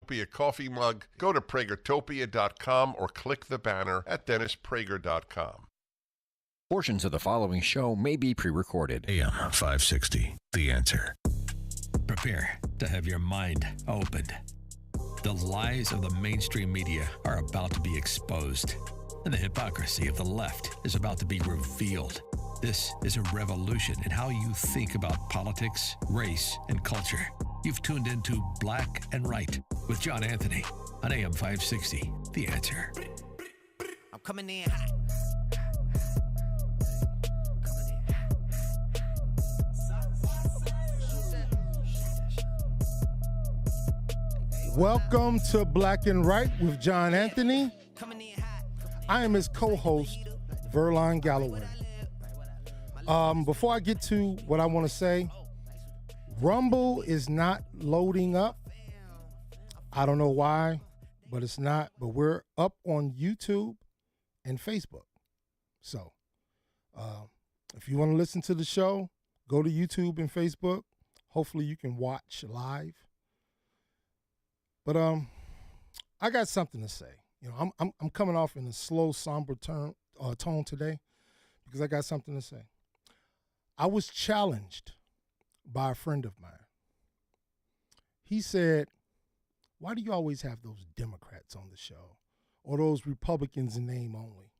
Pragertopia coffee mug, go to Pragertopia.com or click the banner at DennisPrager.com. Portions of the following show may be pre-recorded. AM 560, The Answer. Prepare to have your mind opened. The lies of the mainstream media are about to be exposed, and the hypocrisy of the left is about to be revealed. This is a revolution in how you think about politics, race, and culture. You've tuned into Black and Right with John Anthony on AM 560, The Answer. I'm coming in hot. Welcome to Black and Right with John Anthony. I am his co-host, Verlon Galloway. Before I get to what I want to say, Rumble is not loading up. I don't know why, but it's not. But we're up on YouTube and Facebook. So if you want to listen to the show, go to YouTube and Facebook. Hopefully you can watch live. But I got something to say. You know, I'm coming off in a slow, somber tone today because I got something to say. I was challenged by a friend of mine. He said, "Why do you always have those Democrats on the show or those Republicans in name only?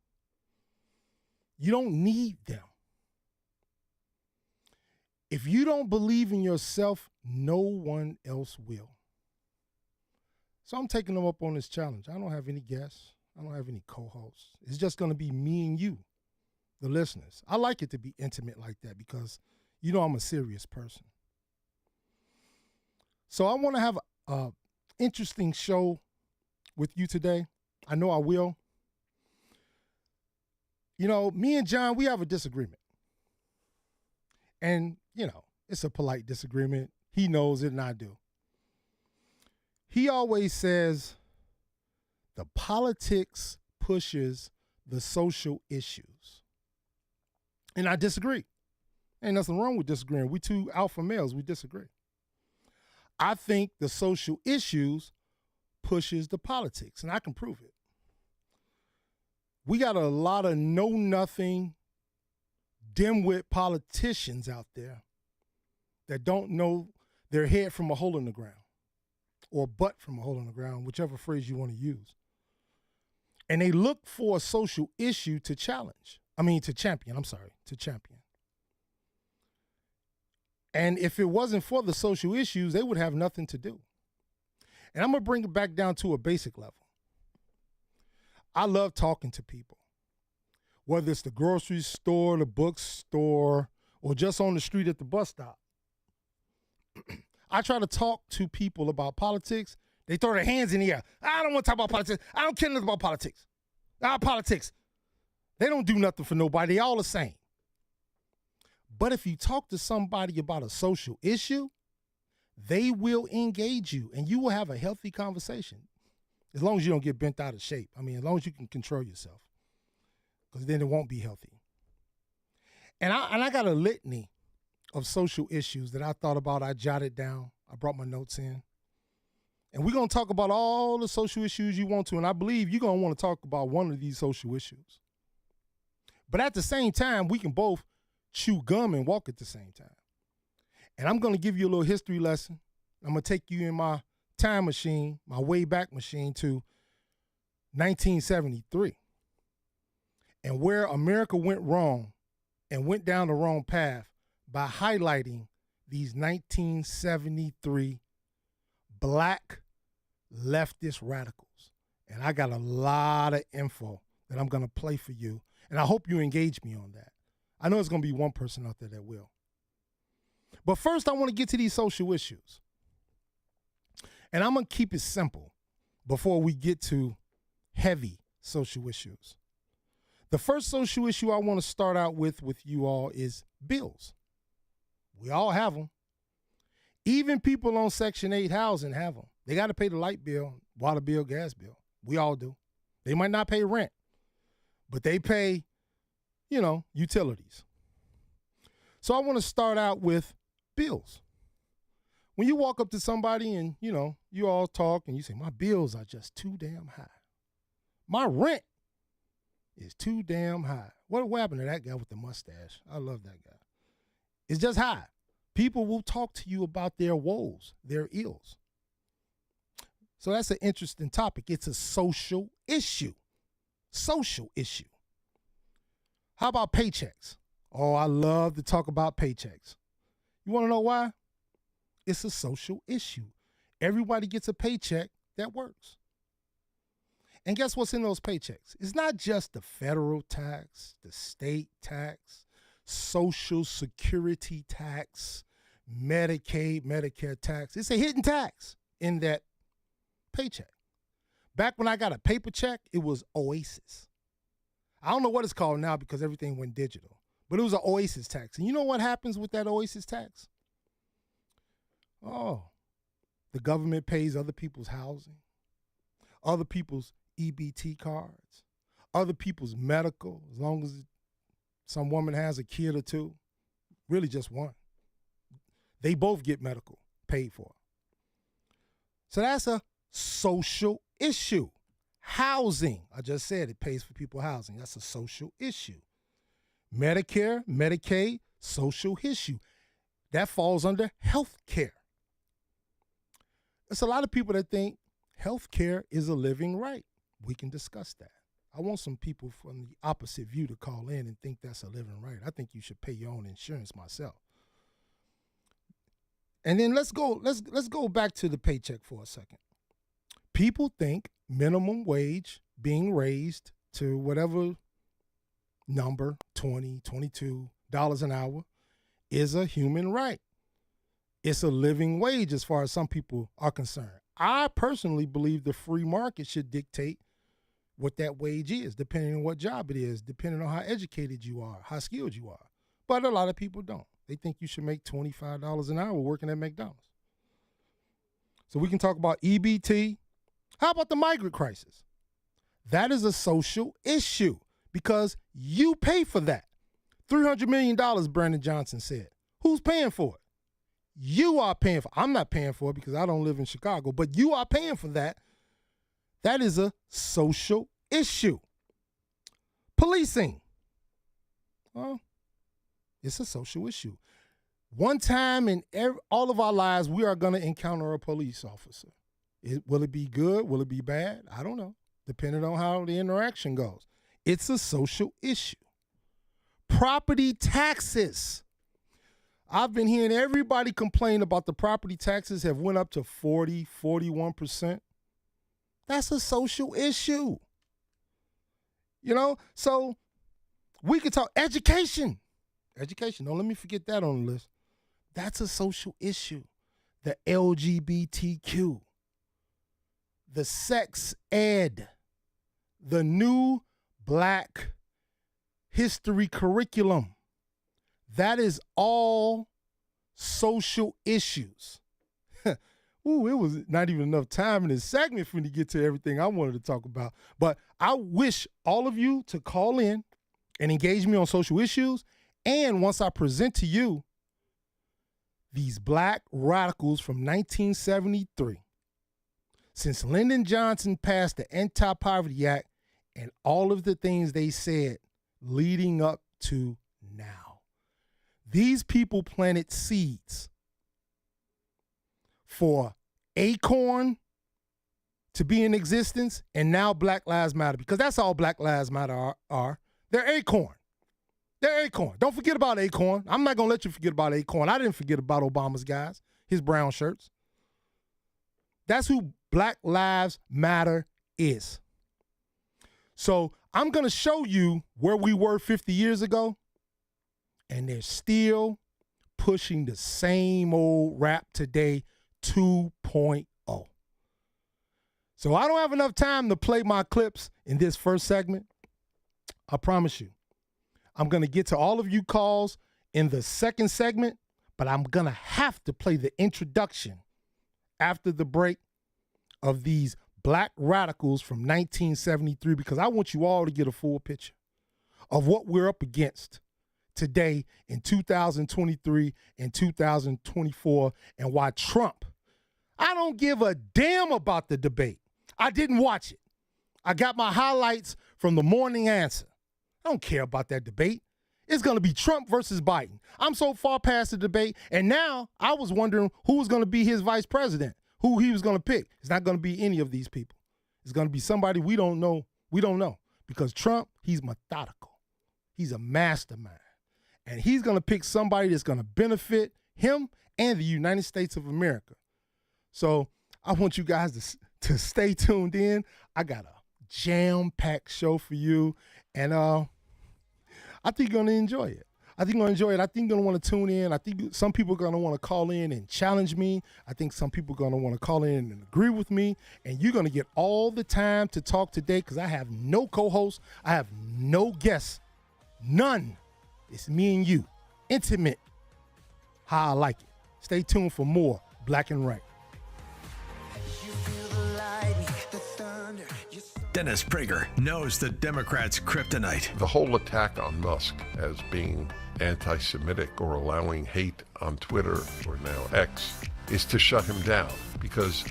You don't need them. If you don't believe in yourself, no one else will." So I'm taking them up on this challenge. I don't have any guests. I don't have any co-hosts. It's just going to be me and you, the listeners. I like it to be intimate like that because, you know, I'm a serious person. So I want to have an interesting show with you today. I know I will. You know, me and John, we have a disagreement. And, you know, it's a polite disagreement. He knows it and I do. He always says the politics pushes the social issues. And I disagree. Ain't nothing wrong with disagreeing. We two alpha males, we disagree. I think the social issues pushes the politics, and I can prove it. We got a lot of know-nothing, dimwit politicians out there that don't know their head from a hole in the ground. Or butt from a hole in the ground, whichever phrase you want to use. And they look for a social issue to champion. And if it wasn't for the social issues, they would have nothing to do. And I'm going to bring it back down to a basic level. I love talking to people, whether it's the grocery store, the bookstore, or just on the street at the bus stop. I try to talk to people about politics. They throw their hands in the air. I don't want to talk about politics. I don't care nothing about politics. Politics. They don't do nothing for nobody. They all the same. But if you talk to somebody about a social issue, they will engage you and you will have a healthy conversation. As long as you don't get bent out of shape. I mean, as long as you can control yourself. Because then it won't be healthy. And I got a litany of social issues that I thought about. I jotted down. I brought my notes in. And we're going to talk about all the social issues you want to, and I believe you're going to want to talk about one of these social issues. But at the same time, we can both chew gum and walk at the same time. And I'm going to give you a little history lesson. I'm going to take you in my time machine, my way back machine to 1973. And where America went wrong and went down the wrong path by highlighting these 1973 black leftist radicals. And I got a lot of info that I'm going to play for you. And I hope you engage me on that. I know there's going to be one person out there that will. But first, I want to get to these social issues. And I'm going to keep it simple before we get to heavy social issues. The first social issue I want to start out with you all is bills. We all have them. Even people on Section 8 housing have them. They got to pay the light bill, water bill, gas bill. We all do. They might not pay rent, but they pay, utilities. So I want to start out with bills. when you walk up to somebody and, you all talk and you say, my bills are just too damn high. My rent is too damn high. What happened to that guy with the mustache? I love that guy. It's just high. People will talk to you about their woes, their ills. So that's an interesting topic. It's a social issue. Social issue. How about paychecks? Oh, I love to talk about paychecks. You want to know why? It's a social issue. Everybody gets a paycheck that works. And guess what's in those paychecks? It's not just the federal tax, the state tax, Social Security tax, Medicaid, Medicare tax. It's a hidden tax in that paycheck. Back when I got a paper check, it was Oasis. I don't know what it's called now because everything went digital, but it was an Oasis tax. And you know what happens with that Oasis tax? Oh, the government pays other people's housing, other people's EBT cards, other people's medical, as long as some woman has a kid or two, really just one. They both get medical paid for. So that's a social issue. Housing, I just said it pays for people housing. That's a social issue. Medicare, Medicaid, social issue. That falls under health care. There's a lot of people that think health care is a living right. We can discuss that. I want some people from the opposite view to call in and think that's a living right. I think you should pay your own insurance myself. And then let's go back to the paycheck for a second. People think minimum wage being raised to whatever number, $20, $22 an hour, is a human right. It's a living wage as far as some people are concerned. I personally believe the free market should dictate what that wage is, depending on what job it is, depending on how educated you are, how skilled you are. But a lot of people don't. They think you should make $25 an hour working at McDonald's. So we can talk about EBT. How about the migrant crisis? That is a social issue because you pay for that. $300 million, Brandon Johnson said. Who's paying for it? You are paying for it. I'm not paying for it because I don't live in Chicago, but you are paying for that. That is a social issue. Policing. Well, it's a social issue. One time in all of our lives, we are going to encounter a police officer. Will it be good? Will it be bad? I don't know, depending on how the interaction goes. It's a social issue. Property taxes. I've been hearing everybody complain about the property taxes have went up to 40, 41%. That's a social issue. So we could talk education. Education, don't let me forget that on the list. That's a social issue. The LGBTQ, the sex ed, the new Black history curriculum. That is all social issues. Ooh, it was not even enough time in this segment for me to get to everything I wanted to talk about. But I wish all of you to call in and engage me on social issues. And once I present to you these Black radicals from 1973, since Lyndon Johnson passed the Anti-Poverty Act and all of the things they said leading up to now, these people planted seeds for Acorn to be in existence, and now Black Lives Matter, because that's all Black Lives Matter are. They're Acorn. They're Acorn. Don't forget about Acorn. I'm not going to let you forget about Acorn. I didn't forget about Obama's guys, his brown shirts. That's who Black Lives Matter is. So I'm going to show you where we were 50 years ago, and they're still pushing the same old rap today, 2.0. So I don't have enough time to play my clips in this first segment. I promise you. I'm going to get to all of you calls in the second segment, but I'm going to have to play the introduction after the break of these Black radicals from 1973 because I want you all to get a full picture of what we're up against today in 2023 and 2024 and why Trump, I don't give a damn about the debate. I didn't watch it. I got my highlights from the morning answer. I don't care about that debate. It's going to be Trump versus Biden. I'm so far past the debate, and now I was wondering who was going to be his vice president, who he was going to pick. It's not going to be any of these people. It's going to be somebody we don't know. We don't know because Trump, he's methodical. He's a mastermind, and he's going to pick somebody that's going to benefit him and the United States of America. So I want you guys to stay tuned in. I got a jam-packed show for you, and I think you're going to enjoy it. I think you're going to want to tune in. I think some people are going to want to call in and challenge me. I think some people are going to want to call in and agree with me. And you're going to get all the time to talk today because I have no co-host. I have no guests. None. It's me and you. Intimate. How I like it. Stay tuned for more Black and Right. Dennis Prager knows the Democrats' kryptonite. The whole attack on Musk as being anti-Semitic or allowing hate on Twitter, or now X, is to shut him down because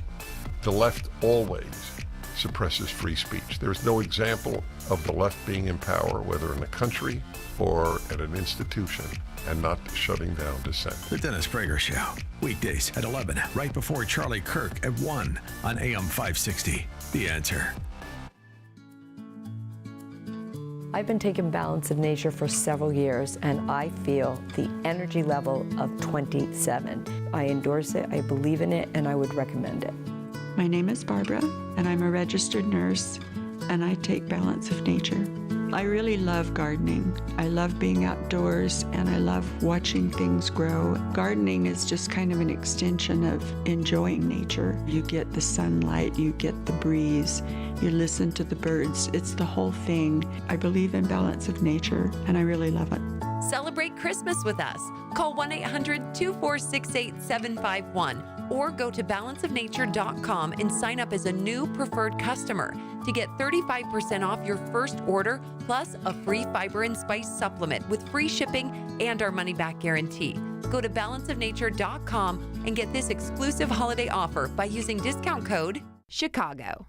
the left always suppresses free speech. There's no example of the left being in power, whether in a country or at an institution, and not shutting down dissent. The Dennis Prager Show. Weekdays at 11, right before Charlie Kirk at 1 on AM 560. The Answer. I've been taking Balance of Nature for several years, and I feel the energy level of 27. I endorse it, I believe in it, and I would recommend it. My name is Barbara, and I'm a registered nurse, and I take Balance of Nature. I really love gardening. I love being outdoors, and I love watching things grow. Gardening is just kind of an extension of enjoying nature. You get the sunlight, you get the breeze, you listen to the birds. It's the whole thing. I believe in Balance of Nature, and I really love it. Celebrate Christmas with us. Call 1-800-246-8751 or go to balanceofnature.com and sign up as a new preferred customer to get 35% off your first order plus a free fiber and spice supplement with free shipping and our money-back guarantee. Go to balanceofnature.com and get this exclusive holiday offer by using discount code CHICAGO.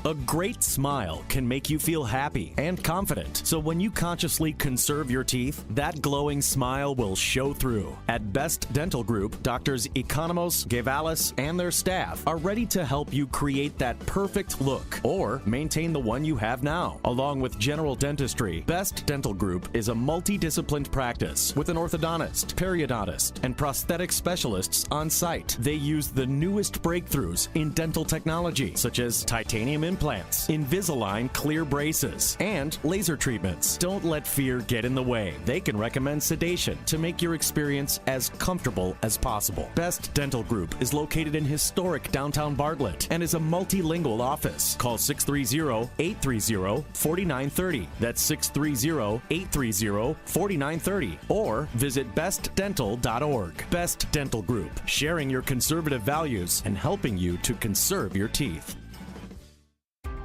A great smile can make you feel happy and confident. So when you consciously conserve your teeth, that glowing smile will show through. At Best Dental Group, Doctors Economos, Gavalis, and their staff are ready to help you create that perfect look or maintain the one you have now. Along with general dentistry, Best Dental Group is a multidisciplined practice with an orthodontist, periodontist, and prosthetic specialists on site. They use the newest breakthroughs in dental technology, such as titanium implants, Invisalign clear braces, and laser treatments. Don't let fear get in the way. They can recommend sedation to make your experience as comfortable as possible. Best Dental Group is located in historic downtown Bartlett and is a multilingual office. Call 630-830-4930. That's 630-830-4930. Or visit bestdental.org. Best Dental Group, sharing your conservative values and helping you to conserve your teeth.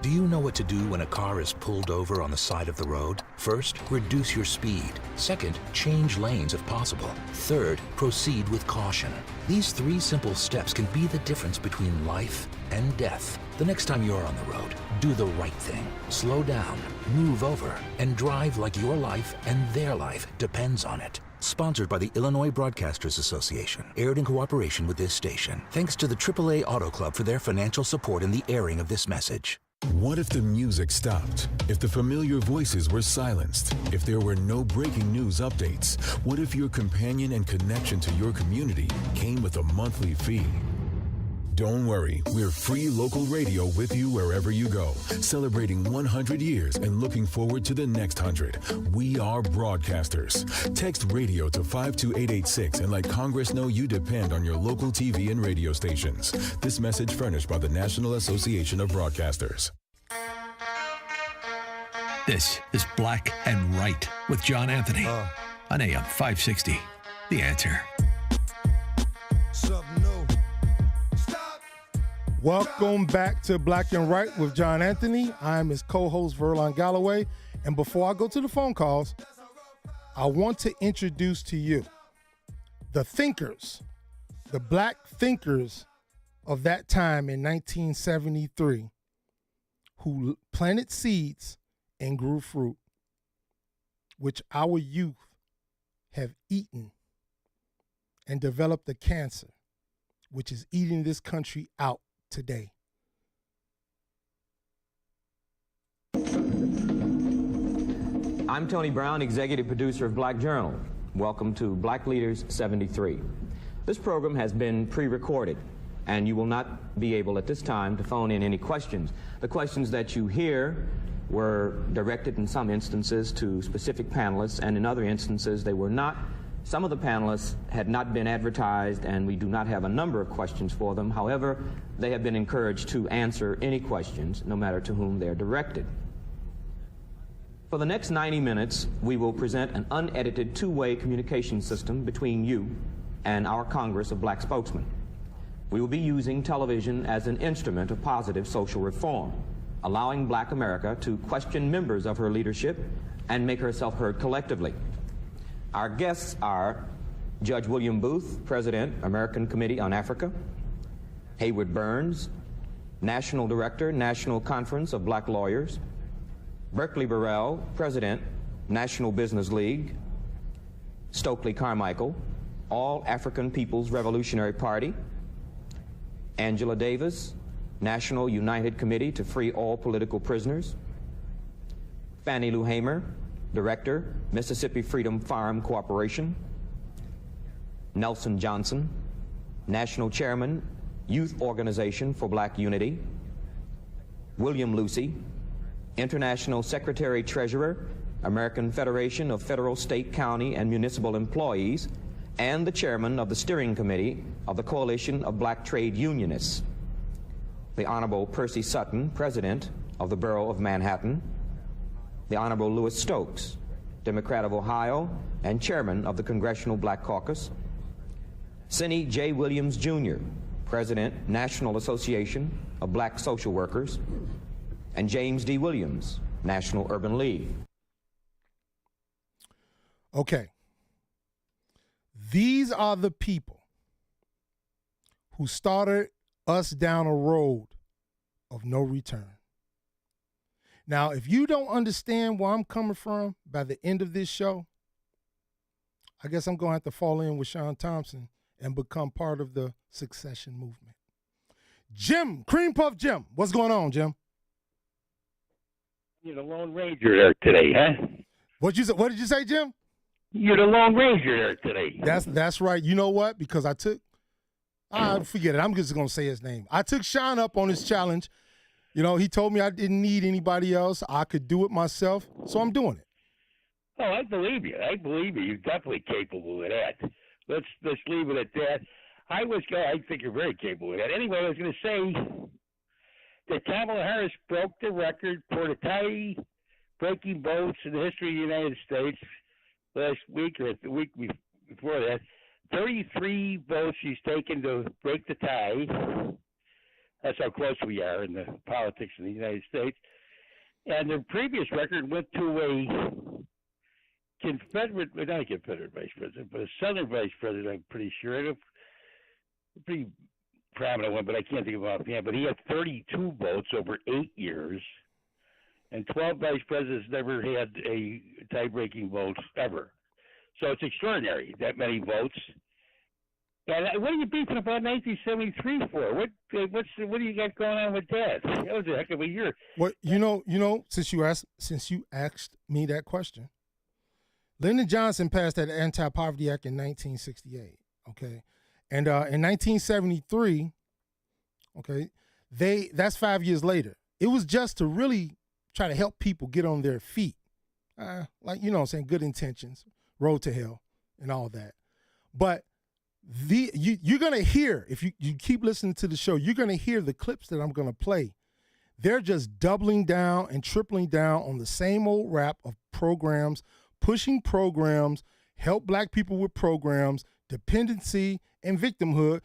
Do you know what to do when a car is pulled over on the side of the road? First, reduce your speed. Second, change lanes if possible. Third, proceed with caution. These 3 simple steps can be the difference between life and death. The next time you're on the road, do the right thing. Slow down, move over, and drive like your life and their life depends on it. Sponsored by the Illinois Broadcasters Association. Aired in cooperation with this station. Thanks to the AAA Auto Club for their financial support in the airing of this message. What if the music stopped? If the familiar voices were silenced? If there were no breaking news updates? What if your companion and connection to your community came with a monthly fee? Don't worry, we're free local radio with you wherever you go, celebrating 100 years and looking forward to the next 100. We are broadcasters. Text radio to 52886 and let Congress know you depend on your local TV and radio stations. This message furnished by the National Association of Broadcasters. This is Black and Right with John Anthony on AM 560. The Answer. Welcome back to Black and Right with John Anthony. I'm his co-host, Verlon Galloway. And before I go to the phone calls, I want to introduce to you the thinkers, the black thinkers of that time in 1973 who planted seeds and grew fruit, which our youth have eaten and developed a cancer, which is eating this country out today. I'm Tony Brown, executive producer of Black Journal. Welcome to Black Leaders 73. This program has been pre-recorded, and you will not be able at this time to phone in any questions. The questions that you hear were directed in some instances to specific panelists, and in other instances they were not. Some of the panelists had not been advertised, and we do not have a number of questions for them. However, they have been encouraged to answer any questions, no matter to whom they're directed. For the next 90 minutes, we will present an unedited two-way communication system between you and our Congress of Black Spokesmen. We will be using television as an instrument of positive social reform, allowing Black America to question members of her leadership and make herself heard collectively. Our guests are Judge William Booth, President, American Committee on Africa; Hayward Burns, National Director, National Conference of Black Lawyers; Berkeley Burrell, President, National Business League; Stokely Carmichael, All African People's Revolutionary Party; Angela Davis, National United Committee to Free All Political Prisoners; Fannie Lou Hamer, Director, Mississippi Freedom Farm Corporation; Nelson Johnson, National Chairman, Youth Organization for Black Unity; William Lucy, International Secretary-Treasurer, American Federation of Federal, State, County, and Municipal Employees, and the Chairman of the Steering Committee of the Coalition of Black Trade Unionists; the Honorable Percy Sutton, President of the Borough of Manhattan; the Honorable Louis Stokes, Democrat of Ohio and Chairman of the Congressional Black Caucus; Cindy J. Williams, Jr., President, National Association of Black Social Workers; and James D. Williams, National Urban League. Okay. These are the people who started us down a road of no return. Now, if you don't understand where I'm coming from by the end of this show, I guess I'm going to have to fall in with Sean Thompson and become part of the succession movement. Jim, Cream Puff Jim, what's going on, Jim? You're the Lone Ranger there today, huh? What did you say, Jim? You're the Lone Ranger there today. That's right. You know what? Because forget it. I'm just going to say his name. I took Sean up on his challenge. You know, he told me I didn't need anybody else. I could do it myself, so I'm doing it. Oh, I believe you. You're definitely capable of that. Let's leave it at that. I think you're very capable of that. Anyway, I was going to say that Kamala Harris broke the record for the tie-breaking votes in the history of the United States last week or the week before that. 33 votes she's taken to break the tie. That's how close we are in the politics of the United States. And the previous record went to a not a Confederate vice president, but a Southern vice president, I'm pretty sure. A pretty prominent one, but I can't think of it offhand. But he had 32 votes over 8 years, and 12 vice presidents never had a tie-breaking vote ever. So it's extraordinary, that many votes. And what are you beefing about 1973 for? What do you got going on with that? That was a heck of a year. Well, you know, since you asked me that question, Lyndon Johnson passed that Anti-Poverty Act in 1968. Okay, and in 1973, okay, that's 5 years later. It was just to really try to help people get on their feet, like what I'm saying, good intentions, road to hell, and all that, but. You're going to hear, if you keep listening to the show, you're going to hear the clips that I'm going to play. They're just doubling down and tripling down on the same old rap of programs, pushing programs, help black people with programs, dependency, and victimhood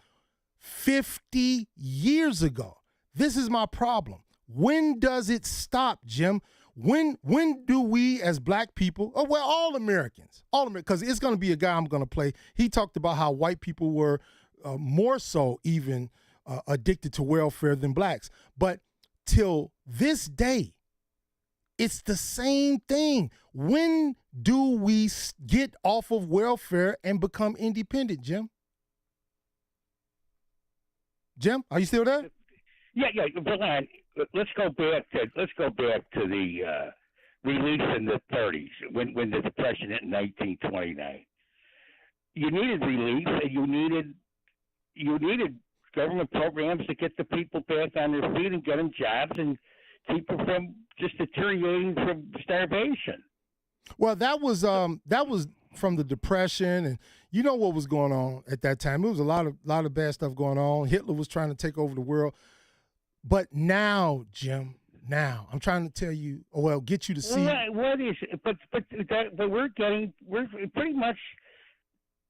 50 years ago. This is my problem. When does it stop, Jim? When do we as black people, all Americans, because it's going to be a guy I'm going to play. He talked about how white people were more so even addicted to welfare than blacks. But till this day, it's the same thing. When do we get off of welfare and become independent, Jim? Jim, are you still there? Yeah. Verlon, let's go back to the relief in the 30s when the Depression hit in 1929. You needed relief, and you needed government programs to get the people back on their feet and get them jobs and keep them from just deteriorating from starvation. Well, that was from the Depression, and you know what was going on at that time. It was a lot of bad stuff going on. Hitler was trying to take over the world. But now, Jim, I'm trying to tell you, get you to see. What is it? But we're pretty much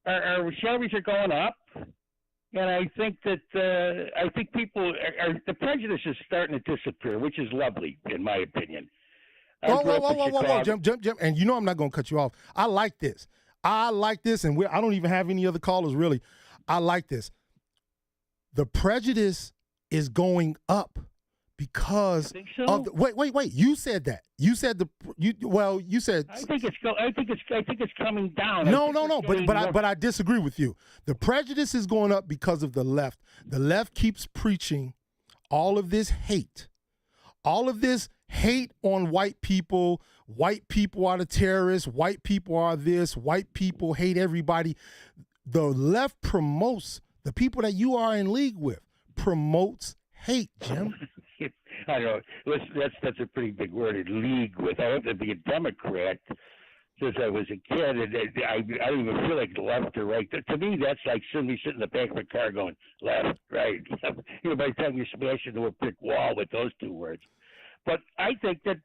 our salaries are going up, and I think that people the prejudice is starting to disappear, which is lovely in my opinion. Whoa, Jim, and you know I'm not going to cut you off. I like this, and I don't even have any other callers really. I like this. The prejudice is going up because of wait. You said that. You said you said. I think it's coming down. No. But I disagree with you. The prejudice is going up because of the left. The left keeps preaching all of this hate, on white people. White people are the terrorists. White people are this. White people hate everybody. The left promotes the people that you are in league with. Promotes hate, Jim. I know that's a pretty big word. In league with. I have to be a Democrat since I was a kid, and I don't even feel like left or right. To me, that's like somebody sitting in the back of a car going left, right. By the time you smash into a brick wall with those two words. But I think that,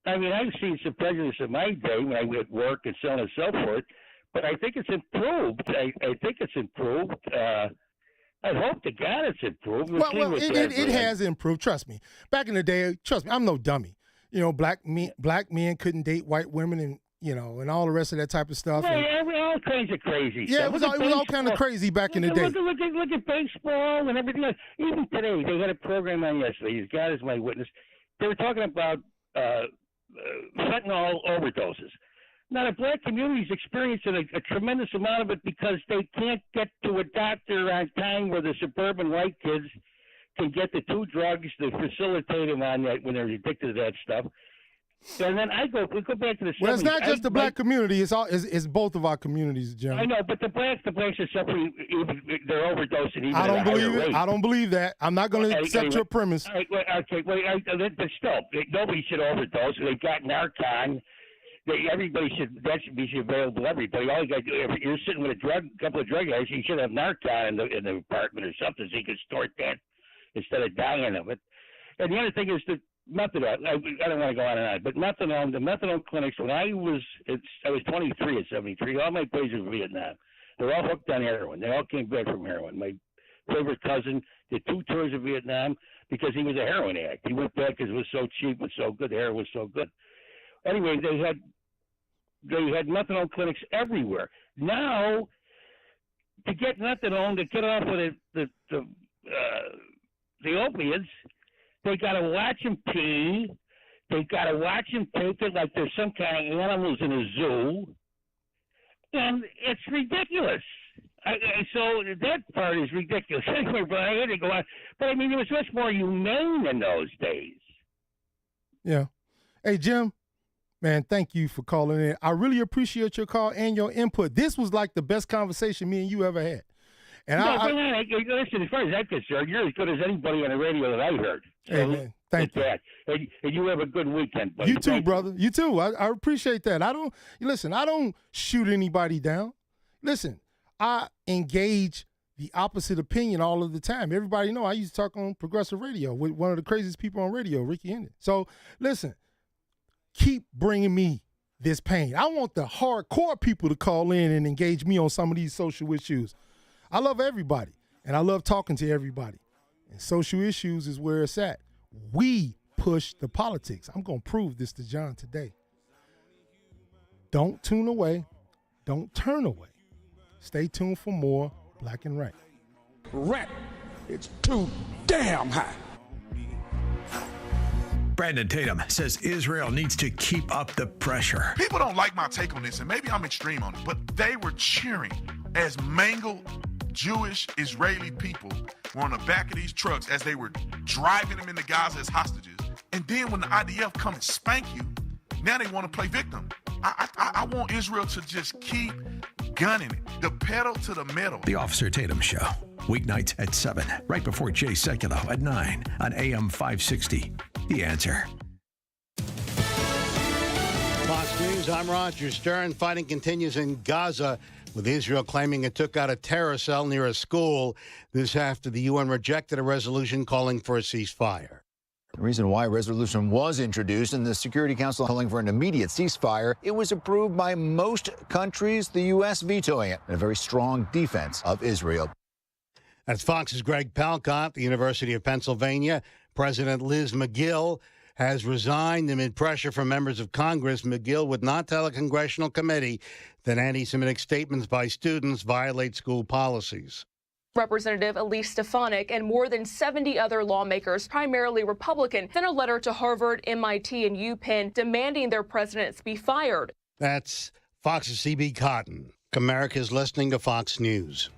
I've seen some prejudice in my day when I was at work and so on and so forth. But I think it's improved. I think it's improved. I hope to God it's improved. It has improved. Trust me. Back in the day, I'm no dummy. Black men couldn't date white women, and and all the rest of that type of stuff. All kinds of crazy. Yeah, stuff. it was all kind of crazy back in the day. Look at baseball and everything else. Even today, they had a program on yesterday. His God is my witness. They were talking about fentanyl overdoses. Now, the black community is experiencing a tremendous amount of it because they can't get to a doctor on time where the suburban white kids can get the two drugs to facilitate them on that when they're addicted to that stuff. And then we go back to the 70s. Well, it's not just the black community. It's both of our communities, Jim. I know, but the blacks are suffering. They're overdosing even I don't believe it. Rate. I don't believe that. I'm not going to accept your premise. But still, nobody should overdose. They've got Narcan. That should be available to everybody. All you got to do, if you're sitting with a couple of drug addicts, you should have Narcan in the apartment or something so you can snort that instead of dying of it. And the other thing is the methadone. I don't want to go on and on, but methadone. The methadone clinics. When I was 23 at 73. All my buddies were from Vietnam. They're all hooked on heroin. They all came back from heroin. My favorite cousin did 2 tours of Vietnam because he was a heroin addict. He went back because it was so cheap and so good. The heroin was so good. Anyway, they had methadone clinics everywhere. Now, to get methadone, to get off of the opiates, they got to watch them pee. They got to watch them take it like there's some kind of animals in a zoo, and it's ridiculous. So that part is ridiculous. Anyway, but I had to go on. But it was much more humane in those days. Yeah. Hey, Jim. Man, thank you for calling in. I really appreciate your call and your input. This was like the best conversation me and you ever had. And listen, as far as I'm concerned, you're as good as anybody on the radio that I heard. Hey, man, thank you. And you have a good weekend, buddy. You too, brother. You too. I appreciate that. I don't shoot anybody down. Listen, I engage the opposite opinion all of the time. Everybody know I used to talk on progressive radio with one of the craziest people on radio, Ricky Hendon. So, listen. Keep bringing me this pain. I want the hardcore people to call in and engage me on some of these social issues. I love everybody, and I love talking to everybody. And social issues is where it's at. We push the politics. I'm going to prove this to John today. Don't tune away. Don't turn away. Stay tuned for more Black and Right. Rent, it's too damn high. Brandon Tatum says Israel needs to keep up the pressure. People don't like my take on this, and maybe I'm extreme on it, but they were cheering as mangled Jewish Israeli people were on the back of these trucks as they were driving them into Gaza as hostages. And then when the IDF come and spank you, now they want to play victim. I want Israel to just keep gunning it, the pedal to the metal. The Officer Tatum Show, weeknights at 7, right before Jay Sekulow at 9 on AM 560. The Answer. Fox News, I'm Roger Stern. Fighting continues in Gaza, with Israel claiming it took out a terror cell near a school. This after the UN rejected a resolution calling for a ceasefire. The reason why a resolution was introduced in the Security Council calling for an immediate ceasefire, it was approved by most countries, the U.S. vetoing it, and a very strong defense of Israel. That's Fox's Greg Palcott, the University of Pennsylvania. President Liz McGill has resigned amid pressure from members of Congress. McGill would not tell a congressional committee that anti-Semitic statements by students violate school policies. Representative Elise Stefanik and more than 70 other lawmakers, primarily Republican, sent a letter to Harvard, MIT, and UPenn demanding their presidents be fired. That's Fox's C.B. Cotton. America's listening to Fox News.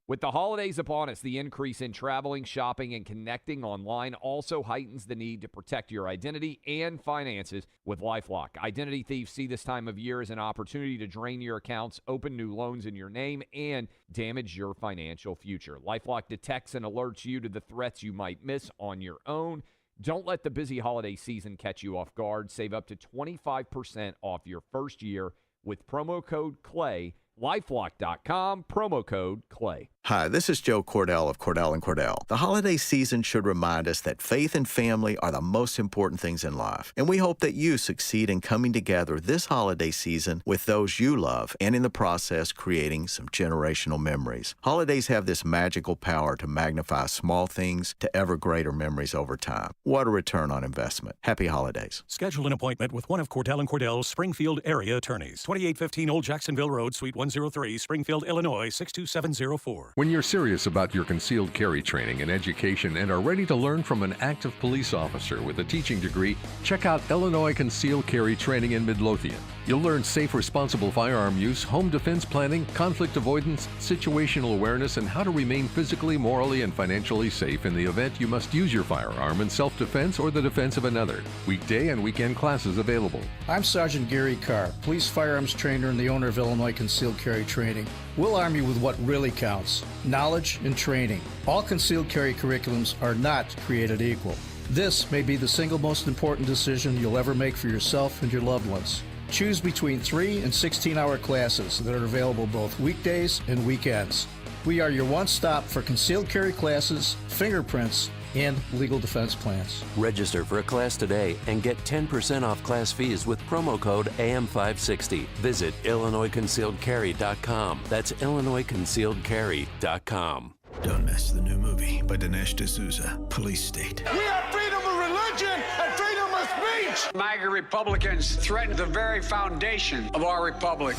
With the holidays upon us, the increase in traveling, shopping, and connecting online also heightens the need to protect your identity and finances with LifeLock. Identity thieves see this time of year as an opportunity to drain your accounts, open new loans in your name, and damage your financial future. LifeLock detects and alerts you to the threats you might miss on your own. Don't let the busy holiday season catch you off guard. Save up to 25% off your first year with promo code CLAY. LifeLock.com, promo code CLAY. Hi, this is Joe Cordell of Cordell & Cordell. The holiday season should remind us that faith and family are the most important things in life. And we hope that you succeed in coming together this holiday season with those you love and in the process creating some generational memories. Holidays have this magical power to magnify small things to ever greater memories over time. What a return on investment. Happy holidays. Schedule an appointment with one of Cordell & Cordell's Springfield area attorneys. 2815 Old Jacksonville Road, Suite 103, Springfield, Illinois, 62704. When you're serious about your concealed carry training and education and are ready to learn from an active police officer with a teaching degree, check out Illinois Concealed Carry Training in Midlothian. You'll learn safe, responsible firearm use, home defense planning, conflict avoidance, situational awareness, and how to remain physically, morally, and financially safe in the event you must use your firearm in self-defense or the defense of another. Weekday and weekend classes available. I'm Sergeant Gary Carr, police firearms trainer and the owner of Illinois Concealed Carry Training. We'll arm you with what really counts: knowledge and training. All concealed carry curriculums are not created equal. This may be the single most important decision you'll ever make for yourself and your loved ones. Choose between 3 and 16-hour classes that are available both weekdays and weekends. We are your one-stop for concealed carry classes, fingerprints, and legal defense plans. Register for a class today and get 10% off class fees with promo code AM560. Visit IllinoisConcealedCarry.com. That's IllinoisConcealedCarry.com. Don't miss the new movie by Dinesh D'Souza, Police State. We have freedom of religion and freedom of speech. MAGA Republicans threaten the very foundation of our republic.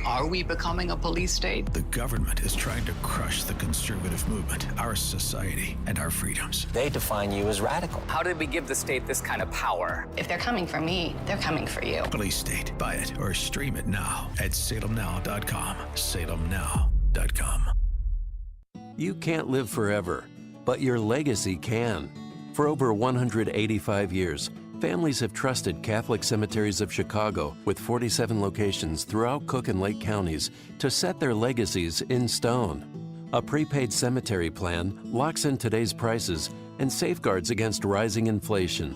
Are we becoming a police state? The government is trying to crush the conservative movement, our society, and our freedoms. They define you as radical. How did we give the state this kind of power? If they're coming for me, they're coming for you. Police State. Buy it or stream it now at salemnow.com. salemnow.com. You can't live forever, but your legacy can. For over 185 years, families have trusted Catholic Cemeteries of Chicago, with 47 locations throughout Cook and Lake counties, to set their legacies in stone. A prepaid cemetery plan locks in today's prices and safeguards against rising inflation.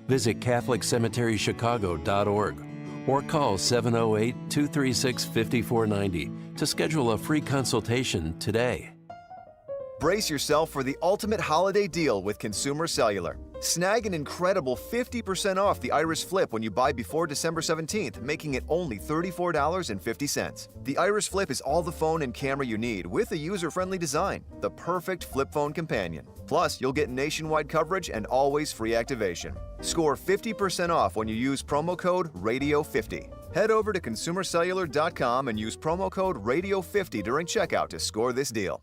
Visit CatholicCemeteryChicago.org or call 708-236-5490 to schedule a free consultation today. Brace yourself for the ultimate holiday deal with Consumer Cellular. Snag an incredible 50% off the Iris Flip when you buy before December 17th, making it only $34.50. The Iris Flip is all the phone and camera you need with a user-friendly design, the perfect flip phone companion. Plus, you'll get nationwide coverage and always free activation. Score 50% off when you use promo code RADIO50. Head over to consumercellular.com and use promo code RADIO50 during checkout to score this deal.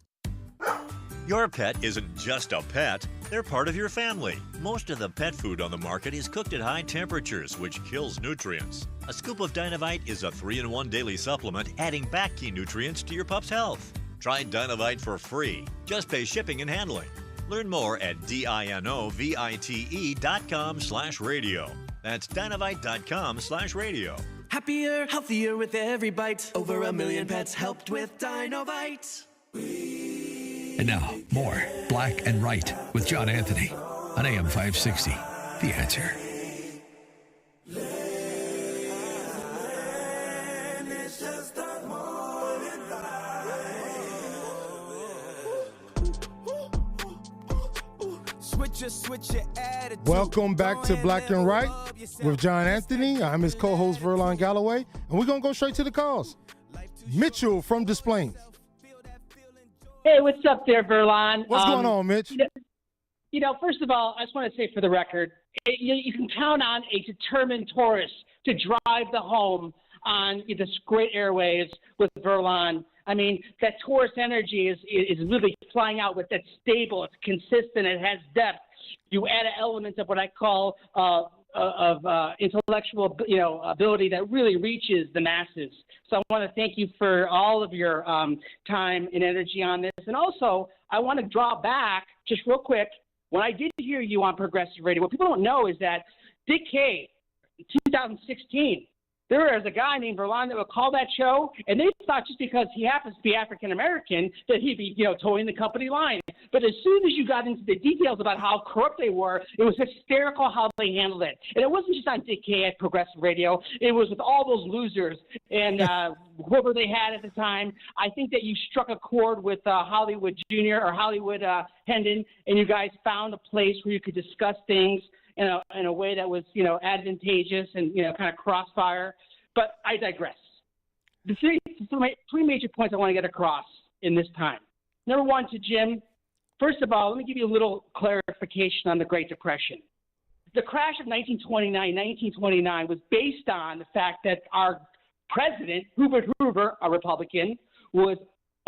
Your pet isn't just a pet, they're part of your family. Most of the pet food on the market is cooked at high temperatures, which kills nutrients. A scoop of Dynavite is a 3-in-1 daily supplement, adding back key nutrients to your pup's health. Try Dynavite for free. Just pay shipping and handling. Learn more at dinovite.com/radio. That's dynavite.com/radio. Happier, healthier with every bite. Over 1 million pets helped with Dynavite. And now, more Black and Right with John Anthony on AM 560. The Answer. Welcome back to Black and Right with John Anthony. I'm his co-host, Verlon Galloway, and we're going to go straight to the calls. Mitchell from Des Plaines. Hey, what's up there, Verlon? What's going on, Mitch? First of all, I just want to say for the record, you can count on a determined Taurus to drive the home on this great airwaves with Verlon. I mean, that Taurus energy is really flying out with that stable. It's consistent. It has depth. You add elements of what I call intellectual, ability that really reaches the masses. So I want to thank you for all of your time and energy on this. And also, I want to draw back just real quick. When I did hear you on Progressive Radio, what people don't know is that Dick Kay, in 2016, there was a guy named Verlon that would call that show, and they thought just because he happens to be African-American that he'd be, towing the company line. But as soon as you got into the details about how corrupt they were, it was hysterical how they handled it. And it wasn't just on Dick Kay at Progressive Radio. It was with all those losers and whoever they had at the time. I think that you struck a chord with Hollywood Jr. or Hollywood Hendon, and you guys found a place where you could discuss things in a way that was, advantageous and, kind of crossfire. But I digress. The three major points I want to get across in this time. Number one, to Jim, first of all, let me give you a little clarification on the Great Depression. The crash of 1929 was based on the fact that our president, Hubert Hoover, a Republican, was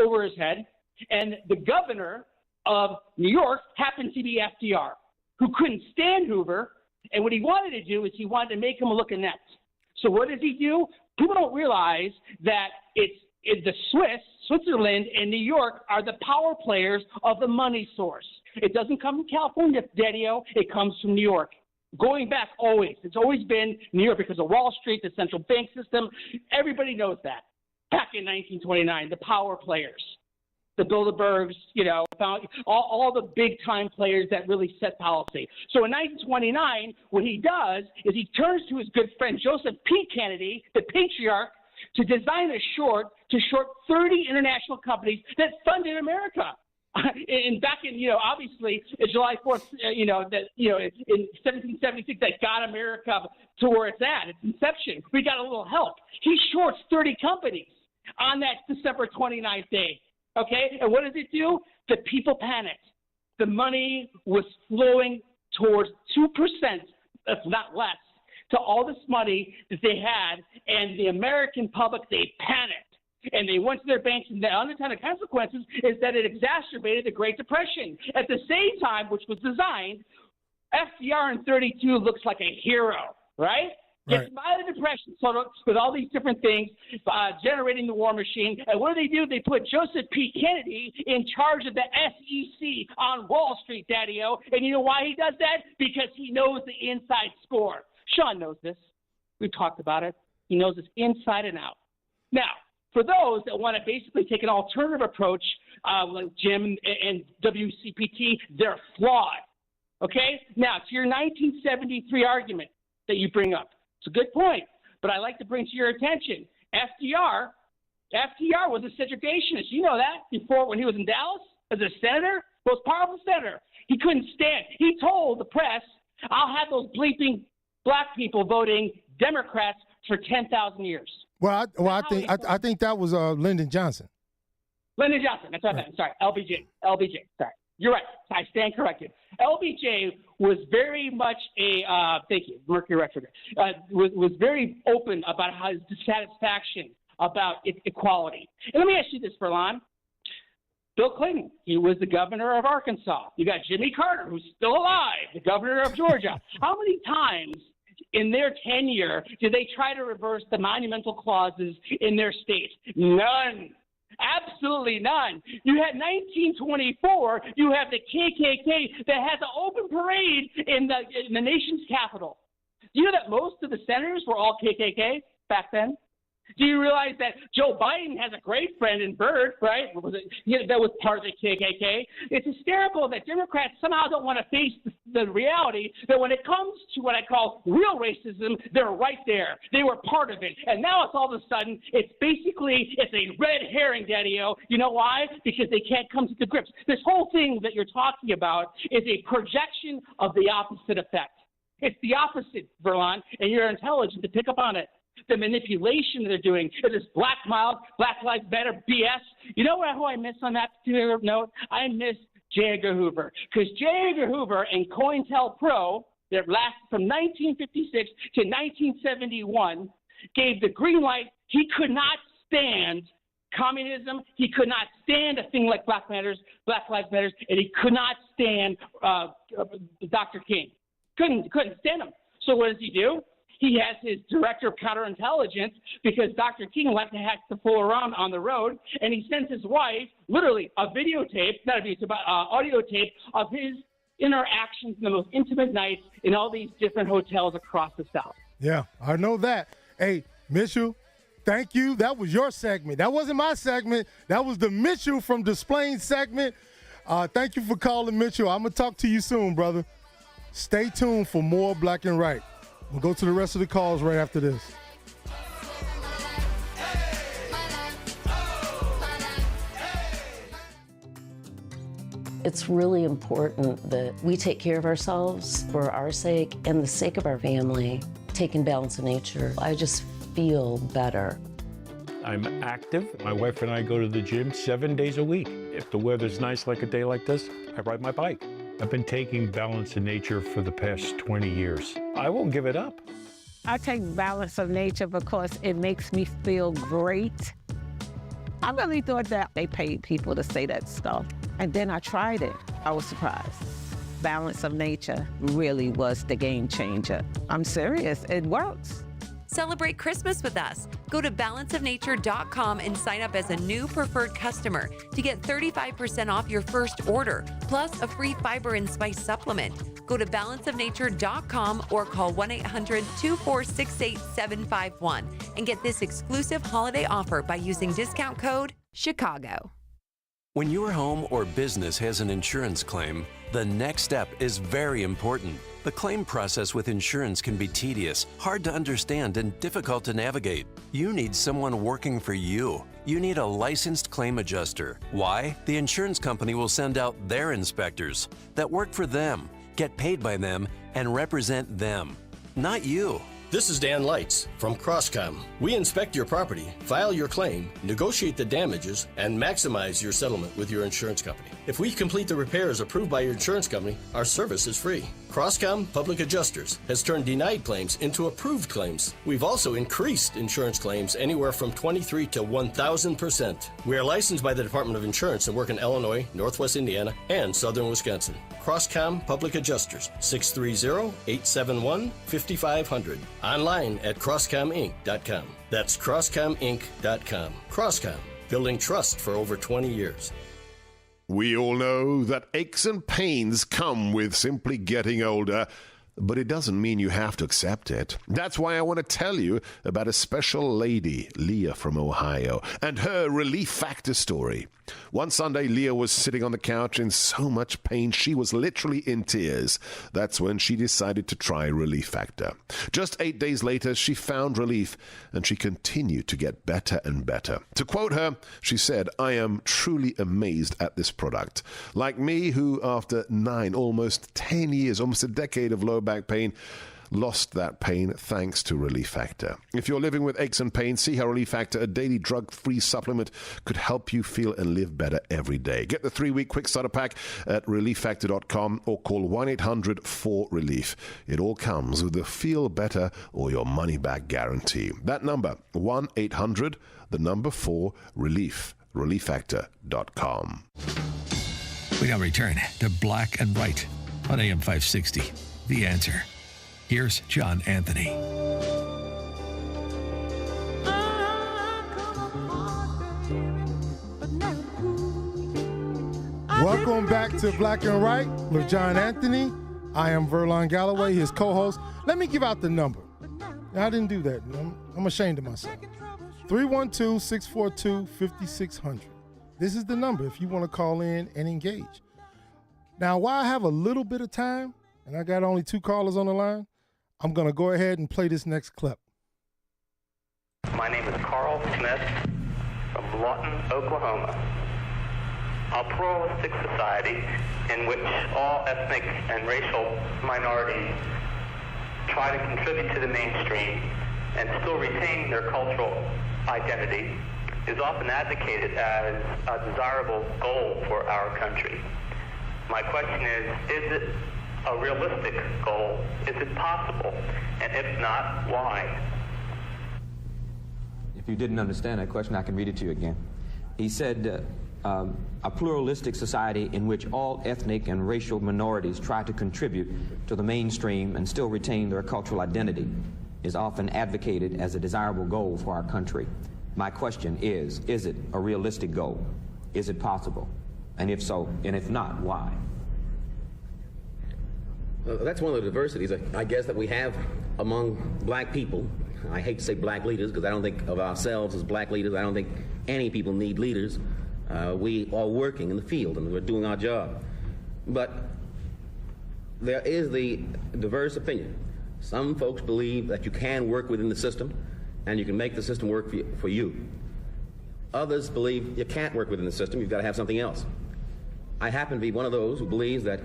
over his head, and the governor of New York happened to be FDR, who couldn't stand Hoover, and what he wanted to do is he wanted to make him look inept. So what does he do? People don't realize that it's Switzerland, and New York are the power players of the money source. It doesn't come from California, Daddy-O. It comes from New York. Going back always. It's always been New York because of Wall Street, the central bank system. Everybody knows that. Back in 1929, the power players. The Bilderbergs, all the big-time players that really set policy. So in 1929, what he does is he turns to his good friend Joseph P. Kennedy, the patriarch, to design a short 30 international companies that funded America. And back in, obviously, July 4th, in 1776, that got America to where it's at, its inception. We got a little help. He shorts 30 companies on that December 29th day. Okay, and what does it do? The people panicked. The money was flowing towards 2%, if not less, to all this money that they had, and the American public, they panicked. And they went to their banks, and the unintended consequences is that it exacerbated the Great Depression. At the same time, which was designed, FDR in 32 looks like a hero, right? Gets by the Depression, so with all these different things, generating the war machine. And what do? They put Joseph P. Kennedy in charge of the SEC on Wall Street, Daddy-O. And you know why he does that? Because he knows the inside score. Sean knows this. We've talked about it. He knows this inside and out. Now, for those that want to basically take an alternative approach, like Jim and WCPT, they're flawed. Okay? Now, to your 1973 argument that you bring up, it's a good point, but I like to bring to your attention, FDR was a segregationist. You know that before when he was in Dallas as a senator, most powerful senator. He couldn't stand. He told the press I'll have those bleeping black people voting Democrats for 10,000 years. Well, I think that was Lyndon Johnson. Lyndon Johnson. That's what I meant. Sorry, LBJ. Sorry, you're right. I stand corrected. LBJ was very much thank you, Mercury retrograde. Was very open about his dissatisfaction about equality. And let me ask you this, Verlon. Bill Clinton, he was the governor of Arkansas. You got Jimmy Carter, who's still alive, the governor of Georgia. How many times in their tenure did they try to reverse the monumental clauses in their state? None. Absolutely none. You had 1924, you have the KKK that has an open parade in the nation's capital. Do you know that most of the senators were all KKK back then? Do you realize that Joe Biden has a great friend in Byrd, right? That was part of the KKK. It's hysterical that Democrats somehow don't want to face the reality that when it comes to what I call real racism, they're right there. They were part of it. And now it's all of a sudden, it's a red herring, Daddy-O. You know why? Because they can't come to the grips. This whole thing that you're talking about is a projection of the opposite effect. It's the opposite, Verlon, and you're intelligent to pick up on it. The manipulation that they're doing is this Black Lives Matter BS. You know who I miss on that particular note? I miss J. Edgar Hoover. Because J. Edgar Hoover and COINTELPRO, that lasted from 1956 to 1971, gave the green light. He could not stand communism. He could not stand a thing like Black Lives Matter, and he could not stand Dr. King. Couldn't stand him. So what does he do? He has his director of counterintelligence because Dr. King liked to have to fool around on the road, and he sends his wife literally a videotape, not a videotape, but audio tape of his interactions in the most intimate nights in all these different hotels across the South. Yeah, I know that. Hey, Mitchell, thank you. That was your segment. That wasn't my segment. That was the Mitchell from Displaying segment. Thank you for calling, Mitchell. I'm going to talk to you soon, brother. Stay tuned for more Black and Right. We'll go to the rest of the calls right after this. It's really important that we take care of ourselves for our sake and the sake of our family. Taking Balance of Nature, I just feel better. I'm active. My wife and I go to the gym 7 days a week. If the weather's nice like a day like this, I ride my bike. I've been taking Balance of Nature for the past 20 years. I won't give it up. I take Balance of Nature because it makes me feel great. I really thought that they paid people to say that stuff. And then I tried it. I was surprised. Balance of Nature really was the game changer. I'm serious, it works. Celebrate Christmas with us. Go to balanceofnature.com and sign up as a new preferred customer to get 35% off your first order, plus a free fiber and spice supplement. Go to balanceofnature.com or call 1-800-246-8751 and get this exclusive holiday offer by using discount code CHICAGO. When your home or business has an insurance claim, the next step is very important. The claim process with insurance can be tedious, hard to understand, and difficult to navigate. You need someone working for you. You need a licensed claim adjuster. Why? The insurance company will send out their inspectors that work for them, get paid by them, and represent them, not you. This is Dan Lights from Crosscom. We inspect your property, file your claim, negotiate the damages, and maximize your settlement with your insurance company. If we complete the repairs approved by your insurance company, our service is free. Crosscom Public Adjusters has turned denied claims into approved claims. We've also increased insurance claims anywhere from 23 to 1,000%. We are licensed by the Department of Insurance and work in Illinois, Northwest Indiana, and Southern Wisconsin. Crosscom Public Adjusters, 630-871-5500. Online at crosscominc.com. That's crosscominc.com. Crosscom, building trust for over 20 years. We all know that aches and pains come with simply getting older, but it doesn't mean you have to accept it. That's why I want to tell you about a special lady, Leah from Ohio, and her Relief Factor story. One Sunday, Leah was sitting on the couch in so much pain she was literally in tears. That's when she decided to try Relief Factor. Just 8 days later, she found relief, and she continued to get better and better. To quote her, she said, "I am truly amazed at this product. Like me, who after 9, almost 10 years, almost a decade of low back pain, lost that pain thanks to Relief Factor. If you're living with aches and pains, see how Relief Factor, a daily drug-free supplement, could help you feel and live better every day. Get the 3-week quick starter pack at relieffactor.com or call 1-800-4RELIEF. It all comes with the feel better or your money back guarantee. That number, 1-800-4RELIEF. relieffactor.com. We now return to Black and White on AM 560. The Answer. Here's John Anthony. Welcome back to Black and White with John Anthony. I am Verlon Galloway, his co-host. Let me give out the number. I didn't do that. I'm ashamed of myself. 312-642-5600. This is the number if you want to call in and engage. Now, while I have a little bit of time, and I got only 2 callers on the line, I'm going to go ahead and play this next clip. My name is Carl Smith from Lawton, Oklahoma. A pluralistic society in which all ethnic and racial minorities try to contribute to the mainstream and still retain their cultural identity is often advocated as a desirable goal for our country. My question is it a realistic goal? Is it possible? And if not, why? If you didn't understand that question, I can read it to you again. He said, a pluralistic society in which all ethnic and racial minorities try to contribute to the mainstream and still retain their cultural identity is often advocated as a desirable goal for our country. My question is it a realistic goal? Is it possible? And if so, and if not, why? That's one of the diversities, I guess, that we have among black people. I hate to say black leaders because I don't think of ourselves as black leaders. I don't think any people need leaders. We are working in the field and we're doing our job. But there is the diverse opinion. Some folks believe that you can work within the system and you can make the system work for you. Others believe you can't work within the system, you've got to have something else. I happen to be one of those who believes that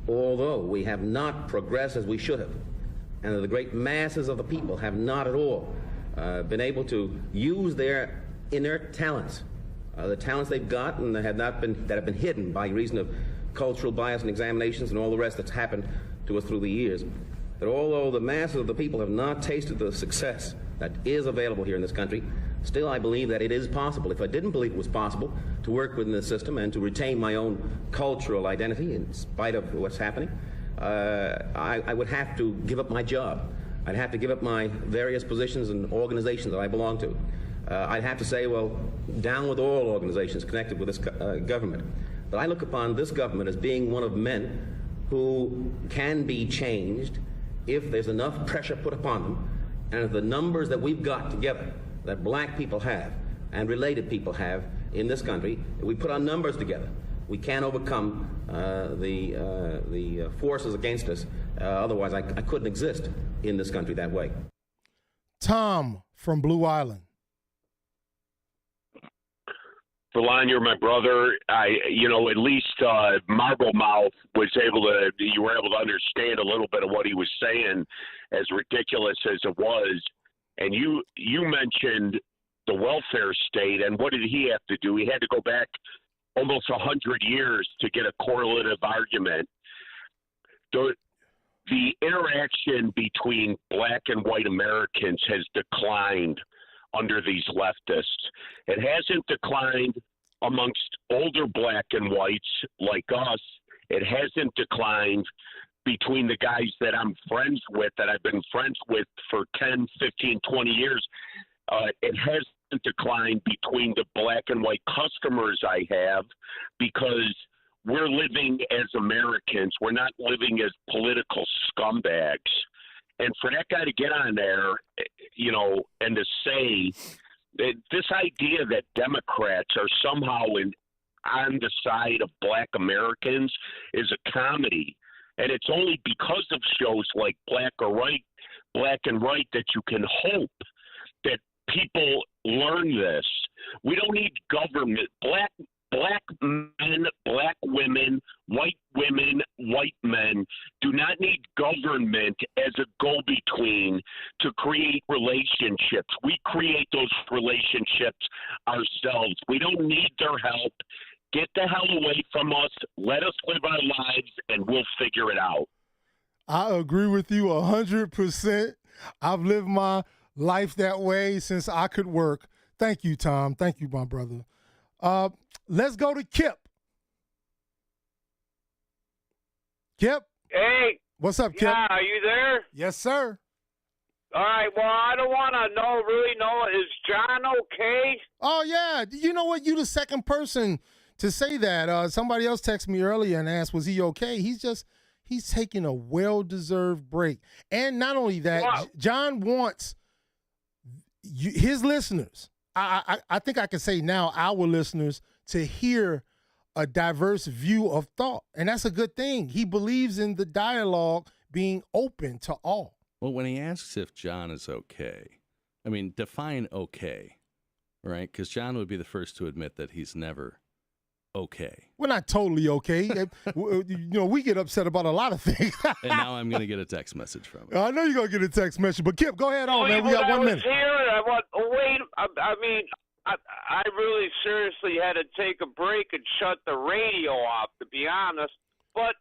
although we have not progressed as we should have, and the great masses of the people have not at all been able to use their inner talents, the talents they've got and that have been hidden by reason of cultural bias and examinations and all the rest that's happened to us through the years, that although the masses of the people have not tasted the success that is available here in this country, still I believe that it is possible. If I didn't believe it was possible to work within the system and to retain my own cultural identity in spite of what's happening, I would have to give up my job. I'd have to give up my various positions and organizations that I belong to. I'd have to say, well, down with all organizations connected with this government. But I look upon this government as being one of men who can be changed if there's enough pressure put upon them, and if the numbers that we've got together, that black people have and related people have in this country, if we put our numbers together, we can overcome the forces against us. Otherwise, I couldn't exist in this country that way. Tom from Blue Island. Verlon, you're my brother. At least Marble Mouth you were able to understand a little bit of what he was saying, as ridiculous as it was. And you mentioned the welfare state, and what did he have to do? He had to go back almost 100 years to get a correlative argument. The interaction between black and white Americans has declined under these leftists. It hasn't declined amongst older black and whites like us. It hasn't declined between the guys that I'm friends with, that I've been friends with for 10, 15, 20 years. It hasn't declined between the black and white customers I have, because we're living as Americans. We're not living as political scumbags. And for that guy to get on there, and to say that this idea that Democrats are somehow on the side of black Americans is a comedy. And it's only because of shows like Black and Right that you can hope that people learn this. We don't need government. Black men, black women, white men do not need government their help. Get the hell away from us. Let us live our lives, and we'll figure it out. I agree with you 100%. I've lived my life that way since I could work. Thank you, Tom. Thank you, my brother. Let's go to Kip. Kip? Hey. What's up, Kip? Yeah, are you there? Yes, sir. All right, well, I don't want to really know, is John okay? Oh, yeah. You know what? You the second person to say that. Somebody else texted me earlier and asked, was he okay? He's taking a well-deserved break. And not only that, John wants his listeners, I think I can say now our listeners, to hear a diverse view of thought. And that's a good thing. He believes in the dialogue being open to all. Well, when he asks if John is okay, I mean, define okay, right? Because John would be the first to admit that he's never okay. We're not totally okay. We get upset about a lot of things. And now I'm going to get a text message from him. I know you're going to get a text message, but Kip, go ahead on, man. We got 1 minute. I really seriously had to take a break and shut the radio off, to be honest. But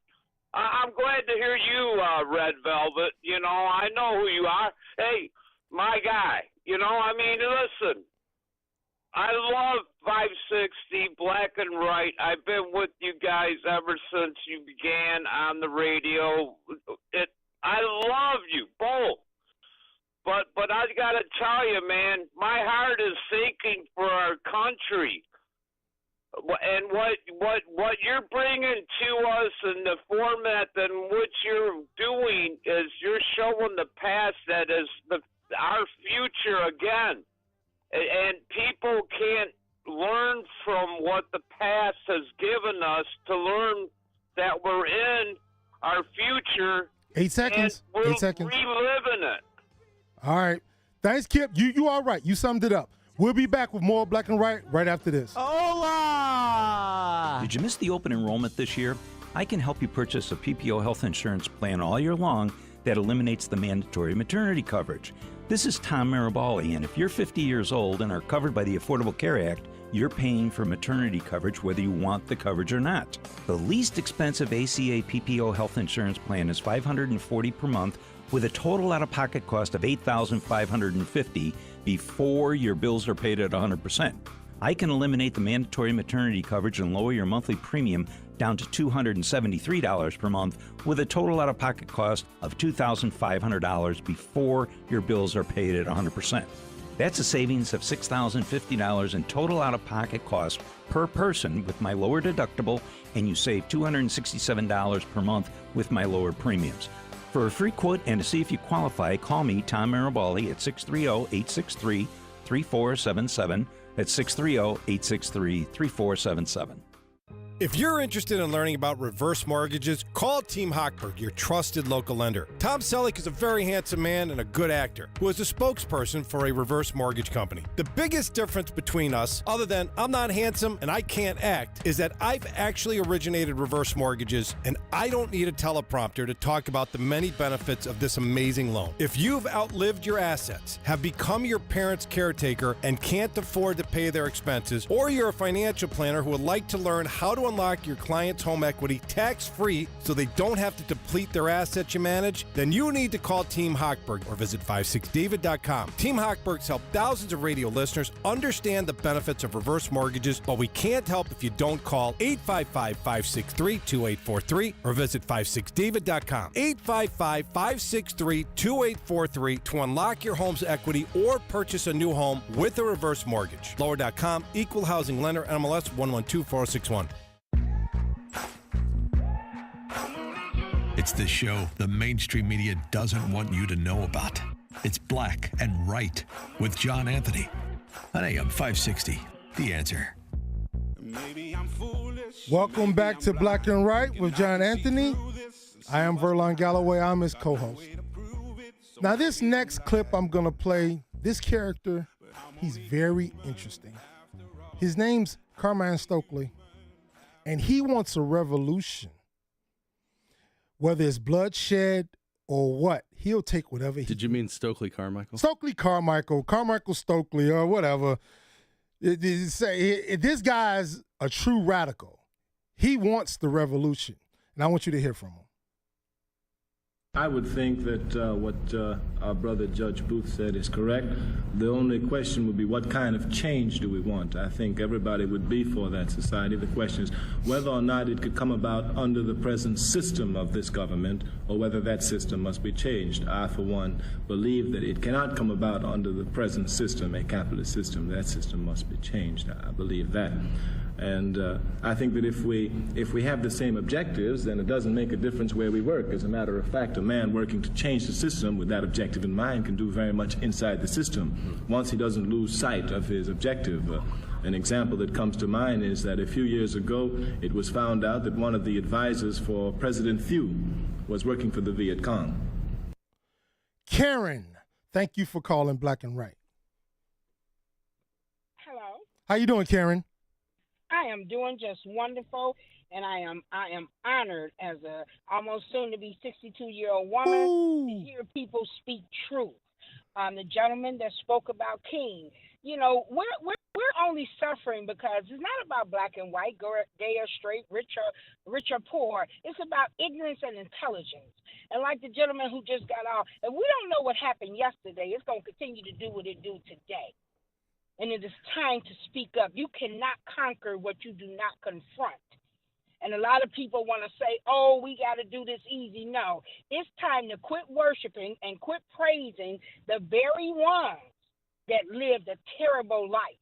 I'm glad to hear you, Red Velvet. You know, I know who you are. Hey, my guy. You know, I mean, listen. I love 560, Black and Right. I've been with you guys ever since you began on the radio. I love you both. But I got to tell you, man, my heart is sinking for our country. And what you're bringing to us and the format in which you're doing is you're showing the past that is our future again. And people can't learn from what the past has given us to learn that we're in our future. 8 seconds. And we're 8 seconds. reliving it. All right. Thanks, Kip. You all right. You summed it up. We'll be back with more Black and right after this. Hola! Did you miss the open enrollment this year? I can help you purchase a PPO health insurance plan all year long that eliminates the mandatory maternity coverage. This is Tom Marabali, and if you're 50 years old and are covered by the Affordable Care Act, you're paying for maternity coverage whether you want the coverage or not. The least expensive ACA PPO health insurance plan is $540 per month with a total out-of-pocket cost of $8,550 before your bills are paid at 100%. I can eliminate the mandatory maternity coverage and lower your monthly premium down to $273 per month with a total out-of-pocket cost of $2,500 before your bills are paid at 100%. That's a savings of $6,050 in total out-of-pocket cost per person with my lower deductible, and you save $267 per month with my lower premiums. For a free quote and to see if you qualify, call me, Tom Marabali, at 630-863-3477. That's 630-863-3477. If you're interested in learning about reverse mortgages, call Team Hochberg, your trusted local lender. Tom Selleck is a very handsome man and a good actor who is a spokesperson for a reverse mortgage company. The biggest difference between us, other than I'm not handsome and I can't act, is that I've actually originated reverse mortgages and I don't need a teleprompter to talk about the many benefits of this amazing loan. If you've outlived your assets, have become your parents' caretaker and can't afford to pay their expenses, or you're a financial planner who would like to learn how to unlock your client's home equity tax-free so they don't have to deplete their assets you manage, then you need to call Team Hochberg or visit 56david.com. Team Hochberg's helped thousands of radio listeners understand the benefits of reverse mortgages, but we can't help if you don't call 855-563-2843 or visit 56david.com. 855-563-2843 to unlock your home's equity or purchase a new home with a reverse mortgage. Lower.com, Equal Housing Lender, NMLS 112461. It's the show the mainstream media doesn't want you to know about. It's Black and Right with John Anthony on AM 560. The Answer. Welcome back to Black and Right with John Anthony. I am Verlon Galloway. I'm his co-host. Now, this next clip I'm going to play, this character, he's very interesting. His name's Carmine Stokely, and he wants a revolution. Whether it's bloodshed or what, he'll take whatever he... Did you mean Stokely Carmichael? Stokely Carmichael, Carmichael Stokely, or whatever. This guy's a true radical. He wants the revolution, and I want you to hear from him. I would think that what our brother Judge Booth said is correct. The only question would be, what kind of change do we want? I think everybody would be for that society. The question is whether or not it could come about under the present system of this government, or whether that system must be changed. I, for one, believe that it cannot come about under the present system, a capitalist system. That system must be changed. I believe that. And I think that if we have the same objectives, then it doesn't make a difference where we work. As a matter of fact, a man working to change the system with that objective in mind can do very much inside the system, once he doesn't lose sight of his objective. An example that comes to mind is that a few years ago, it was found out that one of the advisors for President Thieu was working for the Viet Cong. Karen, thank you for calling Black and Right. Hello. How you doing, Karen? I am doing just wonderful, and I am honored as a almost soon to be 62-year-old woman to hear people speak truth. The gentleman that spoke about King, you know, we're only suffering because it's not about black and white, gay or straight, rich or poor. It's about ignorance and intelligence. And like the gentleman who just got off, if we don't know what happened yesterday, it's going to continue to do what it do today. And it is time to speak up. You cannot conquer what you do not confront. And a lot of people want to say, oh, we got to do this easy. No, it's time to quit worshiping and quit praising the very ones that lived a terrible life.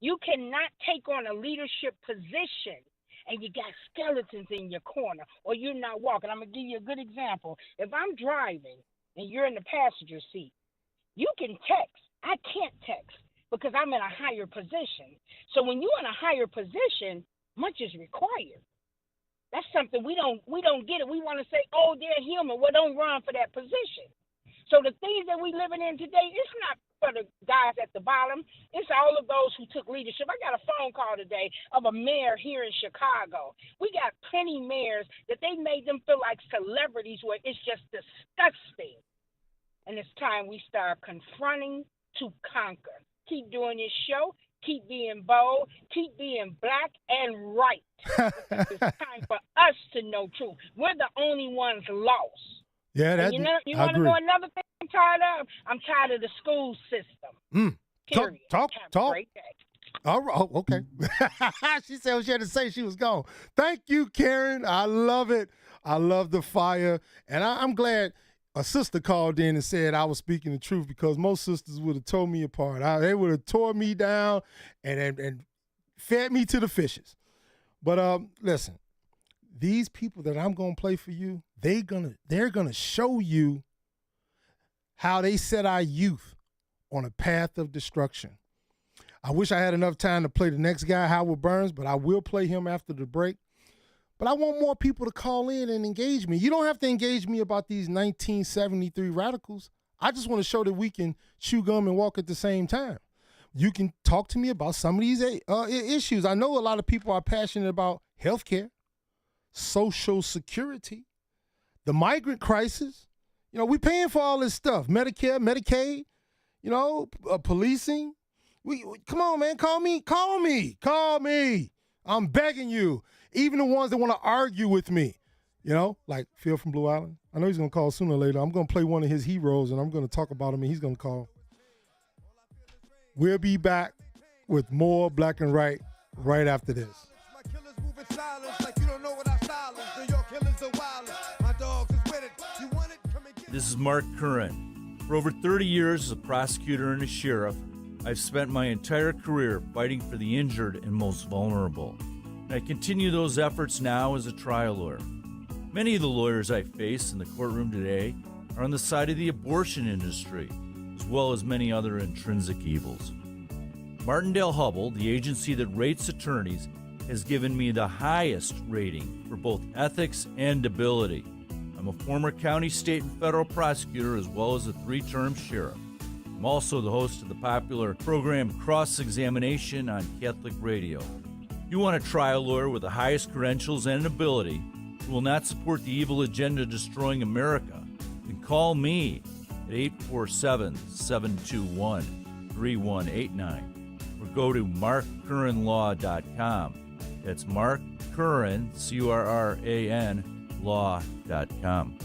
You cannot take on a leadership position and you got skeletons in your corner or you're not walking. I'm going to give you a good example. If I'm driving and you're in the passenger seat, you can text. I can't text, because I'm in a higher position. So when you're in a higher position, much is required. That's something we don't get it. We want to say, oh, they're human. Well, don't run for that position. So the things that we living in today, it's not for the guys at the bottom. It's all of those who took leadership. I got a phone call today of a mayor here in Chicago. We got plenty mayors that they made them feel like celebrities where it's just disgusting. And it's time we start confronting to conquer. Keep doing this show. Keep being bold. Keep being black and right. It's time for us to know truth. We're the only ones lost. Yeah, that. You want to know another thing I'm tired of? I'm tired of the school system. Period. Talk. Great day. All right. Oh, okay. She said what she had to say. She was gone. Thank you, Karen. I love it. I love the fire, and I'm glad. A sister called in and said I was speaking the truth, because most sisters would have tore me apart. They would have tore me down and fed me to the fishes. But listen, these people that I'm gonna play for you, they're gonna show you how they set our youth on a path of destruction. I wish I had enough time to play the next guy, Howard Burns, but I will play him after the break. But I want more people to call in and engage me. You don't have to engage me about these 1973 radicals. I just want to show that we can chew gum and walk at the same time. You can talk to me about some of these issues. I know a lot of people are passionate about healthcare, Social Security, the migrant crisis. You know, we're paying for all this stuff, Medicare, Medicaid, you know, policing. Come on, man, call me. I'm begging you. Even the ones that want to argue with me, you know, like Phil from Blue Island. I know he's going to call sooner or later. I'm going to play one of his heroes, and I'm going to talk about him, and he's going to call. We'll be back with more Black and Right after this. This is Mark Curran. For over 30 years as a prosecutor and a sheriff, I've spent my entire career fighting for the injured and most vulnerable. I continue those efforts now as a trial lawyer. Many of the lawyers I face in the courtroom today are on the side of the abortion industry, as well as many other intrinsic evils. Martindale-Hubbell, the agency that rates attorneys, has given me the highest rating for both ethics and ability. I'm a former county, state, and federal prosecutor, as well as a 3-term sheriff. I'm also the host of the popular program Cross-Examination on Catholic Radio. You want a trial lawyer with the highest credentials and ability who will not support the evil agenda destroying America, then call me at 847-721-3189 or go to markcurranlaw.com. That's Mark Curran, C-U-R-R-A-N, law.com.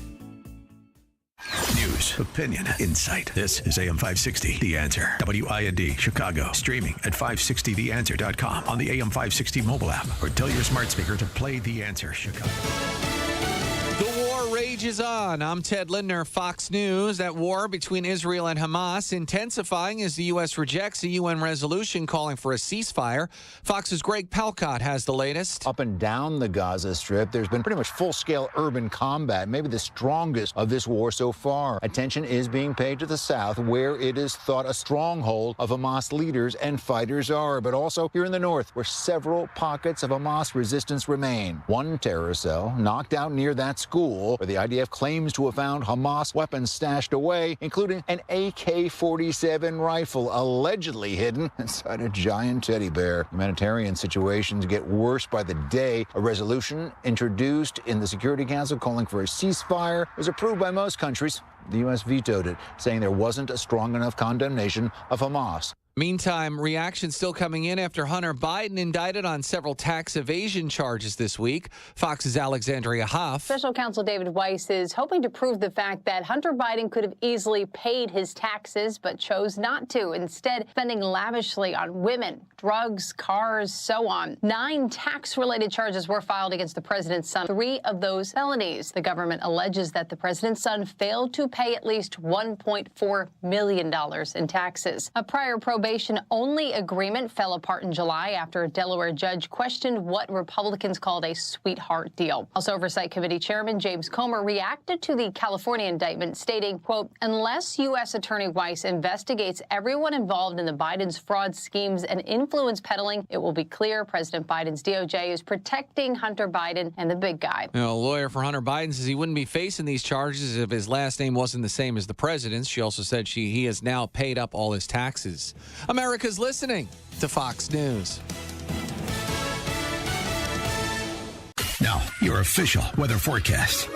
News, opinion, insight. This is AM 560, The Answer. WIND, Chicago. Streaming at 560theanswer.com on the AM 560 mobile app. Or tell your smart speaker to play The Answer, Chicago. The war rages on. I'm Ted Lindner, Fox News. That war between Israel and Hamas intensifying as the U.S. rejects a UN resolution calling for a ceasefire. Fox's Greg Palcott has the latest. Up and down the Gaza Strip, there's been pretty much full-scale urban combat, maybe the strongest of this war so far. Attention is being paid to the south, where it is thought a stronghold of Hamas leaders and fighters are, but also here in the north, where several pockets of Hamas resistance remain. One terror cell knocked out near that school, where the IDF claims to have found Hamas weapons stashed away, including an AK-47 rifle allegedly hidden inside a giant teddy bear. Humanitarian situations get worse by the day. A resolution introduced in the Security Council calling for a ceasefire was approved by most countries. The U.S. vetoed it, saying there wasn't a strong enough condemnation of Hamas. Meantime, reaction still coming in after Hunter Biden indicted on several tax evasion charges this week. Fox's Alexandria Hoff. Special counsel David Weiss is hoping to prove the fact that Hunter Biden could have easily paid his taxes, but chose not to, instead spending lavishly on women, drugs, cars, so on. 9 tax-related charges were filed against the president's son. 3 of those felonies. The government alleges that the president's son failed to pay at least $1.4 million in taxes. A prior probation-only agreement fell apart in July after a Delaware judge questioned what Republicans called a sweetheart deal. House Oversight Committee Chairman James Comer reacted to the California indictment, stating, quote, unless U.S. Attorney Weiss investigates everyone involved in the Biden's fraud schemes and influence peddling, it will be clear President Biden's DOJ is protecting Hunter Biden and the big guy. A lawyer for Hunter Biden says he wouldn't be facing these charges if his last name wasn't the same as the president's. She also said he has now paid up all his taxes. America's listening to Fox News. Now, your official weather forecast.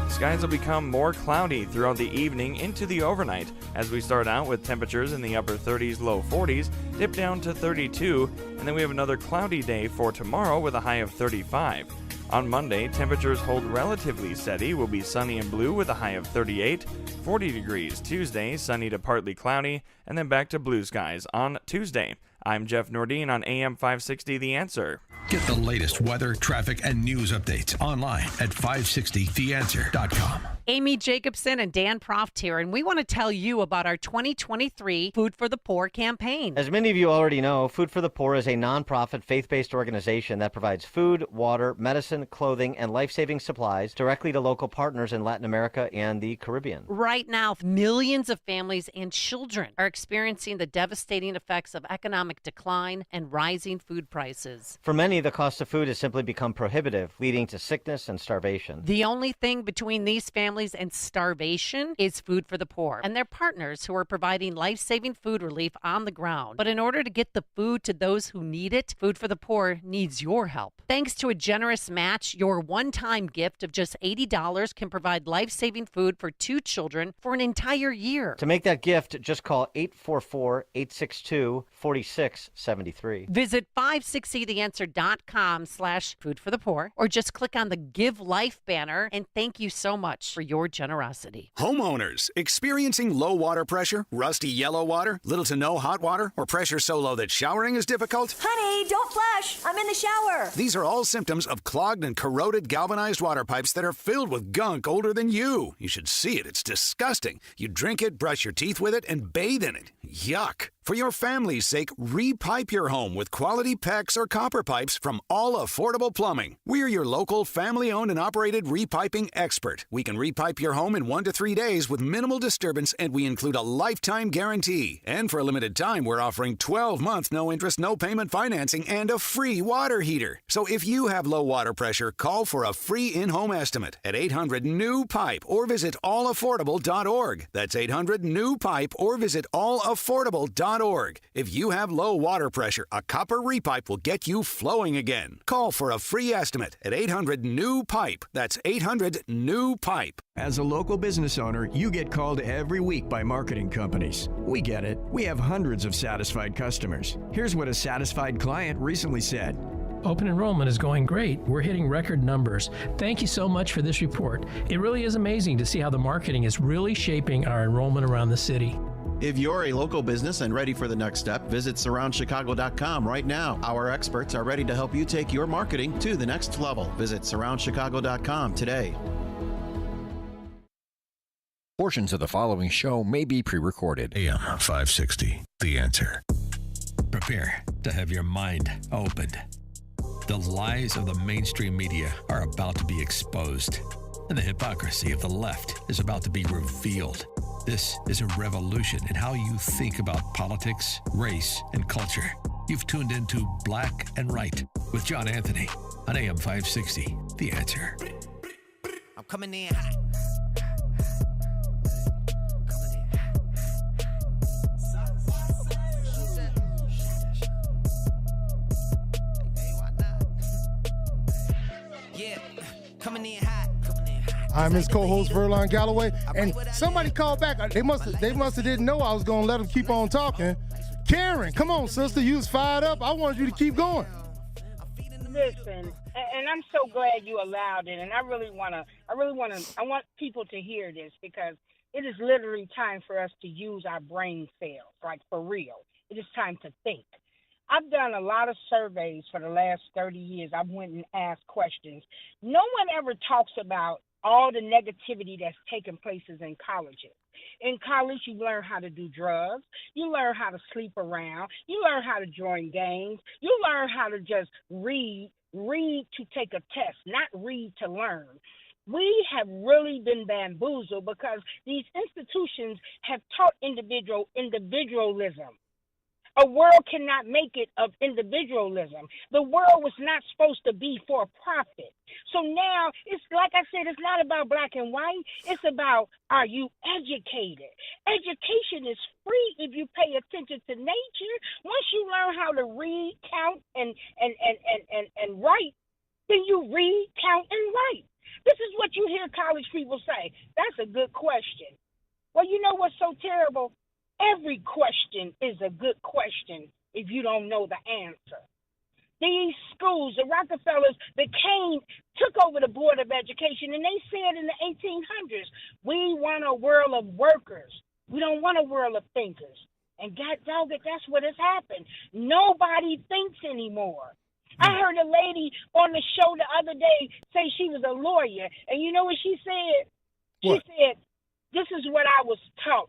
Skies will become more cloudy throughout the evening into the overnight, as we start out with temperatures in the upper 30s, low 40s, dip down to 32, and then we have another cloudy day for tomorrow with a high of 35. On Monday, temperatures hold relatively steady. Will be sunny and blue with a high of 38, 40 degrees. Tuesday, sunny to partly cloudy, and then back to blue skies on Tuesday. I'm Jeff Nordine on AM 560 The Answer. Get the latest weather, traffic, and news updates online at 560theanswer.com. Amy Jacobson and Dan Proft here, and we want to tell you about our 2023 Food for the Poor campaign. As many of you already know, Food for the Poor is a nonprofit, faith-based organization that provides food, water, medicine, clothing, and life-saving supplies directly to local partners in Latin America and the Caribbean. Right now, millions of families and children are experiencing the devastating effects of economic decline and rising food prices. For many, the cost of food has simply become prohibitive, leading to sickness and starvation. The only thing between these families and starvation is Food for the Poor and their partners who are providing life-saving food relief on the ground. But in order to get the food to those who need it, Food for the Poor needs your help. Thanks to a generous match, your one-time gift of just $80 can provide life-saving food for 2 children for an entire year. To make that gift, just call 844-862-4673. Visit 560theanswer.com/foodforthepoor or just click on the Give Life banner, and thank you so much for your generosity. Homeowners experiencing low water pressure, rusty yellow water, little to no hot water, or pressure so low that showering is difficult? Honey, don't flush. I'm in the shower. These are all symptoms of clogged and corroded galvanized water pipes that are filled with gunk older than you. You should see it. It's disgusting. You drink it, brush your teeth with it, and bathe in it. Yuck. For your family's sake, repipe your home with quality PEX or copper pipes from All Affordable Plumbing. We're your local family-owned and operated repiping expert. We can repipe your home in 1 to 3 days with minimal disturbance, and we include a lifetime guarantee. And for a limited time, we're offering 12-month no-interest, no-payment financing and a free water heater. So if you have low water pressure, call for a free in-home estimate at 800-NEW-PIPE or visit allaffordable.org. That's 800-NEW-PIPE or visit allaffordable.org. waterpipes.org. If you have low water pressure, a copper repipe will get you flowing again. Call for a free estimate at 800-NEW-PIPE. That's 800-NEW-PIPE. As a local business owner, you get called every week by marketing companies. We get it. We have hundreds of satisfied customers. Here's what a satisfied client recently said. Open enrollment is going great. We're hitting record numbers. Thank you so much for this report. It really is amazing to see how the marketing is really shaping our enrollment around the city. If you're a local business and ready for the next step, visit surroundchicago.com right now. Our experts are ready to help you take your marketing to the next level. Visit surroundchicago.com today. Portions of the following show may be pre-recorded. AM 560, The Answer. Prepare to have your mind opened. The lies of the mainstream media are about to be exposed, and the hypocrisy of the left is about to be revealed. This is a revolution in how you think about politics, race, and culture. You've tuned into Black and Right with John Anthony on AM 560, The Answer. I'm coming in hot. I'm his co-host Verlon Galloway, and somebody called back. They must have didn't know I was gonna let him keep on talking. Karen, come on, sister, you was fired up. I wanted you to keep going. Listen, and I'm so glad you allowed it, and I want people to hear this because it is literally time for us to use our brain cells, like for real. It is time to think. I've done a lot of surveys for the last 30 years. I've went and asked questions. No one ever talks about all the negativity that's taking places in colleges. In college, you learn how to do drugs. You learn how to sleep around. You learn how to join gangs. You learn how to just read to take a test, not read to learn. We have really been bamboozled because these institutions have taught individualism. A world cannot make it of individualism. The world was not supposed to be for profit. So now, it's like I said, it's not about black and white. It's about, are you educated? Education is free if you pay attention to nature. Once you learn how to read, count, and write, then you read, count, and write. This is what you hear college people say. That's a good question. Well, you know what's so terrible? Every question is a good question if you don't know the answer. These schools, the Rockefellers, the Kane took over the Board of Education, and they said in the 1800s, we want a world of workers. We don't want a world of thinkers. And God dog it, that's what has happened. Nobody thinks anymore. I heard a lady on the show the other day say she was a lawyer, and you know what she said? What? She said, this is what I was taught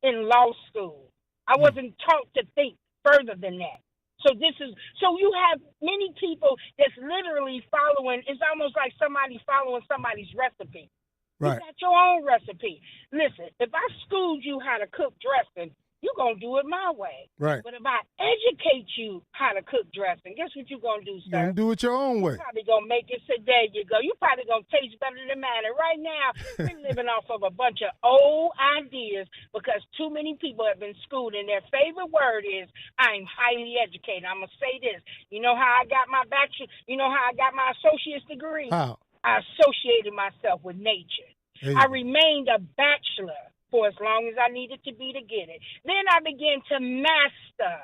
in law school. I wasn't taught to think further than that. So you have many people that's literally following. It's almost like somebody following somebody's recipe. Right. You got your own recipe. Listen, if I schooled you how to cook dressing, you're going to do it my way. Right. But if I educate you how to cook dressing, guess what you're going to do, sir? You're going to do it your own way. You're probably going to make it, so there you go. You're probably going to taste better than mine. And right now, we're living off of a bunch of old ideas because too many people have been schooled, and their favorite word is, I'm highly educated. I'm going to say this. You know how I got my bachelor? You know how I got my associate's degree? How? I associated myself with nature. I remained a bachelor for as long as I needed to be to get it. Then I began to master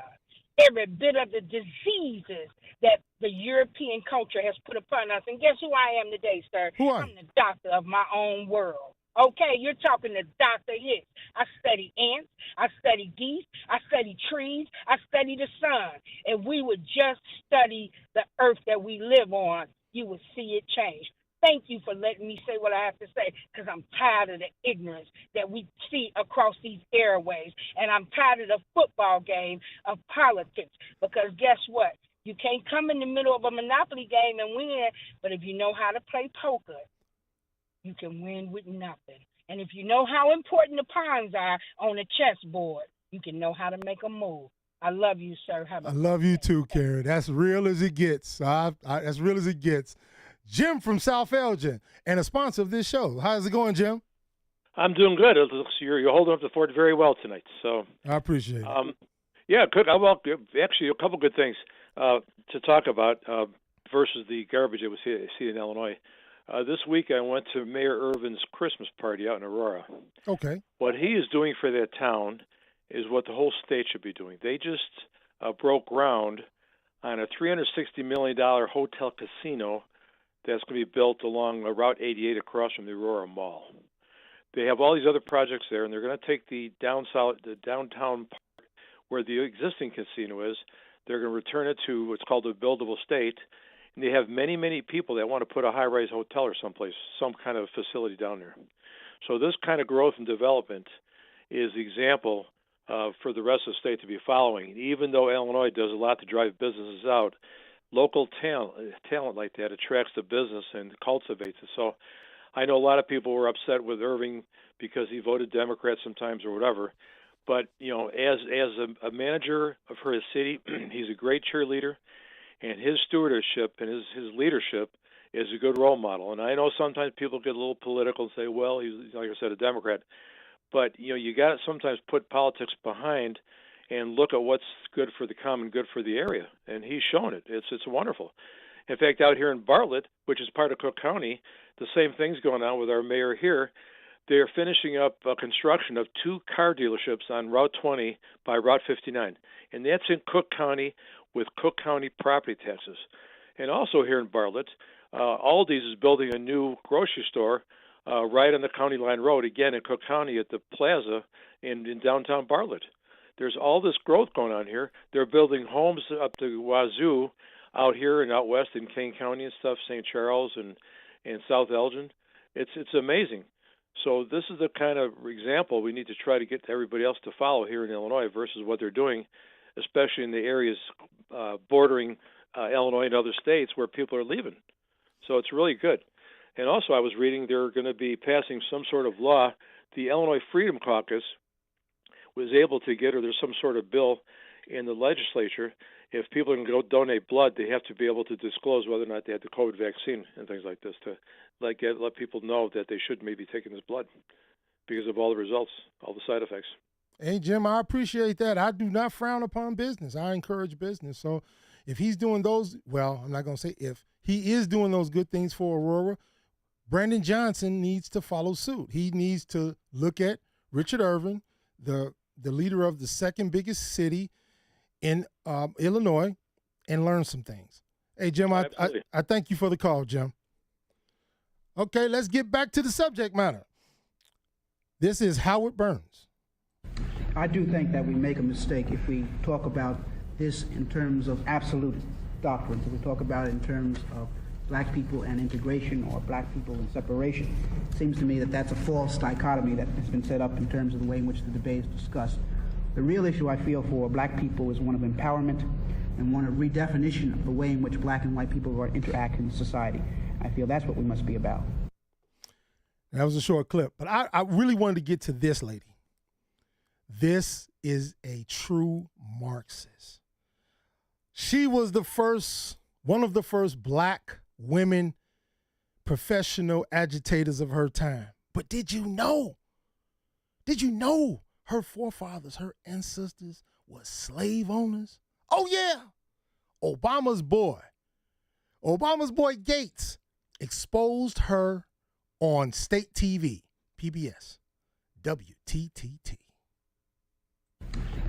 every bit of the diseases that the European culture has put upon us. And guess who I am today, sir? I'm the doctor of my own world. Okay, you're talking to Dr. Hicks. I study ants, I study geese, I study trees, I study the sun. And we would just study the earth that we live on, you would see it change. Thank you for letting me say what I have to say, because I'm tired of the ignorance that we see across these airways. And I'm tired of the football game of politics, because guess what? You can't come in the middle of a Monopoly game and win, but if you know how to play poker, you can win with nothing. And if you know how important the pawns are on a chessboard, you can know how to make a move. I love you, sir. I love you too, Karen. That's real as it gets. As real as it gets. Jim from South Elgin, and a sponsor of this show. How's it going, Jim? I'm doing good. It looks you're holding up the fort very well tonight. So I appreciate it. Yeah, well, actually, a couple good things to talk about versus the garbage that we see in Illinois. This week I went to Mayor Irvin's Christmas party out in Aurora. Okay. What he is doing for that town is what the whole state should be doing. They just broke ground on a $360 million hotel casino that's going to be built along Route 88 across from the Aurora Mall. They have all these other projects there, and they're going to take the downtown part where the existing casino is. They're going to return it to what's called a buildable state. And they have many, many people that want to put a high-rise hotel or someplace, some kind of facility down there. So this kind of growth and development is the example for the rest of the state to be following. Even though Illinois does a lot to drive businesses out, local talent like that attracts the business and cultivates it. So I know a lot of people were upset with Irving because he voted Democrat sometimes or whatever. But, as a manager for his city, he's a great cheerleader, and his stewardship and his leadership is a good role model. And I know sometimes people get a little political and say, well, he's, like I said, a Democrat. But, you got to sometimes put politics behind and look at what's good for the common good for the area. And he's shown it. It's wonderful. In fact, out here in Bartlett, which is part of Cook County, the same thing's going on with our mayor here. They're finishing up construction of 2 car dealerships on Route 20 by Route 59. And that's in Cook County with Cook County property taxes. And also here in Bartlett, Aldi's is building a new grocery store right on the County Line Road, again in Cook County at the plaza in downtown Bartlett. There's all this growth going on here. They're building homes up to Wazoo out here and out west in Kane County and stuff, St. Charles and South Elgin. It's amazing. So this is the kind of example we need to try to get everybody else to follow here in Illinois versus what they're doing, especially in the areas bordering Illinois and other states where people are leaving. So it's really good. And also I was reading they're going to be passing some sort of law. The Illinois Freedom Caucus was able to get, or there's some sort of bill in the legislature, if people can go donate blood, they have to be able to disclose whether or not they had the COVID vaccine and things like this to let people know that they shouldn't maybe taking this blood because of all the results, all the side effects. Hey, Jim, I appreciate that. I do not frown upon business. I encourage business. So if he's doing those, well, I'm not going to say if, he is doing those good things for Aurora, Brandon Johnson needs to follow suit. He needs to look at Richard Irvin, the leader of the second biggest city in Illinois, and learn some things. Hey, Jim, I thank you for the call, Jim. Okay, let's get back to the subject matter. This is Howard Burns. I do think that we make a mistake if we talk about this in terms of absolute doctrines, if we talk about it in terms of black people and integration or black people and separation. It seems to me that that's a false dichotomy that has been set up in terms of the way in which the debate is discussed. The real issue I feel for black people is one of empowerment and one of redefinition of the way in which black and white people are interacting in society. I feel that's what we must be about. That was a short clip, but I really wanted to get to this lady. This is a true Marxist. She was one of the first black women professional agitators of her time. But did you know her forefathers, her ancestors were slave owners? Oh yeah. Obama's boy Gates exposed her on state TV, PBS, WTTT.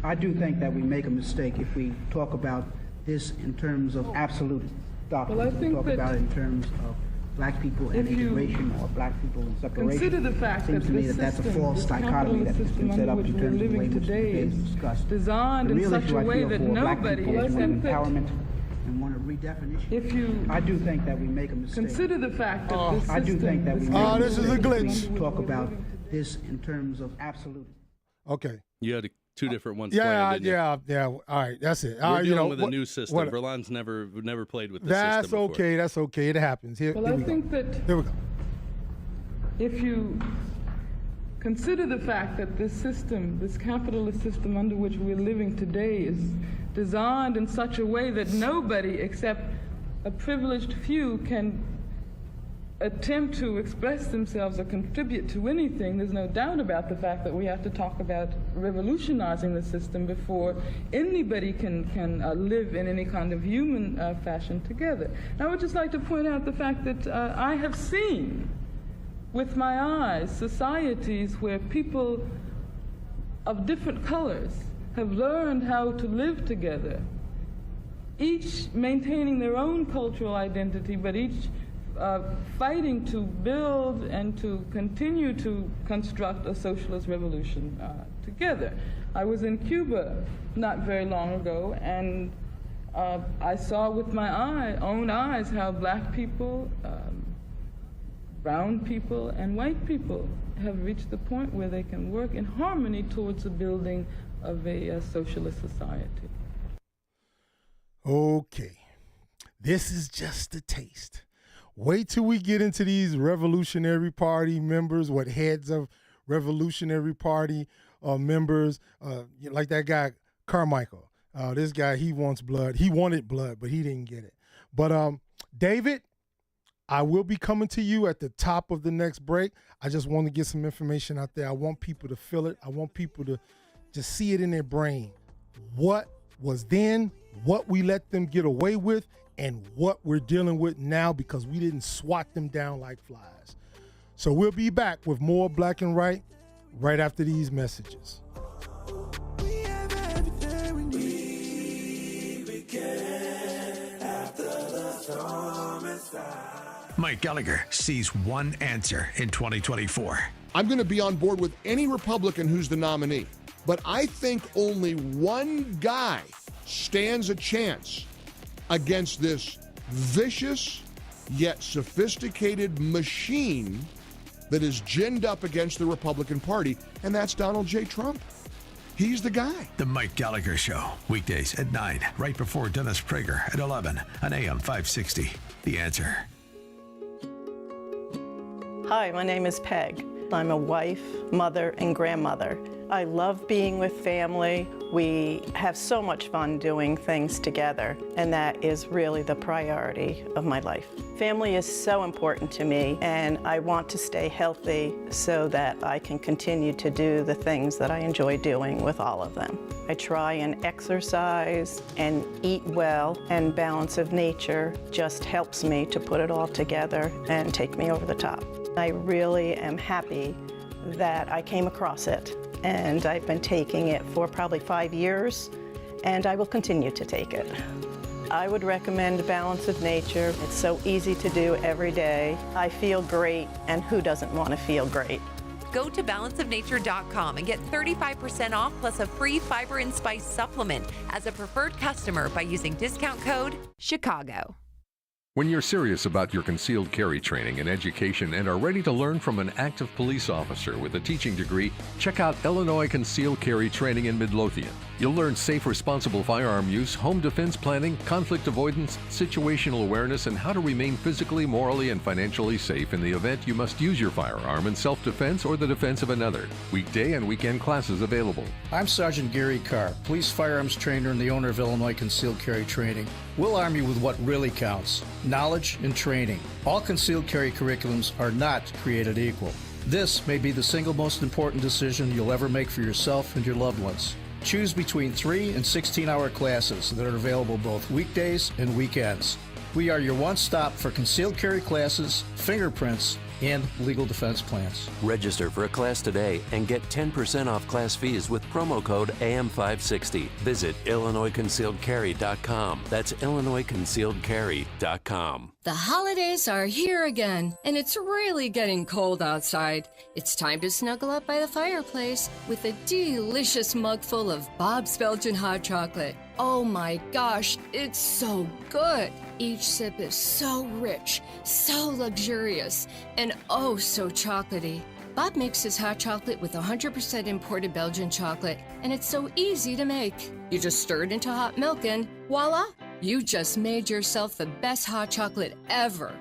I do think that we make a mistake if we talk about this in terms of absolute doctrines. Well, I think we talk about it in terms of black people and integration or black people and separation. Consider the fact it seems to me that that's a false dichotomy that has been set up in terms of the way in which the debate is discussed. Designed the real in such issue a way I feel that for black nobody people is one of except empowerment and one of redefinition. I do think that we make a mistake. Consider the fact that this I do think that we make a mistake. This is a glitch. If we talk about this in terms of absolute. Okay. You had two different ones. Yeah. All right, that's it. We're dealing with a new system. Verlon's never played with this that's system before. That's okay. It happens. Here we go. Here we go. If you consider the fact that this system, this capitalist system under which we're living today, is designed in such a way that nobody except a privileged few can attempt to express themselves or contribute to anything, there's no doubt about the fact that we have to talk about revolutionizing the system before anybody can live in any kind of human fashion together. And I would just like to point out the fact that I have seen with my eyes societies where people of different colors have learned how to live together, each maintaining their own cultural identity, but each fighting to build and to continue to construct a socialist revolution together. I was in Cuba not very long ago, and I saw with my own eyes how black people, brown people, and white people have reached the point where they can work in harmony towards the building of a socialist society. Okay, this is just a taste. Wait till we get into these Revolutionary Party members, what heads of Revolutionary Party members, like that guy Carmichael. This guy, he wants blood. He wanted blood, but he didn't get it. But David, I will be coming to you at the top of the next break. I just want to get some information out there. I want people to feel it. I want people to just see it in their brain. What was then, what we let them get away with, and what we're dealing with now because we didn't swat them down like flies. So we'll be back with more Black and Right right after these messages. Mike Gallagher sees one answer in 2024. I'm going to be on board with any Republican who's the nominee, but I think only one guy stands a chance against this vicious yet sophisticated machine that is ginned up against the Republican Party, and that's Donald J. Trump. He's the guy. The Mike Gallagher Show, weekdays at 9, right before Dennis Prager at 11 on AM 560. The Answer. Hi, my name is Peg. I'm a wife, mother, and grandmother. I love being with family. We have so much fun doing things together, and that is really the priority of my life. Family is so important to me, and I want to stay healthy so that I can continue to do the things that I enjoy doing with all of them. I try and exercise and eat well, and balance of nature just helps me to put it all together and take me over the top. I really am happy that I came across it, and I've been taking it for probably 5 years, and I will continue to take it. I would recommend Balance of Nature. It's so easy to do every day. I feel great, and who doesn't want to feel great? Go to balanceofnature.com and get 35% off plus a free fiber and spice supplement as a preferred customer by using discount code Chicago. When you're serious about your concealed carry training and education and are ready to learn from an active police officer with a teaching degree, check out Illinois Concealed Carry Training in Midlothian. You'll learn safe, responsible firearm use, home defense planning, conflict avoidance, situational awareness, and how to remain physically, morally, and financially safe in the event you must use your firearm in self-defense or the defense of another. Weekday and weekend classes available. I'm Sergeant Gary Carr, police firearms trainer and the owner of Illinois Concealed Carry Training. We'll arm you with what really counts: knowledge and training. All concealed carry curriculums are not created equal. This may be the single most important decision you'll ever make for yourself and your loved ones. Choose between 3 and 16-hour classes that are available both weekdays and weekends. We are your one-stop for concealed carry classes, fingerprints, and legal defense plans. Register for a class today and get 10% off class fees with promo code AM560. Visit IllinoisConcealedCarry.com. That's IllinoisConcealedCarry.com. The holidays are here again, and it's really getting cold outside. It's time to snuggle up by the fireplace with a delicious mug full of Bob's Belgian hot chocolate. Oh my gosh, it's so good. Each sip is so rich, so luxurious, and oh so chocolatey. Bob makes his hot chocolate with 100% imported Belgian chocolate, and it's so easy to make. You just stir it into hot milk and voila! You just made yourself the best hot chocolate ever.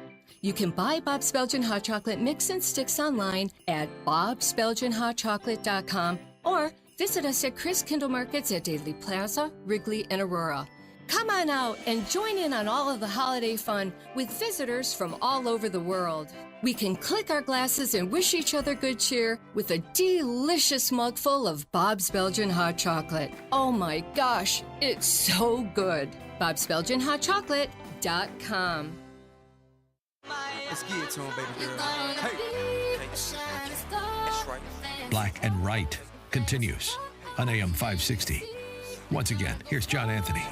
You can buy Bob's Belgian hot chocolate mix and sticks online at bobsbelgianhotchocolate.com or visit us at Chris Kindle Markets at Daily Plaza, Wrigley, and Aurora. Come on out and join in on all of the holiday fun with visitors from all over the world. We can click our glasses and wish each other good cheer with a delicious mug full of Bob's Belgian hot chocolate. Oh my gosh, it's so good. Bob'sBelgianHotChocolate.com. Let's get it to him, baby girl. Hey. That's right. Black and Right continues on AM 560. Once again, here's John Anthony.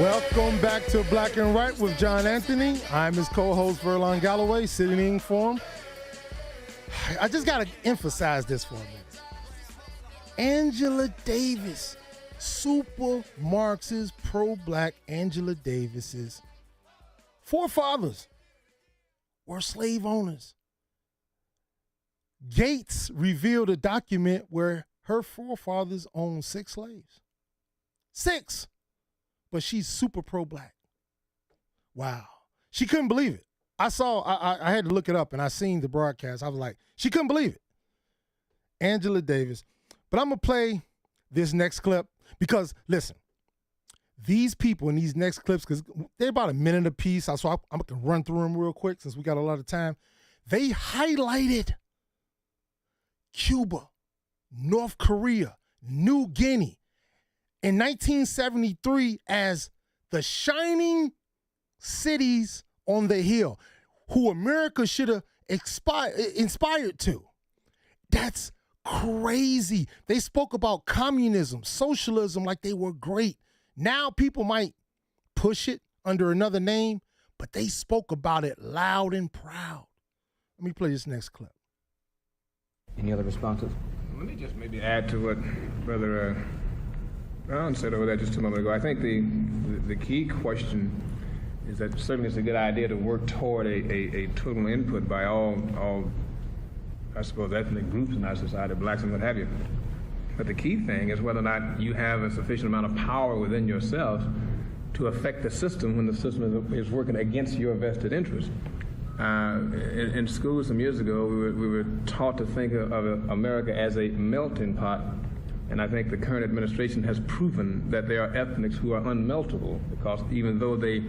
Welcome back to Black and Right with John Anthony. I'm his co-host, Verlon Galloway, sitting in for him. I just got to emphasize this for a minute. Angela Davis, super Marxist, pro-black Angela Davis's forefathers were slave owners. Gates revealed a document where her forefathers owned 6 slaves. 6! But she's super pro-black. Wow. She couldn't believe it. I had to look it up, and I seen the broadcast. I was like, she couldn't believe it. Angela Davis. But I'm going to play this next clip because, listen, these people in these next clips, because they're about a minute apiece, so I'm going to run through them real quick since we got a lot of time. They highlighted Cuba, North Korea, New Guinea in 1973 as the shining cities on the hill who America should have inspired to. That's crazy. They spoke about communism, socialism like they were great. Now people might push it under another name, but they spoke about it loud and proud. Let me play this next clip. Any other responses? Let me just maybe add to what Brother Brown said over there just a moment ago. I think the key question is that certainly it's a good idea to work toward a total input by all I suppose, ethnic groups in our society, blacks and what have you. But the key thing is whether or not you have a sufficient amount of power within yourself to affect the system when the system is working against your vested interest. In school some years ago, we were taught to think of America as a melting pot, and I think the current administration has proven that there are ethnics who are unmeltable, because even though they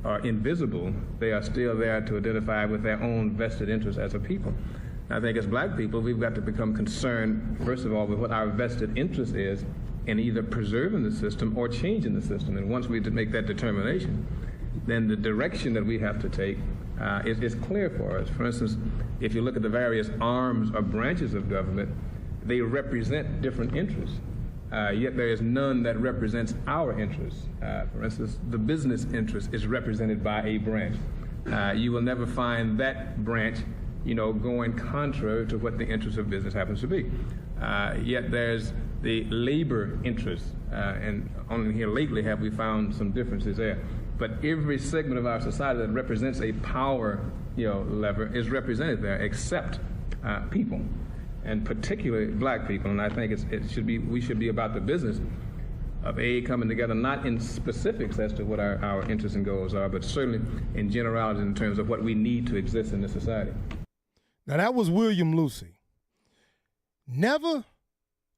are invisible, they are still there to identify with their own vested interests as a people. I think as black people, we've got to become concerned, first of all, with what our vested interest is in either preserving the system or changing the system. And once we make that determination, then the direction that we have to take is clear for us. For instance, if you look at the various arms or branches of government, they represent different interests, yet there is none that represents our interests. For instance, the business interest is represented by a branch. You will never find that branch going contrary to what the interest of business happens to be. Yet there's the labor interest, and only here lately have we found some differences there. But every segment of our society that represents a power lever is represented there, except people, and particularly black people. And I think we should be about the business of coming together, not in specifics as to what our interests and goals are, but certainly in generalities in terms of what we need to exist in this society. Now, that was William Lucy. Never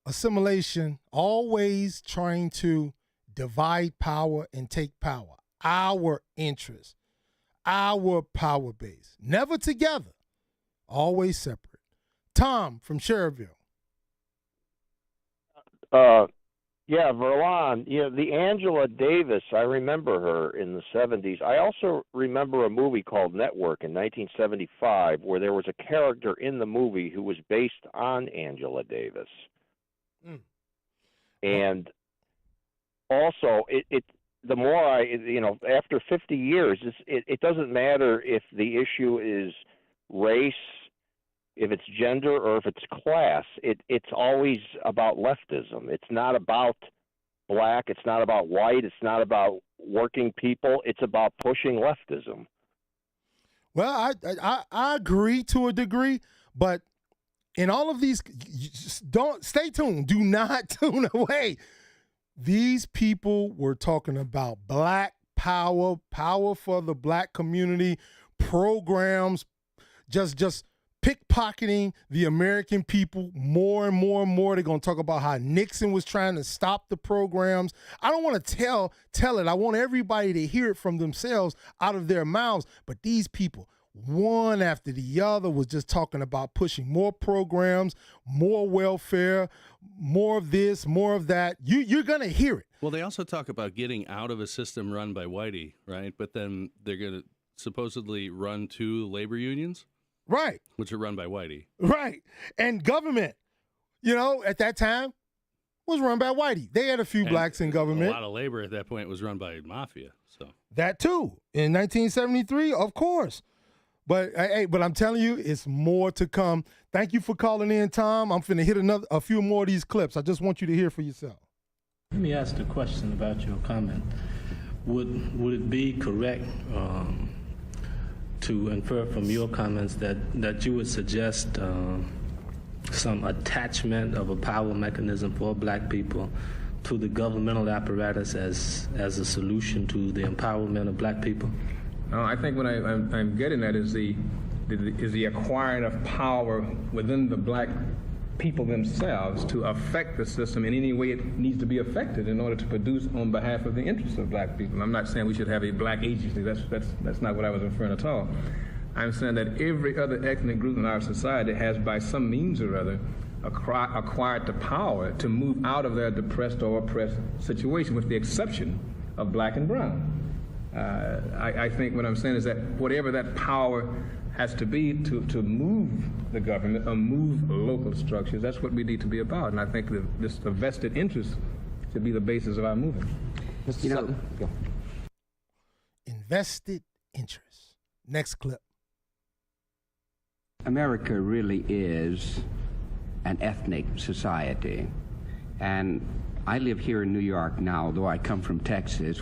assimilation, always trying to divide power and take power. Our interests, our power base. Never together, always separate. Tom from Cherville. Yeah, Verlon, the Angela Davis, I remember her in the 70s. I also remember a movie called Network in 1975 where there was a character in the movie who was based on Angela Davis. Mm. And also, the more after 50 years, it doesn't matter if the issue is race, if it's gender, or if it's class. It's always about leftism. It's not about black. It's not about white. It's not about working people. It's about pushing leftism. Well, I agree to a degree, but in all of these, don't stay tuned. Do not tune away. These people were talking about black power, power for the black community, programs, just pickpocketing the American people more and more and more. They're going to talk about how Nixon was trying to stop the programs. I don't want to tell it. I want everybody to hear it from themselves out of their mouths. But these people, one after the other, was just talking about pushing more programs, more welfare, more of this, more of that. You're going to hear it. Well, they also talk about getting out of a system run by whitey, right? But then they're going to supposedly run 2 labor unions. Right. Which are run by whitey. Right. And government, at that time was run by whitey. They had a few blacks in government. A lot of labor at that point was run by mafia. So that too. In 1973, of course. But I'm telling you, it's more to come. Thank you for calling in, Tom. I'm finna hit a few more of these clips. I just want you to hear for yourself. Let me ask a question about your comment. Would it be correct to infer from your comments that you would suggest some attachment of a power mechanism for black people to the governmental apparatus as a solution to the empowerment of black people? No, I think what I'm getting at is the acquiring of power within the black people themselves to affect the system in any way it needs to be affected in order to produce on behalf of the interests of black people. I'm not saying we should have a black agency. That's not what I was referring at all. I'm saying that every other ethnic group in our society has, by some means or other, acquired the power to move out of their depressed or oppressed situation, with the exception of black and brown. I think what I'm saying is that whatever that power has to be to move the government or move local structures, that's what we need to be about. And I think the vested interest should be the basis of our movement. Invested interest. Next clip. America really is an ethnic society. And I live here in New York now, though I come from Texas,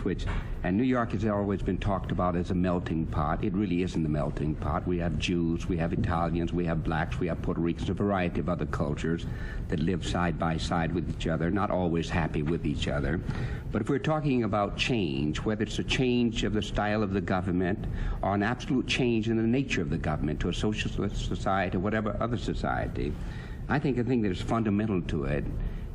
and New York has always been talked about as a melting pot. It really isn't a melting pot. We have Jews, we have Italians, we have blacks, we have Puerto Ricans, a variety of other cultures that live side by side with each other, not always happy with each other. But if we're talking about change, whether it's a change of the style of the government or an absolute change in the nature of the government to a socialist society or whatever other society, I think the thing that is fundamental to it,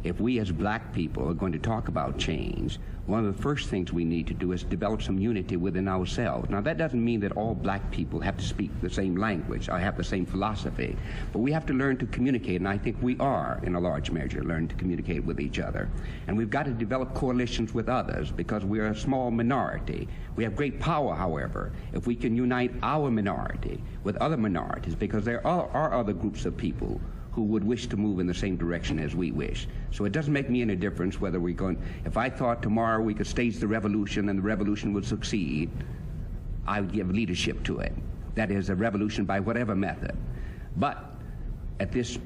if we as black people are going to talk about change, one of the first things we need to do is develop some unity within ourselves. Now, that doesn't mean that all black people have to speak the same language or have the same philosophy, but we have to learn to communicate, and I think we are, in a large measure, learning to communicate with each other. And we've got to develop coalitions with others because we're a small minority. We have great power, however, if we can unite our minority with other minorities, because there are other groups of people who would wish to move in the same direction as we wish. So it doesn't make me any difference whether we're going, if I thought tomorrow we could stage the revolution and the revolution would succeed, I would give leadership to it. That is, a revolution by whatever method. But at this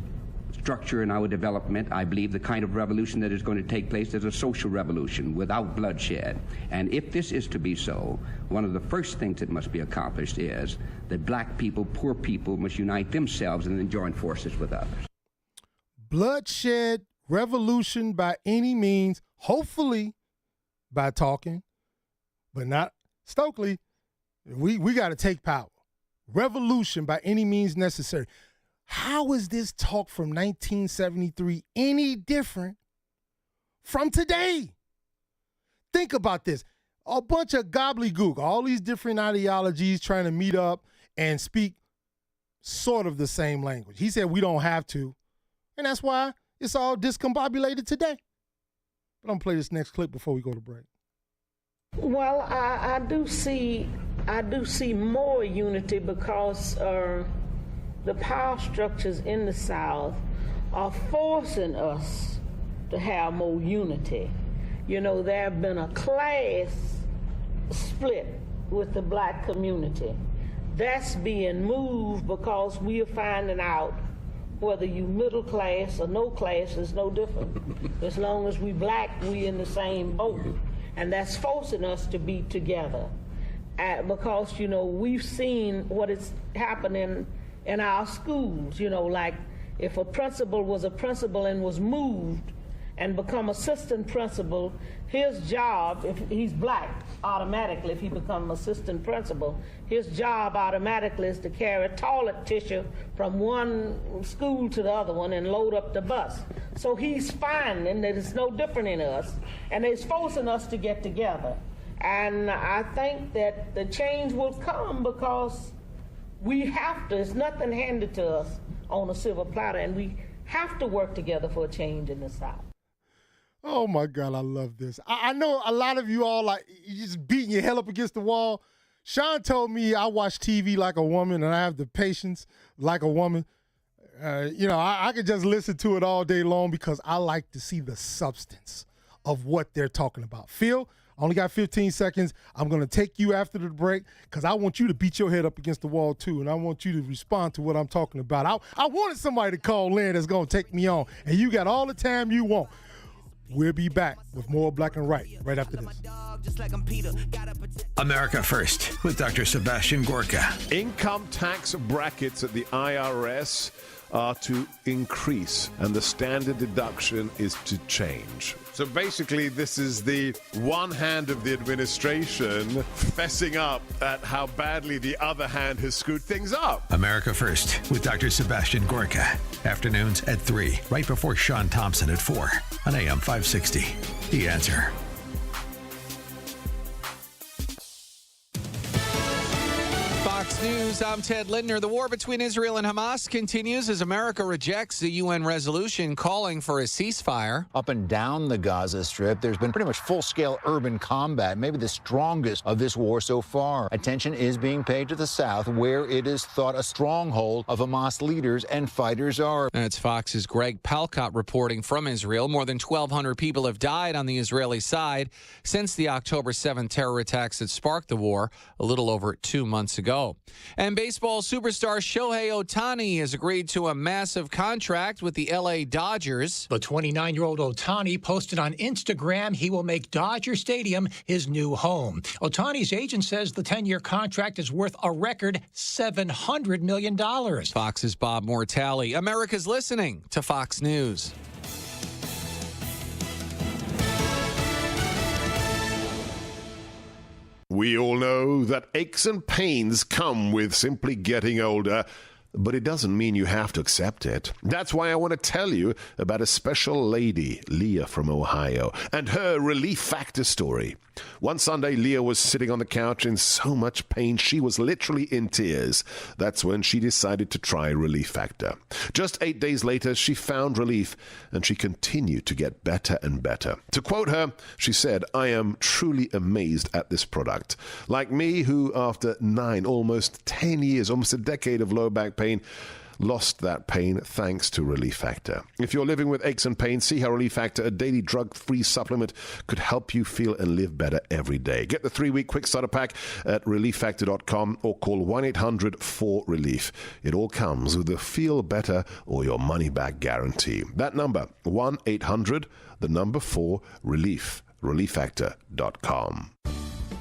structure in our development, I believe the kind of revolution that is going to take place is a social revolution without bloodshed. And if this is to be so, one of the first things that must be accomplished is that black people, poor people, must unite themselves and then join forces with others. Bloodshed revolution by any means, hopefully by talking, but not Stokely. We got to take power. Revolution by any means necessary. How is this talk from 1973 any different from today? Think about this. A bunch of gobbledygook, all these different ideologies trying to meet up and speak sort of the same language. He said we don't have to, and that's why it's all discombobulated today. But I'm going to play this next clip before we go to break. Well, I do see more unity because the power structures in the South are forcing us to have more unity. You know, there have been a class split with the black community. That's being moved because we are finding out whether you middle class or no class is no different. As long as we black, we in the same boat. And that's forcing us to be together. Because, you know, we've seen what is happening in our schools, you know, like if a principal was a principal and was moved and become assistant principal, his job, if he's black, automatically, if he becomes assistant principal, his job automatically is to carry toilet tissue from one school to the other one and load up the bus. So he's finding that it's no different in us, and it's forcing us to get together. And I think that the change will come because we have to. It's nothing handed to us on a silver platter, and we have to work together for a change in the South. Oh, my God, I love this. I know a lot of you all, like, you just beating your head up against the wall. Sean told me I watch TV like a woman and I have the patience like a woman. I could just listen to it all day long because I like to see the substance of what they're talking about. Phil, I only got 15 seconds. I'm going to take you after the break because I want you to beat your head up against the wall, too, and I want you to respond to what I'm talking about. I wanted somebody to call in that's going to take me on, and you got all the time you want. We'll be back with more Black and Right after this. America First with Dr. Sebastian Gorka. Income tax brackets at the IRS are to increase, and the standard deduction is to change. So basically, this is the one hand of the administration fessing up at how badly the other hand has screwed things up. America First with Dr. Sebastian Gorka. Afternoons at 3, right before Sean Thompson at 4 on AM 560. The Answer. Fox News, I'm Ted Lindner. The war between Israel and Hamas continues as America rejects the UN resolution calling for a ceasefire. Up and down the Gaza Strip, there's been pretty much full-scale urban combat, maybe the strongest of this war so far. Attention is being paid to the south, where it is thought a stronghold of Hamas leaders and fighters are. That's Fox's Greg Palcott reporting from Israel. More than 1,200 people have died on the Israeli side since the October 7th terror attacks that sparked the war a little over 2 months ago. And baseball superstar Shohei Ohtani has agreed to a massive contract with the LA Dodgers. The 29-year-old Ohtani posted on Instagram he will make Dodger Stadium his new home. Ohtani's agent says the 10-year contract is worth a record $700 million. Fox's Bob Mortale. America's listening to Fox News. We all know that aches and pains come with simply getting older, but it doesn't mean you have to accept it. That's why I want to tell you about a special lady, Leah from Ohio, and her Relief Factor story. One Sunday, Leah was sitting on the couch in so much pain she was literally in tears. That's when she decided to try Relief Factor. Just 8 days later, she found relief, and she continued to get better and better. To quote her, she said, "I am truly amazed at this product. Like me, who after 9, almost 10 years, almost a decade of low back pain, lost that pain thanks to Relief Factor. If you're living with aches and pains, see how Relief Factor, a daily drug-free supplement, could help you feel and live better every day. Get the 3-week quick starter pack at relieffactor.com or call 1-800-4RELIEF. It all comes with a feel better or your money back guarantee. That number, 1-800-4RELIEF. relieffactor.com.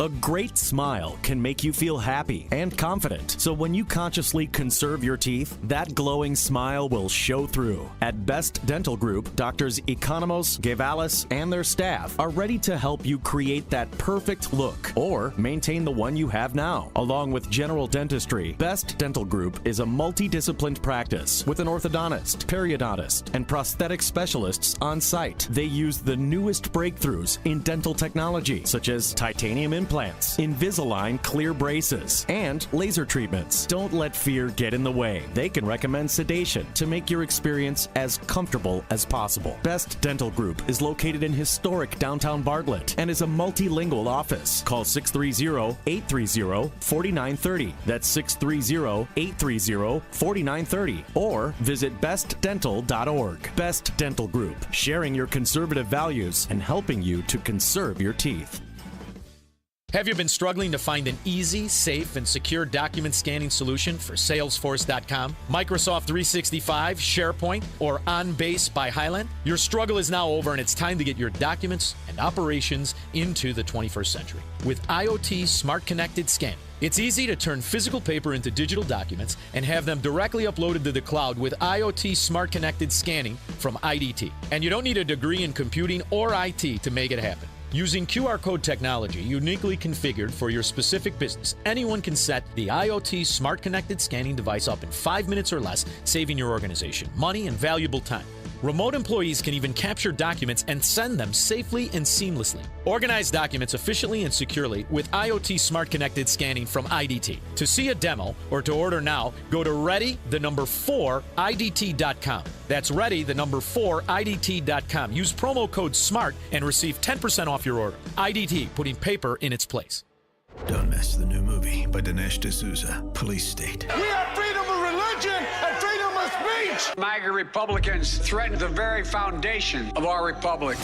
A great smile can make you feel happy and confident. So when you consciously conserve your teeth, that glowing smile will show through. At Best Dental Group, Doctors Economos, Gavalis, and their staff are ready to help you create that perfect look or maintain the one you have now. Along with general dentistry, Best Dental Group is a multidisciplined practice with an orthodontist, periodontist, and prosthetic specialists on site. They use the newest breakthroughs in dental technology, such as titanium implants, Invisalign clear braces, and laser treatments. Don't let fear get in the way. They can recommend sedation to make your experience as comfortable as possible. Best Dental Group is located in historic downtown Bartlett and is a multilingual office. Call 630-830-4930. That's 630-830-4930. Or visit bestdental.org. Best Dental Group, sharing your conservative values and helping you to conserve your teeth. Have you been struggling to find an easy, safe, and secure document scanning solution for Salesforce.com, Microsoft 365, SharePoint, or OnBase by Highland? Your struggle is now over, and it's time to get your documents and operations into the 21st century with IoT Smart Connected Scanning. It's easy to turn physical paper into digital documents and have them directly uploaded to the cloud with IoT Smart Connected Scanning from IDT. And you don't need a degree in computing or IT to make it happen. Using QR code technology uniquely configured for your specific business, anyone can set the IoT Smart Connected Scanning device up in 5 minutes or less, saving your organization money and valuable time. Remote employees can even capture documents and send them safely and seamlessly. Organize documents efficiently and securely with IoT Smart Connected Scanning from IDT. To see a demo or to order now, go to ready4idt.com. That's ready4idt.com. Use promo code SMART and receive 10% off your order. IDT, putting paper in its place. Don't Mess, the new movie by Dinesh D'Souza, Police State. We have freedom of religion and freedom of speech. MAGA Republicans threaten the very foundation of our republic.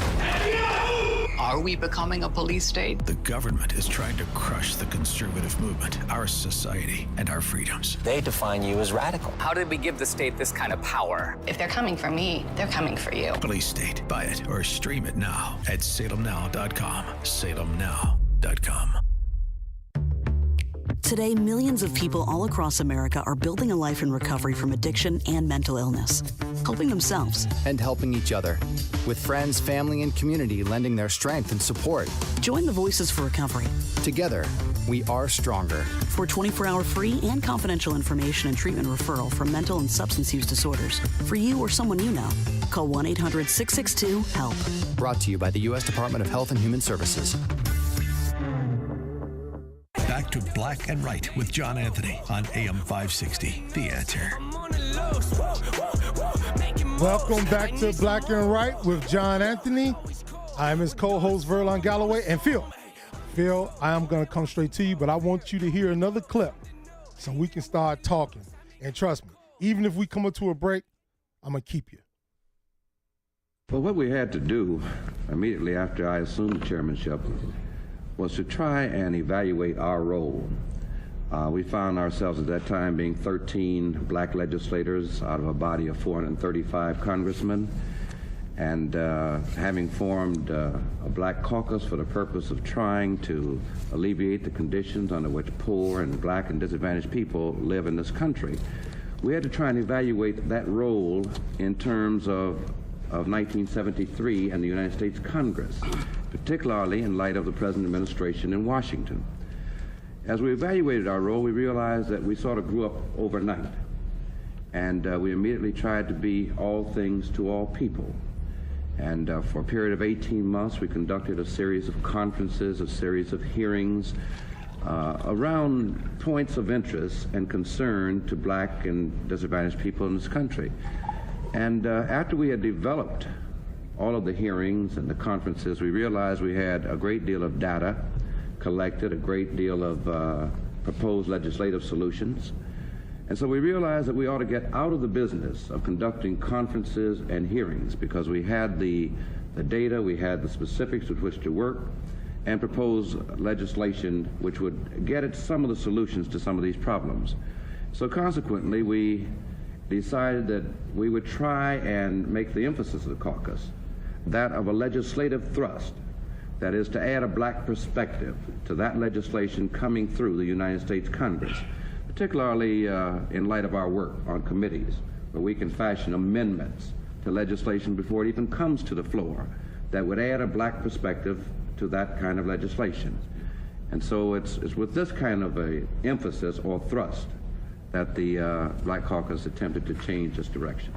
Are we becoming a police state? The government is trying to crush the conservative movement, our society, and our freedoms. They define you as radical. How did we give the state this kind of power? If they're coming for me, they're coming for you. Police State. Buy it or stream it now at salemnow.com. salemnow.com. Today, millions of people all across America are building a life in recovery from addiction and mental illness, helping themselves and helping each other, with friends, family, and community lending their strength and support. Join the Voices for Recovery. Together, we are stronger. For 24-hour free and confidential information and treatment referral for mental and substance use disorders, for you or someone you know, call 1-800-662-HELP. Brought to you by the U.S. Department of Health and Human Services. Back to Black and Right with John Anthony on AM 560. The Answer. Welcome back to Black and Right with John Anthony. I'm his co-host, Verlon Galloway. And Phil, I am going to come straight to you, but I want you to hear another clip so we can start talking. And trust me, even if we come up to a break, I'm going to keep you. Well, what we had to do immediately after I assumed the chairmanship was to try and evaluate our role. We found ourselves at that time being 13 black legislators out of a body of 435 congressmen, and having formed a black caucus for the purpose of trying to alleviate the conditions under which poor and black and disadvantaged people live in this country. We had to try and evaluate that role in terms of 1973 and the United States Congress, particularly in light of the present administration in Washington. As we evaluated our role, we realized that we sort of grew up overnight, and we immediately tried to be all things to all people. And for a period of 18 months, we conducted a series of conferences, a series of hearings around points of interest and concern to black and disadvantaged people in this country. And after we had developed all of the hearings and the conferences, we realized we had a great deal of data collected, a great deal of proposed legislative solutions. And so we realized that we ought to get out of the business of conducting conferences and hearings, because we had the data, we had the specifics with which to work, and propose legislation which would get at some of the solutions to some of these problems. So consequently, we decided that we would try and make the emphasis of the caucus that of a legislative thrust, that is, to add a black perspective to that legislation coming through the United States Congress, particularly in light of our work on committees, where we can fashion amendments to legislation before it even comes to the floor that would add a black perspective to that kind of legislation. And so it's with this kind of a emphasis or thrust that the Black Caucus attempted to change this direction.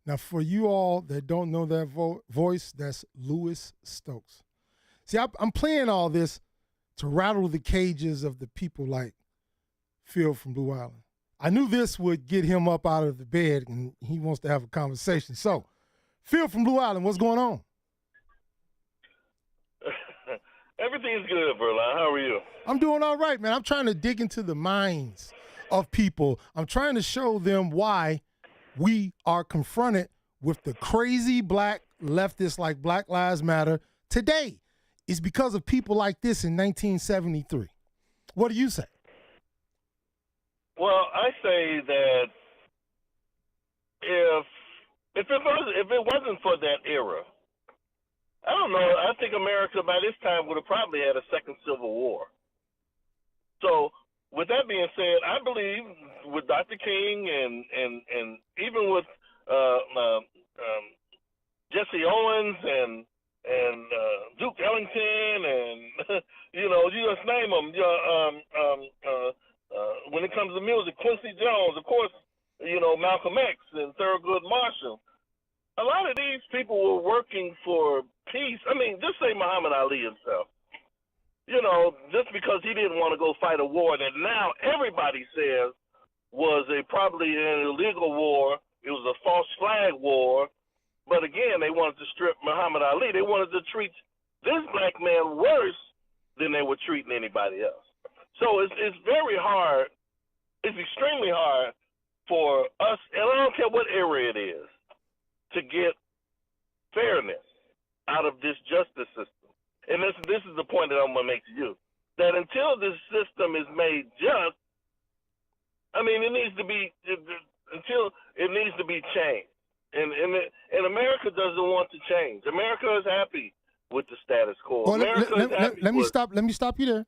Now, for you all that don't know that voice, that's Louis Stokes. See, I'm playing all this to rattle the cages of the people like Phil from Blue Island. I knew this would get him up out of the bed, and he wants to have a conversation. So, Phil from Blue Island, what's going on? Everything's good, Verlon. How are you? I'm doing all right, man. I'm trying to dig into the minds of people. I'm trying to show them why we are confronted with the crazy black leftists like Black Lives Matter today. is because of people like this in 1973. What do you say? Well, I say that if it wasn't for that era, I don't know. I think America by this time would have probably had a second Civil War. So, with that being said, I believe with Dr. King and even with Jesse Owens and Duke Ellington and you just name them. When it comes to music, Quincy Jones, of course, Malcolm X and Thurgood Marshall. A lot of these people were working for peace. I mean, just say Muhammad Ali himself. Just because he didn't want to go fight a war that now everybody says was probably an illegal war. It was a false flag war. But again, they wanted to strip Muhammad Ali. They wanted to treat this black man worse than they were treating anybody else. So it's very hard. It's extremely hard for us, and I don't care what era it is, to get fairness out of this justice system. And this is the point that I'm going to make to you, that until this system is made just, I mean, it needs to be changed. And America doesn't want to change. America is happy with the status quo. Well, let me stop you there.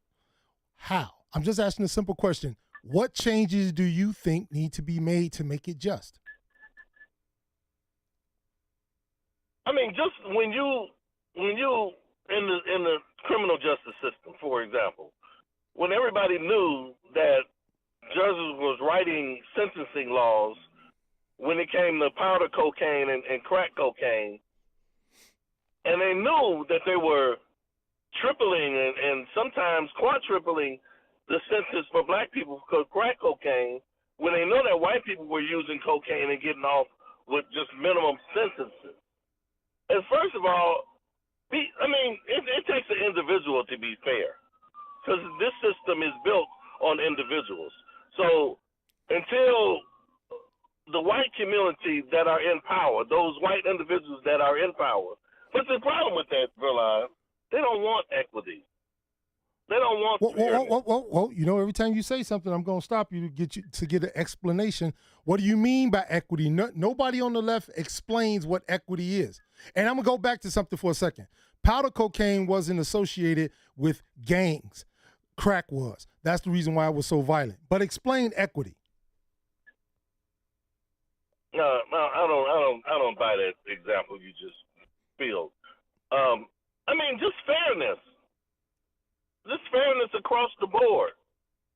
How? I'm just asking a simple question. What changes do you think need to be made to make it just? I mean, just when you in the criminal justice system, for example, when everybody knew that judges was writing sentencing laws when it came to powder cocaine and crack cocaine, and they knew that they were tripling and sometimes quadrupling the sentence for black people for crack cocaine, when they know that white people were using cocaine and getting off with just minimum sentences. And first of all, it takes an individual to be fair, because this system is built on individuals. So until the white community that are in power, those white individuals that are in power, but the problem with that, Verlon, they don't want equity. They don't want fairness. Well, every time you say something, I'm going to stop you to get an explanation. What do you mean by equity? Nobody on the left explains what equity is. And I'm going to go back to something for a second. Powder cocaine wasn't associated with gangs. Crack was. That's the reason why it was so violent. But explain equity. No, I don't buy that example you just spilled. Just fairness. Just fairness across the board.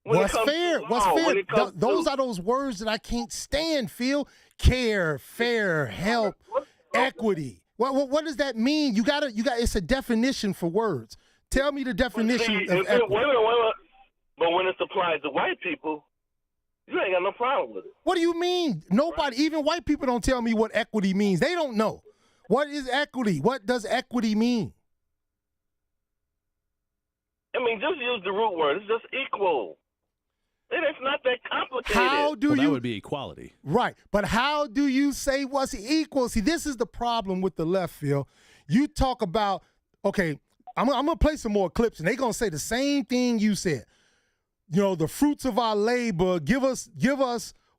What's fair? Those are those words that I can't stand, Phil. Care, fair, help, equity. What does that mean? You got. It's a definition for words. Tell me the definition of equity. But when it's applied to white people, you ain't got no problem with it. What do you mean? Nobody, even white people, don't tell me what equity means. They don't know. What is equity? What does equity mean? Just use the root word. It's just equal. It's not that complicated. That would be equality. Right. But how do you say what's equal? See, this is the problem with the left, Phil. You talk about, okay, I'm going to play some more clips, and they're going to say the same thing you said. The fruits of our labor, give us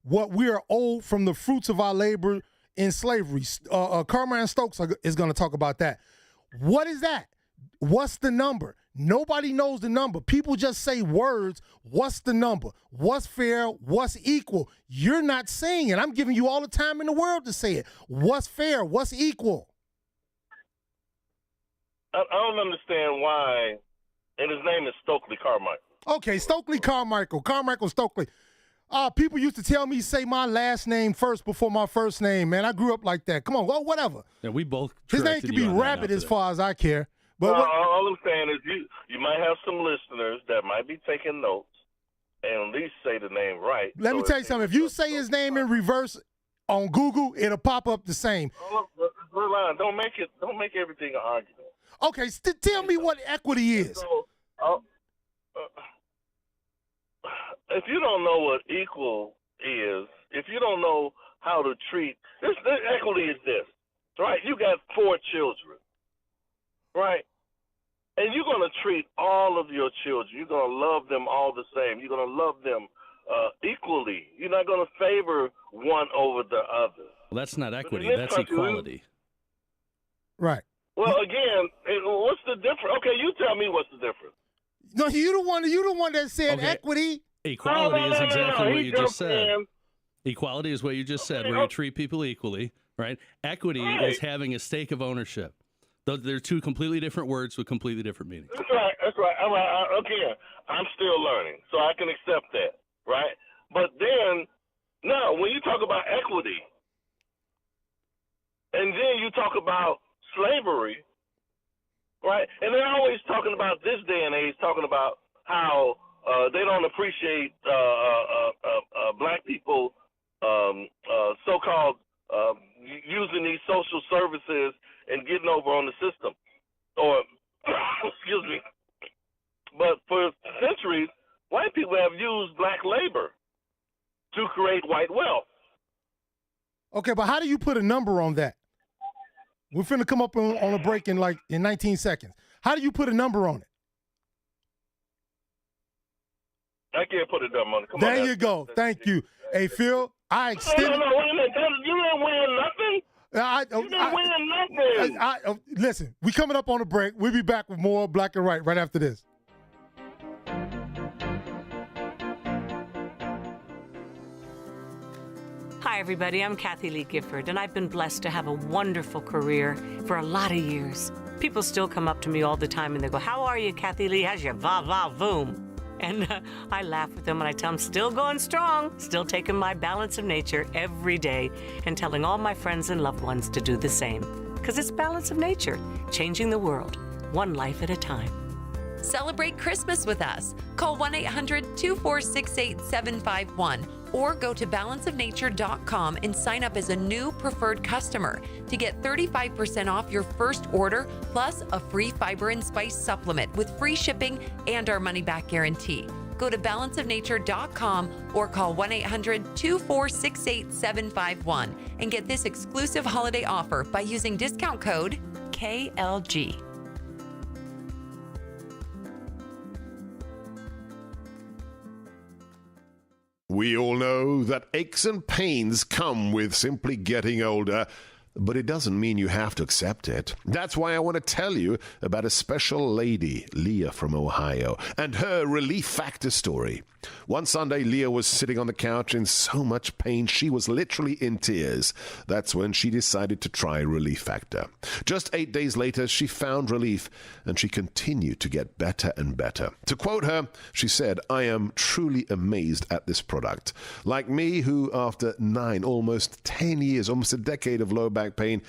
what we are owed from the fruits of our labor in slavery. Carmine Stokes is going to talk about that. What is that? What's the number? Nobody knows the number. People just say words. What's the number? What's fair? What's equal? You're not saying it. I'm giving you all the time in the world to say it. What's fair? What's equal? I don't understand why, and his name is Stokely Carmichael. Okay, Stokely Carmichael. Carmichael Stokely. People used to tell me say my last name first before my first name, man. I grew up like that. Come on, well, whatever. Yeah, we both. His name could be Rabbit as far as I care. But all I'm saying is you might have some listeners that might be taking notes and at least say the name right. Let me tell you something. If you say his name in reverse on Google, it'll pop up the same. Don't make everything an argument. Okay, tell me what equity is. If you don't know what equal is, if you don't know how to treat this equity is this, right? You got 4 children, right? And you're going to treat all of your children. You're going to love them all the same. You're going to love them equally. You're not going to favor one over the other. Well, that's not equity. That's country, equality. Right. Well, again, what's the difference? Okay, you tell me what's the difference. No, you the one that said Okay. equity. Equality is exactly what you just said. In. Equality is what you just said, where you treat people equally, right? Equity is having a stake of ownership. They're two completely different words with completely different meanings. That's right. All right. Okay, I'm still learning, so I can accept that, right? But then, now, when you talk about equity, and then you talk about slavery, right? And they're always talking about this day and age, talking about how they don't appreciate black people so-called using these social services and getting over on the system. Or, excuse me, but for centuries, white people have used black labor to create white wealth. Okay, but how do you put a number on that? We're finna come up on a break in 19 seconds. How do you put a number on it? I can't put a number on it. There you go. Thank you. Hey, Phil, I extended. No, wait a minute. You didn't win nothing. You didn't win nothing. Listen, we coming up on a break. We'll be back with more Black and Right after this. Hi, everybody. I'm Kathy Lee Gifford, and I've been blessed to have a wonderful career for a lot of years. People still come up to me all the time, and they go, "How are you, Kathy Lee? How's your va-va-voom?" And I laugh with them, and I tell them, still going strong, still taking my balance of nature every day, and telling all my friends and loved ones to do the same. Because it's balance of nature, changing the world, one life at a time. Celebrate Christmas with us. Call 1-800-246-8751 or go to balanceofnature.com and sign up as a new preferred customer to get 35% off your first order plus a free fiber and spice supplement with free shipping and our money-back guarantee. Go to balanceofnature.com or call 1-800-246-8751 and get this exclusive holiday offer by using discount code KLG. We all know that aches and pains come with simply getting older, but it doesn't mean you have to accept it. That's why I want to tell you about a special lady, Leah from Ohio, and her Relief Factor story. One Sunday, Leah was sitting on the couch in so much pain she was literally in tears. That's when she decided to try Relief Factor. Just 8 days later, she found relief, and she continued to get better and better. To quote her, she said, "I am truly amazed at this product. Like me, who after 9, almost 10 years, almost a decade of low back pain,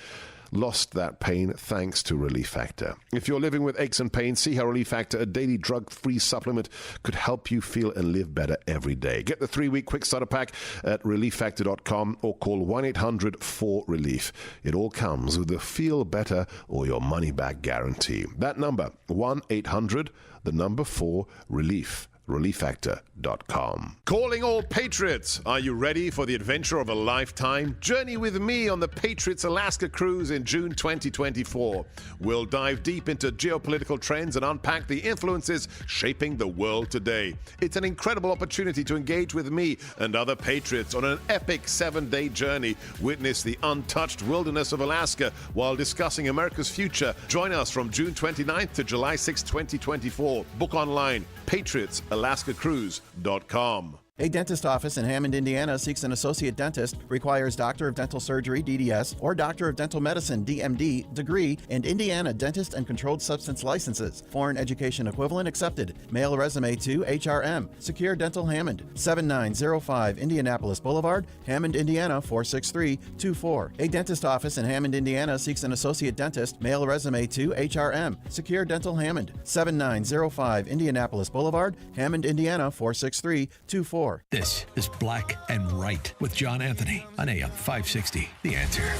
lost that pain thanks to Relief Factor. If you're living with aches and pains, see how Relief Factor, a daily drug-free supplement, could help you feel and live better every day. Get the 3-week quick starter pack at relieffactor.com or call 1-800-4RELIEF. It all comes with the feel better or your money back guarantee. That number, 1-800-4RELIEF. relieffactor.com. Calling all Patriots. Are you ready for the adventure of a lifetime? Journey with me on the Patriots Alaska cruise in June 2024. We'll dive deep into geopolitical trends and unpack the influences shaping the world today. It's an incredible opportunity to engage with me and other Patriots on an epic 7-day journey. Witness the untouched wilderness of Alaska while discussing America's future. Join us from June 29th to July 6, 2024. Book online, PatriotsAlaskaCruise.com. A dentist office in Hammond, Indiana seeks an associate dentist, requires Doctor of Dental Surgery, DDS, or Doctor of Dental Medicine, DMD, degree, and Indiana dentist and controlled substance licenses. Foreign education equivalent accepted. Mail resume to HRM. Secure Dental Hammond, 7905 Indianapolis Boulevard, Hammond, Indiana, 46324. A dentist office in Hammond, Indiana seeks an associate dentist. Mail resume to HRM. Secure Dental Hammond, 7905 Indianapolis Boulevard, Hammond, Indiana, 46324. This is Black and Right with John Anthony on AM 560. The Answer.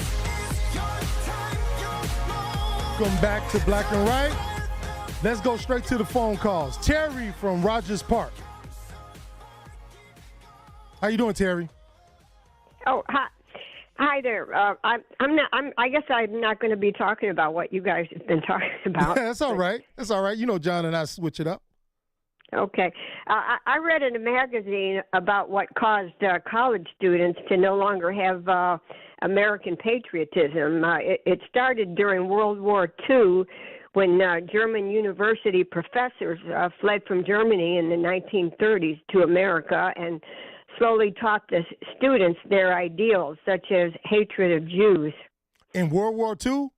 Welcome back to Black and Right. Let's go straight to the phone calls. Terry from Rogers Park. How you doing, Terry? Oh, hi. Hi there. I guess I'm not going to be talking about what you guys have been talking about. That's all right. That's all right. You know, John and I switch it up. Okay. I read in a magazine about what caused college students to no longer have American patriotism. It started during World War II when German university professors fled from Germany in the 1930s to America and slowly taught the students their ideals, such as hatred of Jews. In World War II?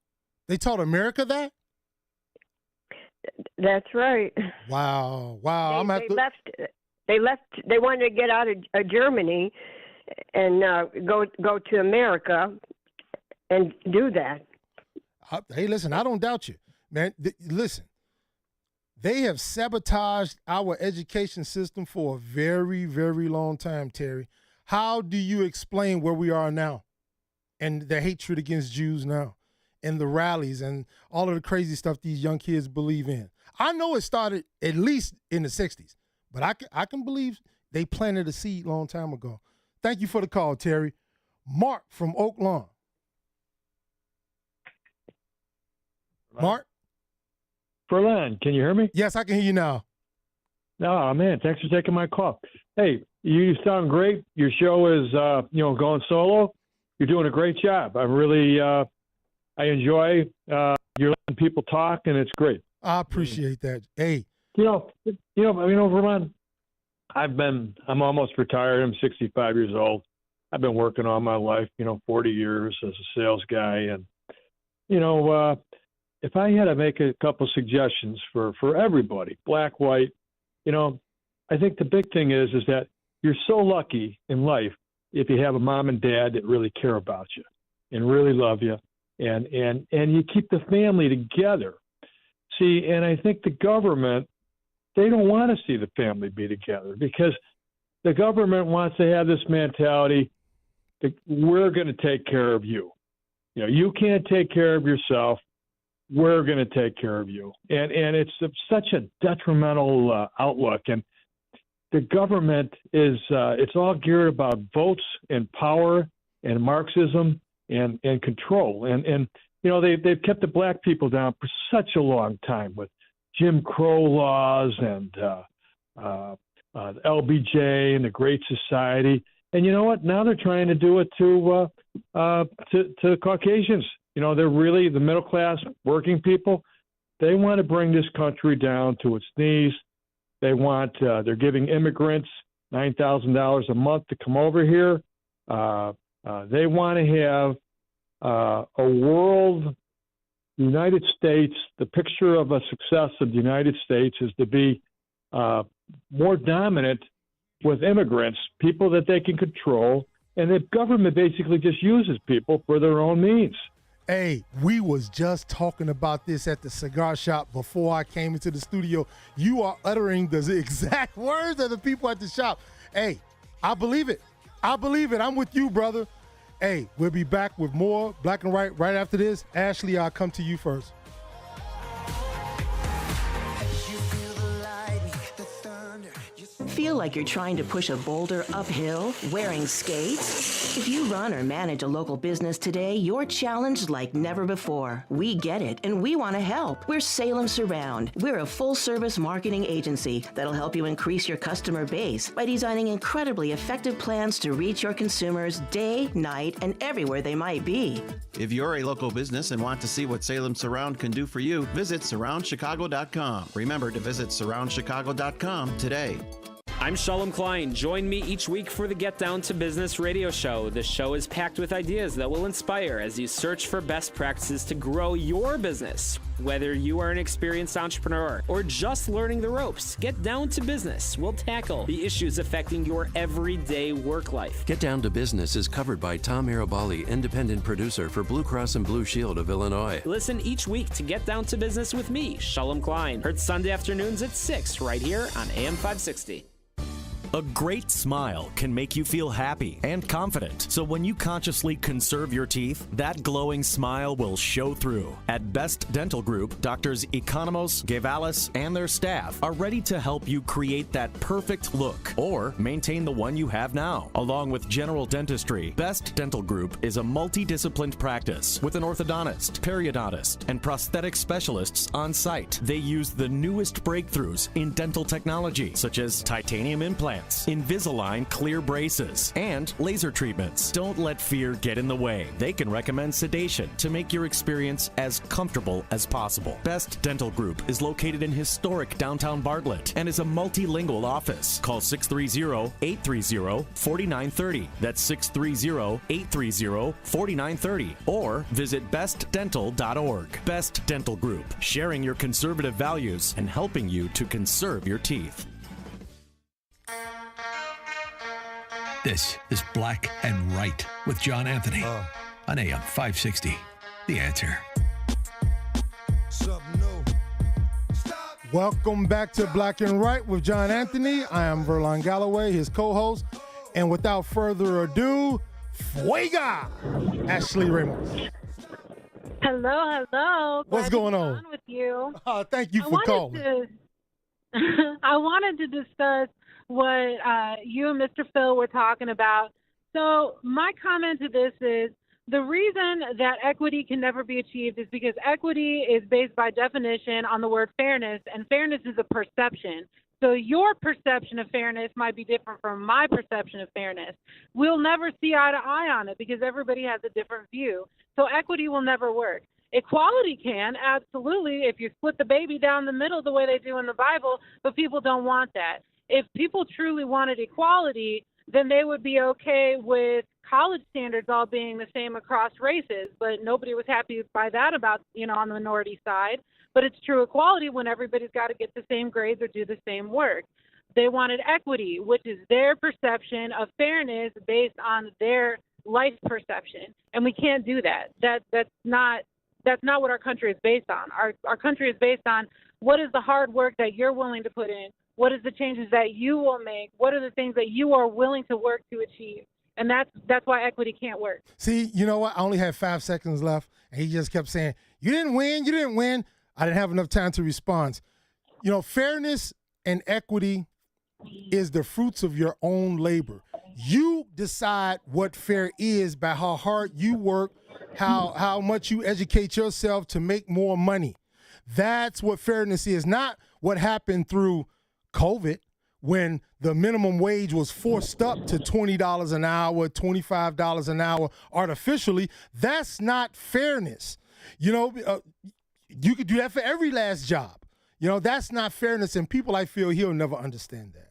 They taught America that? That's right. Wow. They wanted to get out of Germany and go to America and do that. Hey, listen, I don't doubt you. Man, listen. They have sabotaged our education system for a very, very long time, Terry. How do you explain where we are now and the hatred against Jews now and the rallies and all of the crazy stuff these young kids believe in? I know it started at least in the 60s, but I can believe they planted a seed a long time ago. Thank you for the call, Terry. Mark from Oak Lawn. Mark? Verlon, can you hear me? Yes, I can hear you now. Oh, man, thanks for taking my call. Hey, you sound great. Your show is, going solo. You're doing a great job. I really, I enjoy you're letting people talk, and it's great. I appreciate that. Hey. Verlon, I'm almost retired. I'm 65 years old. I've been working all my life, 40 years as a sales guy. And, if I had to make a couple suggestions for everybody, black, white, I think the big thing is that you're so lucky in life if you have a mom and dad that really care about you and really love you, and you keep the family together. See, and I think the government, they don't want to see the family be together because the government wants to have this mentality that we're going to take care of you. You can't take care of yourself. We're going to take care of you. And it's such a detrimental outlook. And the government is, it's all geared about votes and power and Marxism and control. And they've kept the black people down for such a long time with Jim Crow laws and LBJ and the Great Society. And you know what? Now they're trying to do it to Caucasians. They're really the middle class working people. They want to bring this country down to its knees. They're giving immigrants $9,000 a month to come over here. They want to have a world, United States. The picture of a success of the United States is to be more dominant with immigrants, people that they can control, and the government basically just uses people for their own means. Hey, we was just talking about this at the cigar shop before I came into the studio. You are uttering the exact words of the people at the shop. Hey, I believe it. I'm with you, brother. Hey, we'll be back with more Black and White right after this. Ashley, I'll come to you first. Feel like you're trying to push a boulder uphill wearing skates? If you run or manage a local business today, you're challenged like never before. We get it, and we want to help. We're Salem Surround. We're a full-service marketing agency that'll help you increase your customer base by designing incredibly effective plans to reach your consumers day, night, and everywhere they might be. If you're a local business and want to see what Salem Surround can do for you, visit surroundchicago.com. Remember to visit surroundchicago.com today. I'm Shalom Klein. Join me each week for the Get Down to Business radio show. The show is packed with ideas that will inspire as you search for best practices to grow your business. Whether you are an experienced entrepreneur or just learning the ropes, Get Down to Business will tackle the issues affecting your everyday work life. Get Down to Business is covered by Tom Arabali, independent producer for Blue Cross and Blue Shield of Illinois. Listen each week to Get Down to Business with me, Shalom Klein. Heard Sunday afternoons at 6 right here on AM 560. A great smile can make you feel happy and confident. So when you consciously conserve your teeth, that glowing smile will show through. At Best Dental Group, Doctors Economos, Gavalis, and their staff are ready to help you create that perfect look or maintain the one you have now. Along with general dentistry, Best Dental Group is a multidisciplined practice with an orthodontist, periodontist, and prosthetic specialists on site. They use the newest breakthroughs in dental technology, such as titanium implants, Invisalign clear braces, and laser treatments. Don't let fear get in the way. They can recommend sedation to make your experience as comfortable as possible. Best Dental Group is located in historic downtown Bartlett and is a multilingual office. Call 630-830-4930. That's 630-830-4930. Or visit bestdental.org. Best Dental Group, sharing your conservative values and helping you to conserve your teeth. This is Black and Right with John Anthony on AM 560. The Answer. Welcome back to Black and Right with John Anthony. I am Verlon Galloway, his co-host. And without further ado, Fuega! Ashley Ramos. Hello. What's going on? With you. Thank you for calling. I wanted to discuss what you and Mr. Phil were talking about. So my comment to this is the reason that equity can never be achieved is because equity is based by definition on the word fairness, and fairness is a perception. So your perception of fairness might be different from my perception of fairness. We'll never see eye to eye on it because everybody has a different view. So equity will never work. Equality can, absolutely, if you split the baby down the middle the way they do in the Bible, but people don't want that. If people truly wanted equality, then they would be okay with college standards all being the same across races, but nobody was happy by that about, on the minority side. But it's true equality when everybody's got to get the same grades or do the same work. They wanted equity, which is their perception of fairness based on their life perception, and we can't do that. That's not what our country is based on. Our country is based on what is the hard work that you're willing to put in. What is the changes that you will make? What are the things that you are willing to work to achieve? And that's why equity can't work. See, you know what? I only had 5 seconds left, and he just kept saying, you didn't win. I didn't have enough time to respond. Fairness and equity is the fruits of your own labor. You decide what fair is by how hard you work, how much you educate yourself to make more money. That's what fairness is, not what happened through COVID when the minimum wage was forced up to $20 an hour, $25 an hour artificially. That's not fairness. You could do that for every last job. That's not fairness, and people, I feel, he'll never understand that.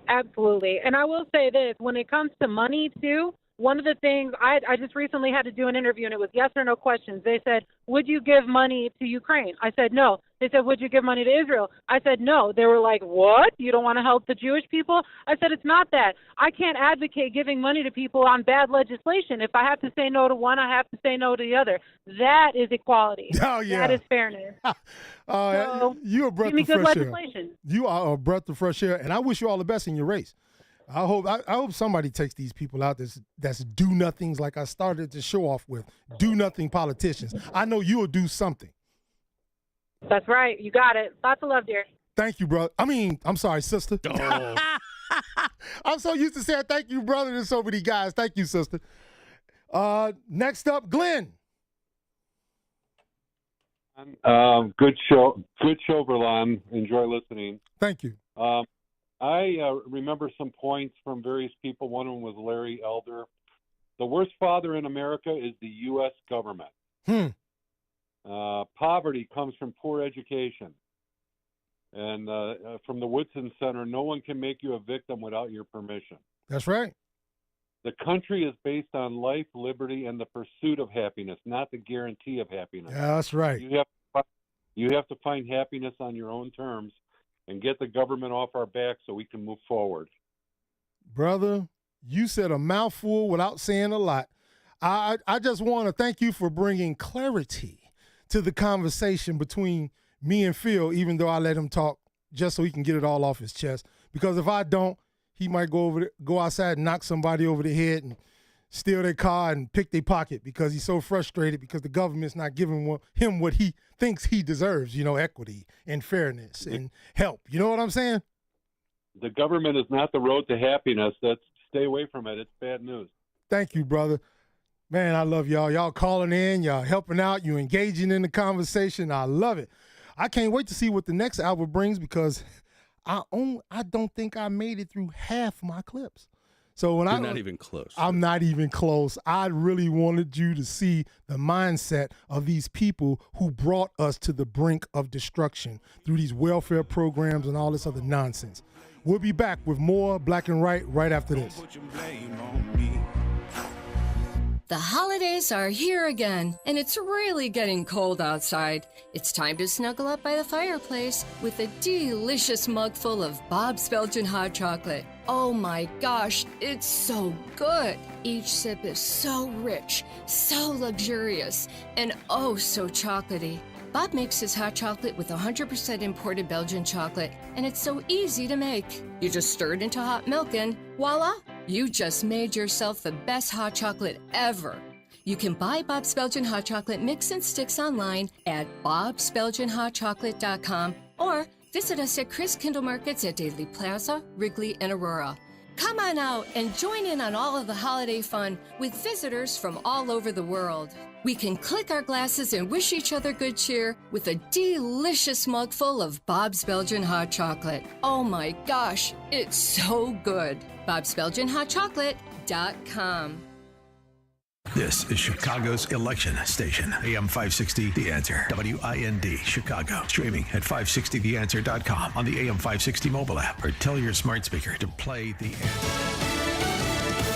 Absolutely. And I will say this, when it comes to money, too, one of the things, I just recently had to do an interview, and it was yes or no questions. They said, would you give money to Ukraine? I said, no. They said, would you give money to Israel? I said, no. They were like, what? You don't want to help the Jewish people? I said, it's not that. I can't advocate giving money to people on bad legislation. If I have to say no to one, I have to say no to the other. That is equality. Oh, yeah. That is fairness. You're a breath give me of good fresh legislation. air. You are a breath of fresh air, and I wish you all the best in your race. I hope somebody takes these people out that's do-nothings like I started to show off with, do-nothing politicians. I know you'll do something. That's right. You got it. Lots of love, dear. Thank you, brother. I'm sorry, sister. Oh. I'm so used to saying thank you, brother, to so many guys. Thank you, sister. Next up, Glenn. Good show, Verlon. Enjoy listening. Thank you. I remember some points from various people. One of them was Larry Elder. The worst father in America is the U.S. government. Poverty comes from poor education. And from the Woodson Center, no one can make you a victim without your permission. That's right. The country is based on life, liberty, and the pursuit of happiness, not the guarantee of happiness. Yeah, that's right. You have to find happiness on your own terms and get the government off our back so we can move forward. Brother, you said a mouthful without saying a lot. I just want to thank you for bringing clarity to the conversation between me and Phil, even though I let him talk just so he can get it all off his chest. Because if I don't, he might go outside and knock somebody over the head and steal their car and pick their pocket because he's so frustrated because the government's not giving him what he thinks he deserves, equity and fairness and help. You know what I'm saying? The government is not the road to happiness. Stay away from it. It's bad news. Thank you, brother. Man, I love y'all. Y'all calling in, y'all helping out, you engaging in the conversation. I love it. I can't wait to see what the next album brings because I don't think I made it through half my clips. So You're not even close. I'm not even close. I really wanted you to see the mindset of these people who brought us to the brink of destruction through these welfare programs and all this other nonsense. We'll be back with more Black and right after this. The holidays are here again, and it's really getting cold outside. It's time to snuggle up by the fireplace with a delicious mug full of Bob's Belgian hot chocolate. Oh my gosh, it's so good. Each sip is so rich, so luxurious, and oh so chocolatey. Bob makes his hot chocolate with 100% imported Belgian chocolate, and it's so easy to make. You just stir it into hot milk and voila! You just made yourself the best hot chocolate ever. You can buy Bob's Belgian hot chocolate mix and sticks online at bobsbelgianhotchocolate.com or visit us at Chris Kindle Markets at Daily Plaza, Wrigley, and Aurora. Come on out and join in on all of the holiday fun with visitors from all over the world. We can click our glasses and wish each other good cheer with a delicious mug full of Bob's Belgian hot chocolate. Oh my gosh, it's so good. bobsbelgianhotchocolate.com. This is Chicago's election station. AM 560, The Answer. WIND, Chicago. Streaming at 560theanswer.com on the AM 560 mobile app or tell your smart speaker to play The Answer.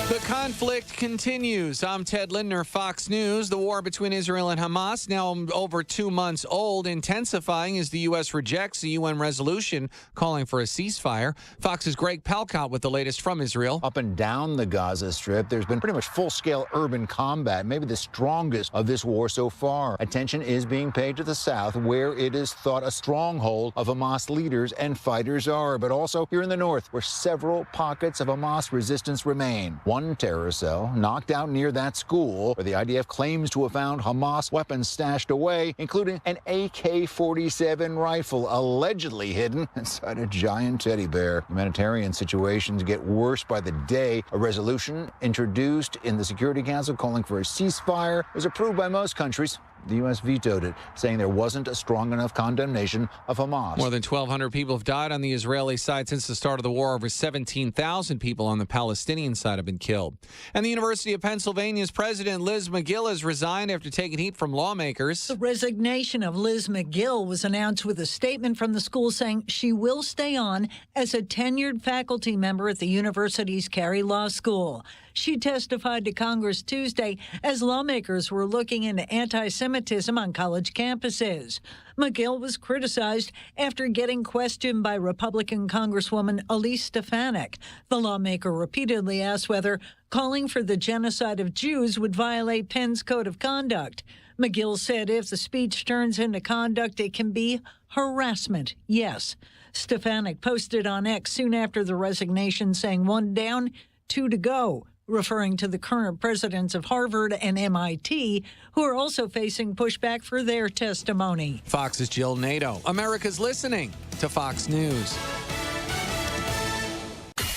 The conflict continues. I'm Ted Lindner, Fox News. The war between Israel and Hamas, now over 2 months old, intensifying as the U.S. rejects a UN resolution calling for a ceasefire. Fox's Greg Palcott with the latest from Israel. Up and down the Gaza Strip, there's been pretty much full-scale urban combat, maybe the strongest of this war so far. Attention is being paid to the south, where it is thought a stronghold of Hamas leaders and fighters are, but also here in the north, where several pockets of Hamas resistance remain. One terror cell knocked out near that school, where the IDF claims to have found Hamas weapons stashed away, including an AK-47 rifle allegedly hidden inside a giant teddy bear. Humanitarian situations get worse by the day. A resolution introduced in the Security Council calling for a ceasefire was approved by most countries. The U.S. vetoed it, saying there wasn't a strong enough condemnation of Hamas. More than 1,200 people have died on the Israeli side since the start of the war. Over 17,000 people on the Palestinian side have been killed. And the University of Pennsylvania's president, Liz Magill, has resigned after taking heat from lawmakers. The resignation of Liz Magill was announced with a statement from the school saying she will stay on as a tenured faculty member at the university's Carey Law School. She testified to Congress Tuesday as lawmakers were looking into anti-Semitism on college campuses. Magill was criticized after getting questioned by Republican Congresswoman Elise Stefanik. The lawmaker repeatedly asked whether calling for the genocide of Jews would violate Penn's code of conduct. Magill said if the speech turns into conduct, it can be harassment. Yes. Stefanik posted on X soon after the resignation saying 1 down, 2 to go, referring to the current presidents of Harvard and MIT, who are also facing pushback for their testimony. Fox's Jill Nato. America's listening to Fox News.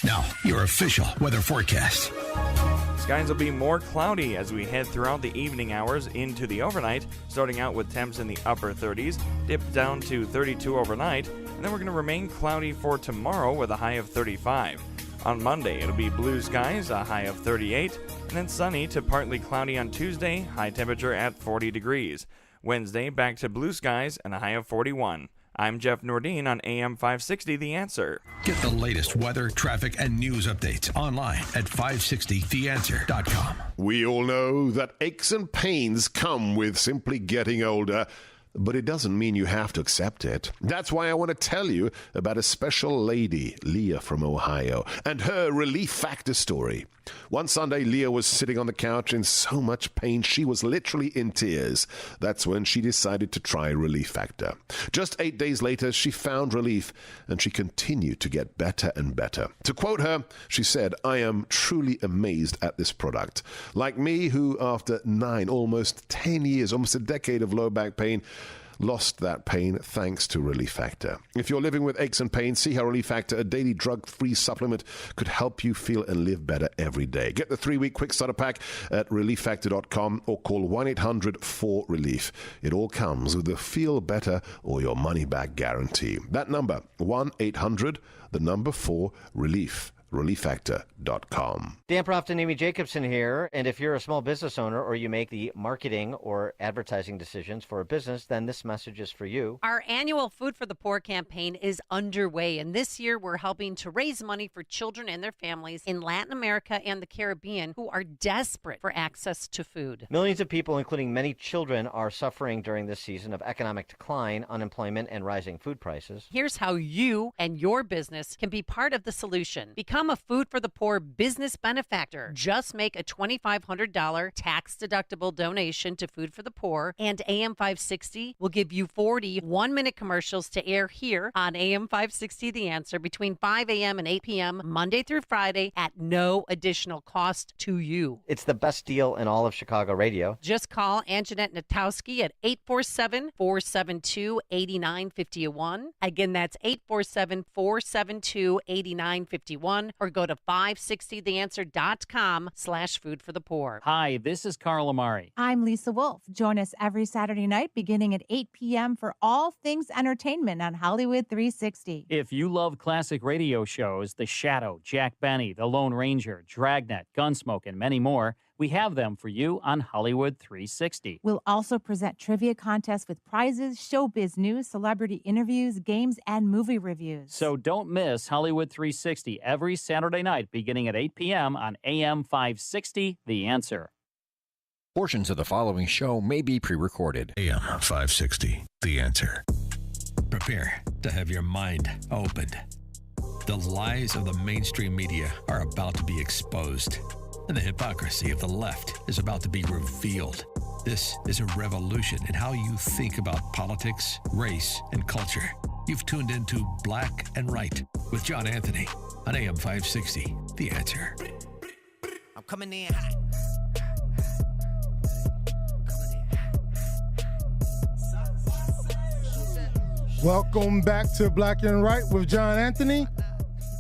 Now, your official weather forecast. Skies will be more cloudy as we head throughout the evening hours into the overnight, starting out with temps in the upper 30s, dip down to 32 overnight, and then we're going to remain cloudy for tomorrow with a high of 35. On Monday, it'll be blue skies, a high of 38, and then sunny to partly cloudy on Tuesday, high temperature at 40 degrees. Wednesday, back to blue skies and a high of 41. I'm Jeff Nordine on AM 560, The Answer. Get the latest weather, traffic, and news updates online at 560theanswer.com. We all know that aches and pains come with simply getting older. but it doesn't mean you have to accept it. That's why I want to tell you about a special lady, Leah from Ohio, and her Relief Factor story. One Sunday, Leah was sitting on the couch in so much pain she was literally in tears. That's when she decided to try Relief Factor. Just 8 days later, she found relief, and she continued to get better and better. To quote her, she said, "I am truly amazed at this product. Like me, who after 9, almost 10 years, almost a decade of low back pain, lost that pain thanks to Relief Factor. If you're living with aches and pains, see how Relief Factor, a daily drug-free supplement, could help you feel and live better every day. Get the 3-week quick starter pack at relieffactor.com or call 1-800-4RELIEF. It all comes with the feel better or your money back guarantee. That number, 1-800-4RELIEF. relieffactor.com. Dan Proft and Amy Jacobson here, and if you're a small business owner or you make the marketing or advertising decisions for a business, then this message is for you. Our annual Food for the Poor campaign is underway, and this year we're helping to raise money for children and their families in Latin America and the Caribbean who are desperate for access to food. Millions of people, including many children, are suffering during this season of economic decline, unemployment, and rising food prices. Here's how you and your business can be part of the solution. Become a Food for the Poor business benefactor. Just make a $2,500 tax-deductible donation to Food for the Poor, and AM 560 will give you 40 one-minute commercials to air here on AM 560 The Answer between 5 a.m. and 8 p.m. Monday through Friday at no additional cost to you. It's the best deal in all of Chicago radio. Just call Anjanette Natowski at 847-472-8951. Again, that's 847-472-8951, or go to 560theanswer.com/foodforthepoor. Hi, this is Carl Amari. I'm Lisa Wolf. Join us every Saturday night beginning at 8 p.m. for all things entertainment on Hollywood 360. If you love classic radio shows, The Shadow, Jack Benny, The Lone Ranger, Dragnet, Gunsmoke, and many more, we have them for you on Hollywood 360. We'll also present trivia contests with prizes, showbiz news, celebrity interviews, games, and movie reviews. So don't miss Hollywood 360 every Saturday night beginning at 8 p.m. on AM 560, The Answer. Portions of the following show may be pre-recorded. AM 560, The Answer. Prepare to have your mind opened. The lies of the mainstream media are about to be exposed, and the hypocrisy of the left is about to be revealed. This is a revolution in how you think about politics, race, and culture. You've tuned into Black and Right with John Anthony on AM 560, The Answer. I'm coming in hot. Welcome back to Black and Right with John Anthony.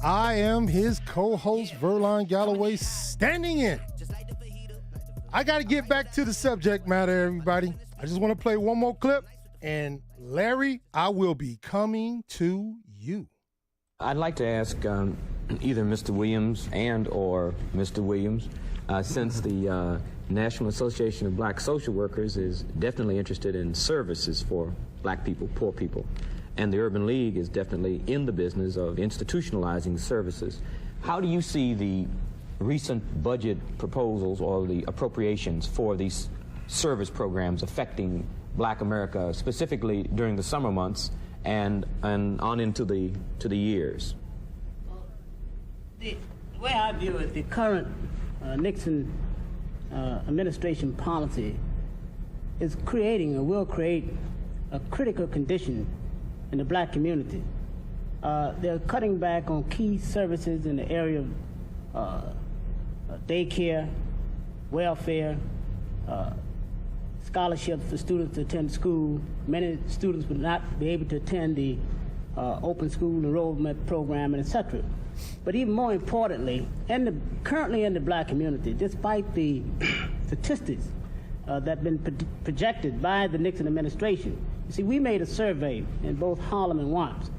I am his co-host, Verlon Galloway, standing in. I got to get back to the subject matter, everybody. I just want to play one more clip. And Larry, I will be coming to you. I'd like to ask either Mr. Williams and or Mr. Williams, since the National Association of Black Social Workers is definitely interested in services for black people, poor people, and the Urban League is definitely in the business of institutionalizing services. How do you see the recent budget proposals or the appropriations for these service programs affecting Black America, specifically during the summer months and on into the years? The way I view it, the current Nixon administration policy is creating or will create a critical condition in the black community. They're cutting back on key services in the area of daycare, welfare, scholarships for students to attend school. Many students would not be able to attend the open school enrollment program, and etc. But even more importantly, currently in the black community, despite the statistics that have been projected by the Nixon administration, you see, we made a survey in both Harlem and Watts,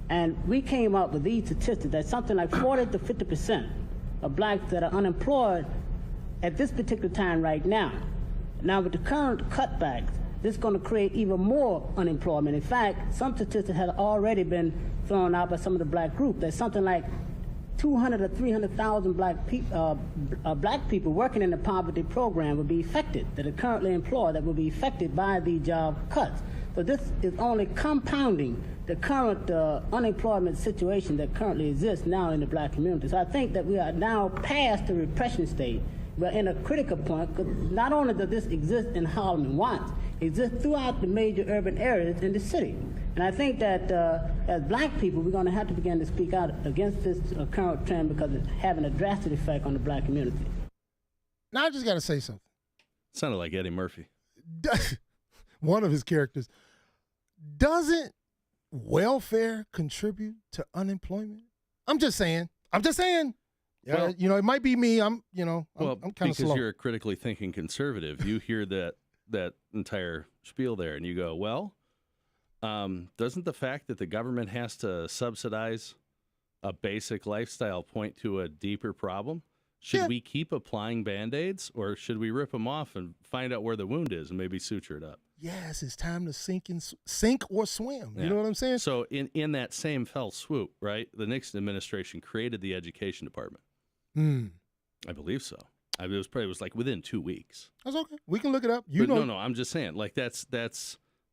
and we came up with these statistics that something like 40 to 50% of blacks that are unemployed at this particular time right now. Now, with the current cutbacks, this is going to create even more unemployment. In fact, some statistics have already been thrown out by some of the black groups. There's something like 200 or 300,000 black people working in the poverty program will be affected, that are currently employed, that will be affected by the job cuts. So this is only compounding the current unemployment situation that currently exists now in the black community. So I think that we are now past the repression stage. We're in a critical point, because not only does this exist in Harlem and Watts, it exists throughout the major urban areas in the city. And I think that as black people, we're going to have to begin to speak out against this current trend, because it's having a drastic effect on the black community. Now I just got to say something. Sounded like Eddie Murphy. One of his characters. Doesn't welfare contribute to unemployment? I'm just saying. Yeah, Well, it might be me. I'm kind of because slow. you're a critically thinking conservative, you hear that entire spiel there, and you go, well, doesn't the fact that the government has to subsidize a basic lifestyle point to a deeper problem? Should we keep applying Band-Aids, or should we rip them off and find out where the wound is and maybe suture it up? Yes, it's time to sink or swim. You know what I'm saying? So in that same fell swoop, right, the Nixon administration created the education department. I believe so. It was like within 2 weeks. That's okay. We can look it up. No, I'm just saying, like that's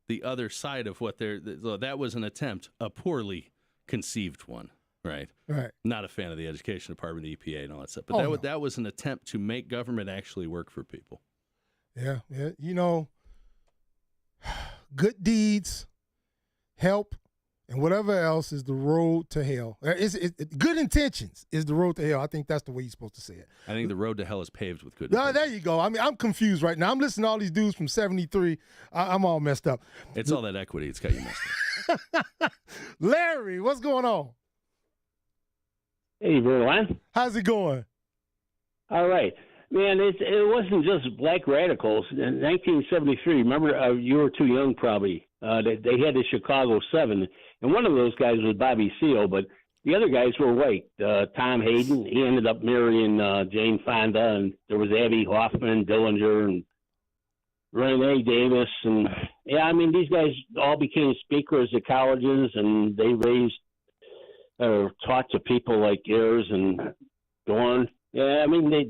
the other side of what that was an attempt, a poorly conceived one, right? Right. Not a fan of the education department, the EPA, and all that stuff. But that was an attempt to make government actually work for people. Yeah. Good deeds, help, and whatever else is the road to hell. Good intentions is the road to hell. I think that's the way you're supposed to say it. I think the road to hell is paved with good intentions. There you go. I mean, I'm confused right now. I'm listening to all these dudes from 73. I'm all messed up. It's all that equity. It's got you messed up. Larry, what's going on? Hey, Verlon. How's it going? All right. Man, it wasn't just black radicals. In 1973, remember, you were too young probably. They had the Chicago 7, and one of those guys was Bobby Seale, but the other guys were white. Tom Hayden, he ended up marrying Jane Fonda, and there was Abby Hoffman, Dillinger, and Renee Davis. And, yeah, I mean, these guys all became speakers at colleges, and they raised or taught to people like Ayers and Dorn. Yeah, I mean, they're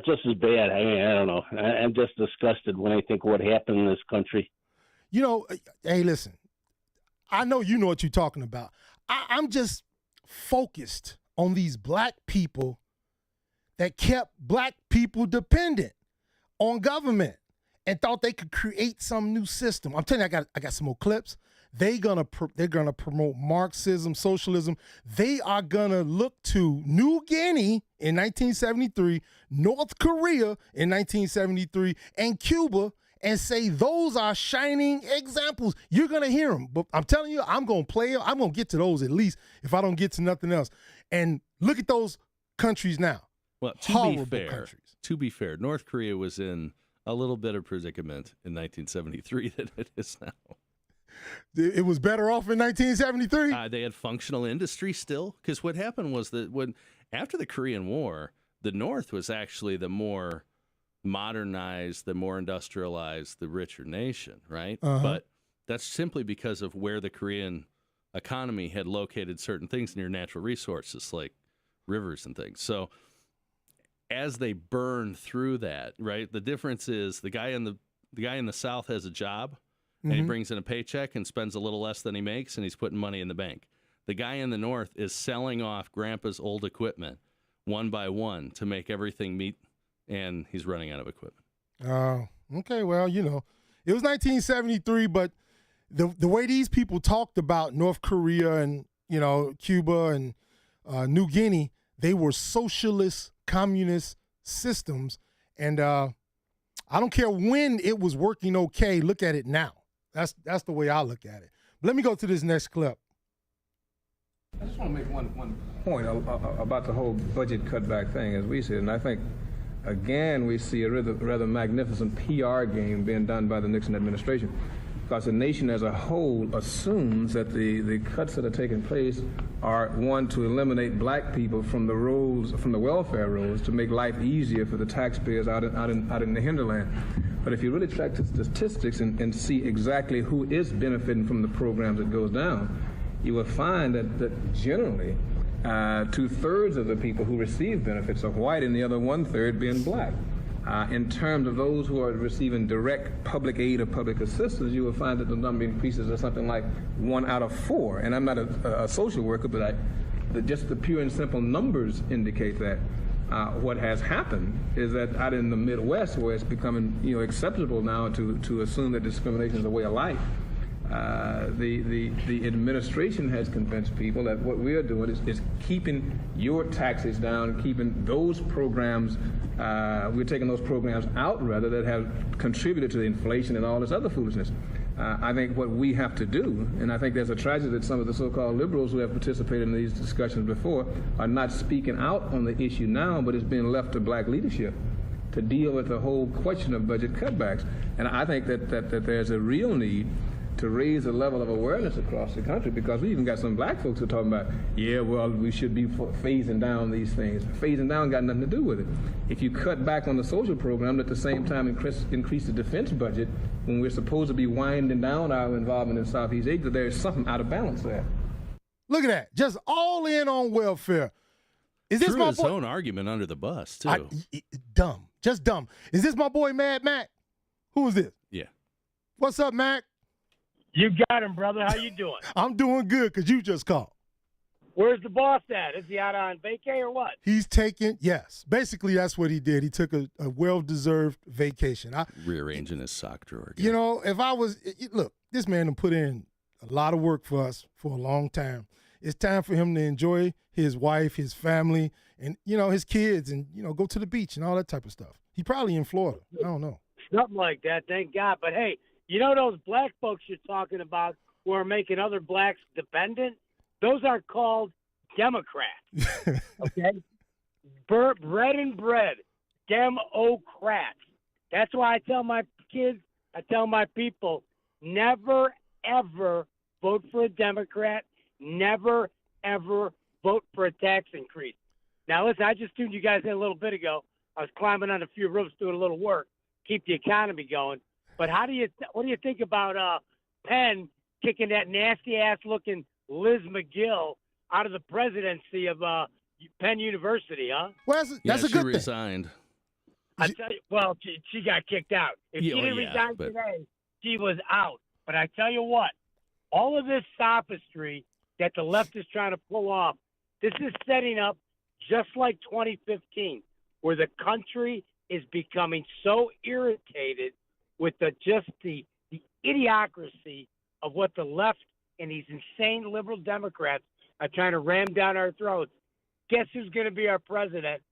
just as bad. I mean, I don't know. I'm just disgusted when I think of what happened in this country. Hey, listen, I know you know what you're talking about. I'm just focused on these black people that kept black people dependent on government and thought they could create some new system. I'm telling you, I got some more clips. They're gonna promote Marxism, socialism. They are gonna look to New Guinea in 1973, North Korea in 1973, and Cuba, and say those are shining examples. You're gonna hear them, but I'm telling you, I'm gonna play them. I'm gonna get to those at least if I don't get to nothing else. And look at those countries now. Well, to be fair, North Korea was in a little bit of predicament in 1973 than it is now. It was better off in 1973? They had functional industry still. Because what happened was that after the Korean War, the North was actually the more modernized, the more industrialized, the richer nation, right? But that's simply because of where the Korean economy had located certain things near natural resources like rivers and things. So as they burn through that, right, the difference is the guy in the South has a job, and he brings in a paycheck and spends a little less than he makes, and he's putting money in the bank. The guy in the North is selling off Grandpa's old equipment one by one to make everything meet, and he's running out of equipment. Oh, okay. Well, it was 1973, but the way these people talked about North Korea and, Cuba and New Guinea, they were socialist, communist systems, and I don't care when it was working okay. Look at it now. That's the way I look at it. But let me go to this next clip. I just want to make one point about the whole budget cutback thing as we see it. And I think, again, we see a rather magnificent PR game being done by the Nixon administration, because the nation as a whole assumes that the cuts that are taking place are, one, to eliminate black people from the rolls, from the welfare rolls, to make life easier for the taxpayers out in the hinterland. But if you really track the statistics and see exactly who is benefiting from the programs that goes down, you will find that generally 2/3 of the people who receive benefits are white, and the other 1/3 being black. In terms of those who are receiving direct public aid or public assistance, you will find that the number increases to something like 1 out of 4. And I'm not a social worker, but just the pure and simple numbers indicate that. What has happened is that out in the Midwest, where it's becoming acceptable now to assume that discrimination is a way of life, the administration has convinced people that what we are doing is keeping your taxes down, keeping those programs, we're taking those programs out rather that have contributed to the inflation and all this other foolishness. I think what we have to do, and I think there's a tragedy that some of the so-called liberals who have participated in these discussions before are not speaking out on the issue now, but it's being left to black leadership to deal with the whole question of budget cutbacks. And I think that there's a real need to raise the level of awareness across the country, because we even got some black folks who are talking about, we should be phasing down these things. Phasing down got nothing to do with it. If you cut back on the social program, at the same time increase the defense budget, when we're supposed to be winding down our involvement in Southeast Asia, there's something out of balance there. Look at that. Just all in on welfare. Is this Threw my his boy? own argument under the bus, too. Dumb. Just dumb. Is this my boy, Mad Mac? Who is this? Yeah. What's up, Mac? You got him, brother. How you doing? I'm doing good because you just called. Where's the boss at? Is he out on vacay or what? He's taking, yes. Basically, that's what he did. He took a well-deserved vacation. Rearranging his sock drawer. You know, if I was, look, this man done put in a lot of work for us for a long time. It's time for him to enjoy his wife, his family, and, his kids, and, go to the beach and all that type of stuff. He probably in Florida. I don't know. Something like that, thank God. But, hey, those black folks you're talking about who are making other blacks dependent? Those are called Democrats, okay? Bread and bread, Democrats. That's why I tell my kids, I tell my people, never, ever vote for a Democrat. Never, ever vote for a tax increase. Now, listen, I just tuned you guys in a little bit ago. I was climbing on a few roofs doing a little work, keep the economy going. But what do you think about Penn kicking that nasty-ass looking Liz McGill out of the presidency of Penn University, huh? Well, that's a good thing. She resigned. I tell you, well, she got kicked out. If she didn't resign today, she was out. But I tell you what, all of this sophistry that the left is trying to pull off, this is setting up just like 2015, where the country is becoming so irritated with the idiocracy of what the left and these insane liberal Democrats are trying to ram down our throats. Guess who's going to be our president?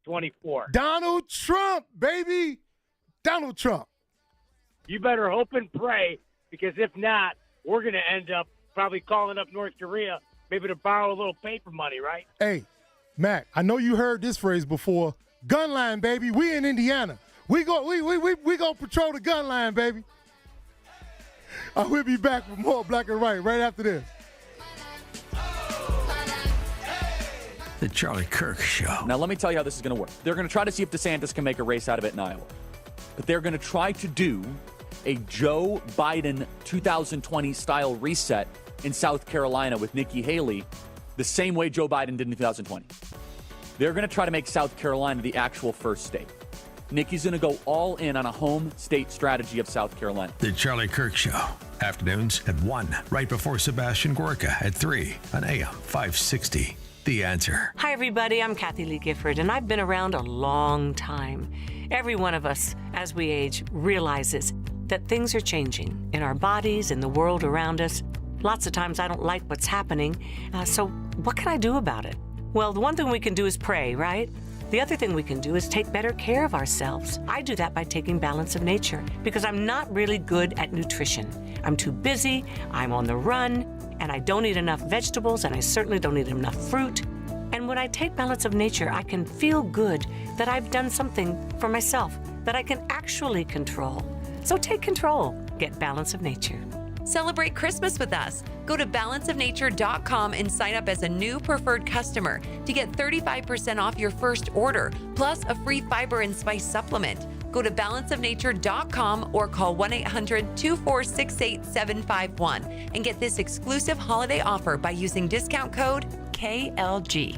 24. Donald Trump, baby. Donald Trump. You better hope and pray, because if not, we're going to end up probably calling up North Korea maybe to borrow a little paper money, right? Hey, Mac, I know you heard this phrase before. Gun line, baby. We in Indiana. We go patrol the gun line, baby. We'll be back with more Black and Right after this. The Charlie Kirk Show. Now, let me tell you how this is going to work. They're going to try to see if DeSantis can make a race out of it in Iowa. But they're going to try to do a Joe Biden 2020 style reset in South Carolina with Nikki Haley, the same way Joe Biden did in 2020. They're going to try to make South Carolina the actual first state. Nikki's going to go all in on a home state strategy of South Carolina. The Charlie Kirk Show. Afternoons at 1, right before Sebastian Gorka at 3 on AM 560. The Answer. Hi, everybody. I'm Kathy Lee Gifford, and I've been around a long time. Every one of us, as we age, realizes that things are changing in our bodies, in the world around us. Lots of times I don't like what's happening, so what can I do about it? Well, the one thing we can do is pray, right? The other thing we can do is take better care of ourselves. I do that by taking Balance of Nature, because I'm not really good at nutrition. I'm too busy, I'm on the run, and I don't eat enough vegetables, and I certainly don't eat enough fruit. And when I take Balance of Nature, I can feel good that I've done something for myself that I can actually control. So take control. Get Balance of Nature. Celebrate Christmas with us. Go to balanceofnature.com and sign up as a new preferred customer to get 35% off your first order, plus a free fiber and spice supplement. Go to balanceofnature.com or call 1-800-246-8751 and get this exclusive holiday offer by using discount code KLG.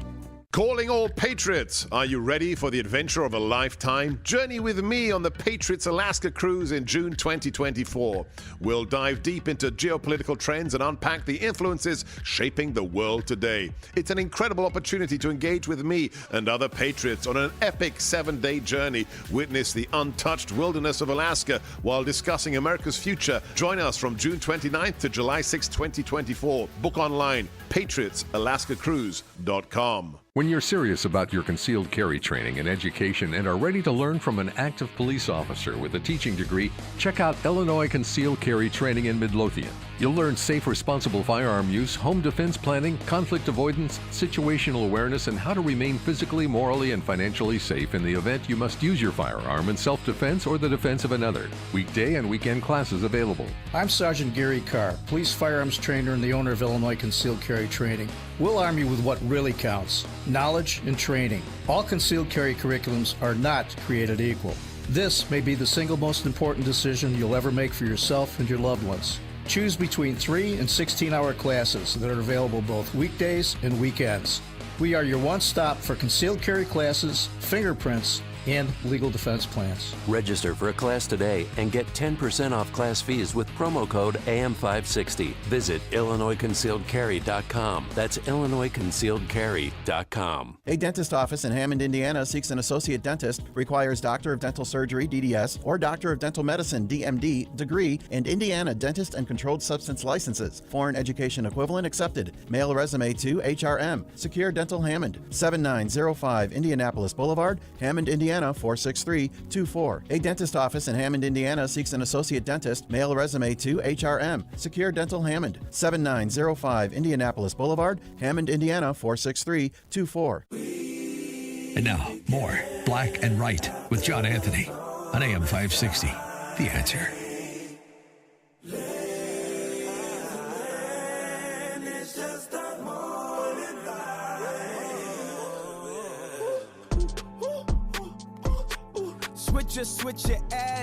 Calling all Patriots. Are you ready for the adventure of a lifetime? Journey with me on the Patriots Alaska cruise in June 2024. We'll dive deep into geopolitical trends and unpack the influences shaping the world today. It's an incredible opportunity to engage with me and other Patriots on an epic 7-day journey. Witness the untouched wilderness of Alaska while discussing America's future. Join us from June 29th to July 6, 2024. Book online, patriotsalaskacruise.com. When you're serious about your concealed carry training and education and are ready to learn from an active police officer with a teaching degree, check out Illinois Concealed Carry Training in Midlothian. You'll learn safe, responsible firearm use, home defense planning, conflict avoidance, situational awareness, and how to remain physically, morally, and financially safe in the event you must use your firearm in self-defense or the defense of another. Weekday and weekend classes available. I'm Sergeant Gary Carr, police firearms trainer and the owner of Illinois Concealed Carry Training. We'll arm you with what really counts: knowledge and training. All concealed carry curriculums are not created equal. This may be the single most important decision you'll ever make for yourself and your loved ones. Choose between 3 and 16-hour classes that are available both weekdays and weekends. We are your one-stop for concealed carry classes, fingerprints, and legal defense plans. Register for a class today and get 10% off class fees with promo code AM560. Visit IllinoisConcealedCarry.com. That's IllinoisConcealedCarry.com. A dentist office in Hammond, Indiana seeks an associate dentist, requires Doctor of Dental Surgery, DDS, or Doctor of Dental Medicine, DMD, degree, and Indiana dentist and controlled substance licenses. Foreign education equivalent accepted. Mail resume to HRM. Secure Dental Hammond, 7905 Indianapolis Boulevard, Hammond, Indiana 46324. A dentist office in Hammond, Indiana seeks an associate dentist. Mail resume to HRM. Secure Dental Hammond, 7905 Indianapolis Boulevard, Hammond, Indiana 46324. And now, more Black and Right with John Anthony on AM 560. The Answer.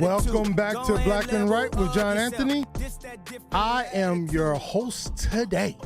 Welcome back to Black and Right with John Anthony. I am your host today,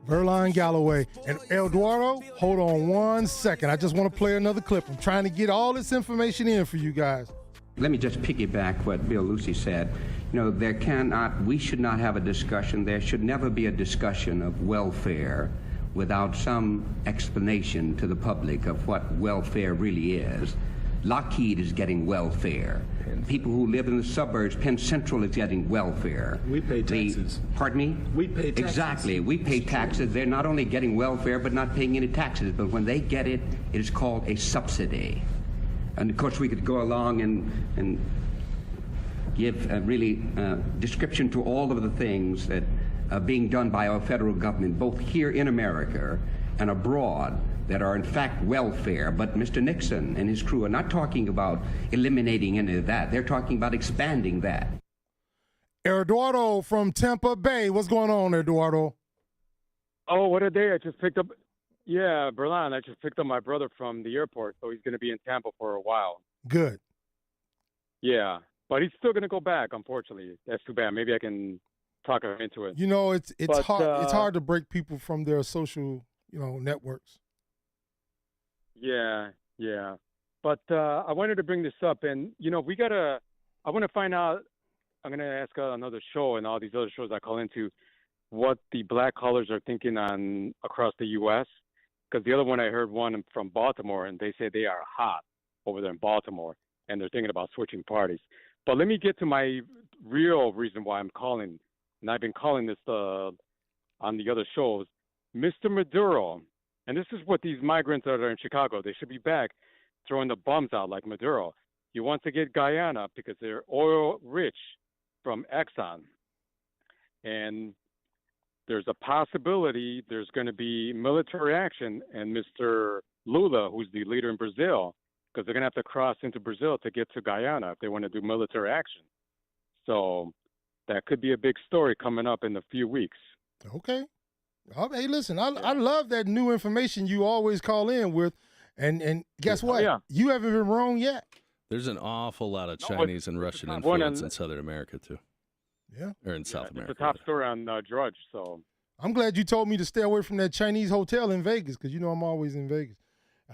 Verlon Galloway. And Eduardo, hold on one second. I just want to play another clip. I'm trying to get all this information in for you guys. Let me just piggyback what Bill Lucy said. You know, we should not have a discussion. There should never be a discussion of welfare without some explanation to the public of what welfare really is. Lockheed is getting welfare. People who live in the suburbs, Penn Central is getting welfare. We pay taxes. Pardon me? We pay taxes. Exactly. We pay taxes. They're not only getting welfare, but not paying any taxes. But when they get it, it is called a subsidy. And of course, we could go along and give a really description to all of the things that are being done by our federal government, both here in America and abroad, that are in fact welfare. But Mr. Nixon and his crew are not talking about eliminating any of that. They're talking about expanding that. Eduardo from Tampa Bay. What's going on, Eduardo? Oh, what a day. I just picked up, Verlon, I just picked up my brother from the airport, so he's going to be in Tampa for a while. Good. Yeah, but he's still going to go back, unfortunately. That's too bad. Maybe I can talk him into it. You know, it's hard. It's hard to break people from their social, networks. Yeah. But I wanted to bring this up, and, I want to find out, I'm going to ask another show and all these other shows I call into what the black callers are thinking on across the U.S., because the other one I heard one from Baltimore, and they say they are hot over there in Baltimore, and they're thinking about switching parties. But let me get to my real reason why I'm calling, and I've been calling this on the other shows. Mr. Maduro, and this is what these migrants that are in Chicago, they should be back throwing the bums out like Maduro. He wants to get Guyana because they're oil rich from Exxon. And there's a possibility there's going to be military action, and Mr. Lula, who's the leader in Brazil, because they're going to have to cross into Brazil to get to Guyana if they want to do military action. So that could be a big story coming up in a few weeks. Okay. Hey, listen, I love that new information you always call in with, and guess what? Yeah. You haven't been wrong yet. There's an awful lot of Chinese and Russian influence in Southern America, too. Yeah. Or in South America. It's a top story on Drudge, so. I'm glad you told me to stay away from that Chinese hotel in Vegas because you know I'm always in Vegas.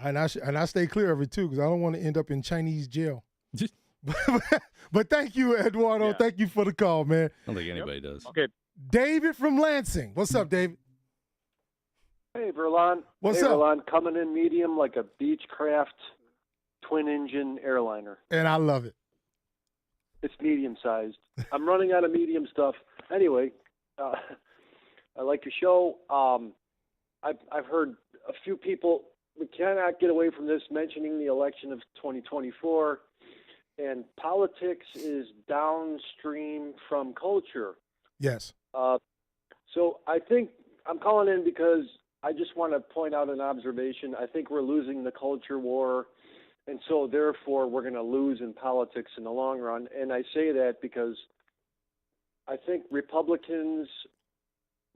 And I stay clear of it, too, because I don't want to end up in Chinese jail. But thank you, Eduardo. Yeah. Thank you for the call, man. I don't think anybody does. Okay. David from Lansing. What's up, David? Hey, Verlon. What's up? Verlon, coming in medium like a Beechcraft twin-engine airliner. And I love it. It's medium-sized. I'm running out of medium stuff. Anyway, I like your show. I've heard a few people, we cannot get away from this, mentioning the election of 2024, and politics is downstream from culture. Yes. So I think I'm calling in because I just want to point out an observation. I think we're losing the culture war, and so therefore we're going to lose in politics in the long run. And I say that because I think Republicans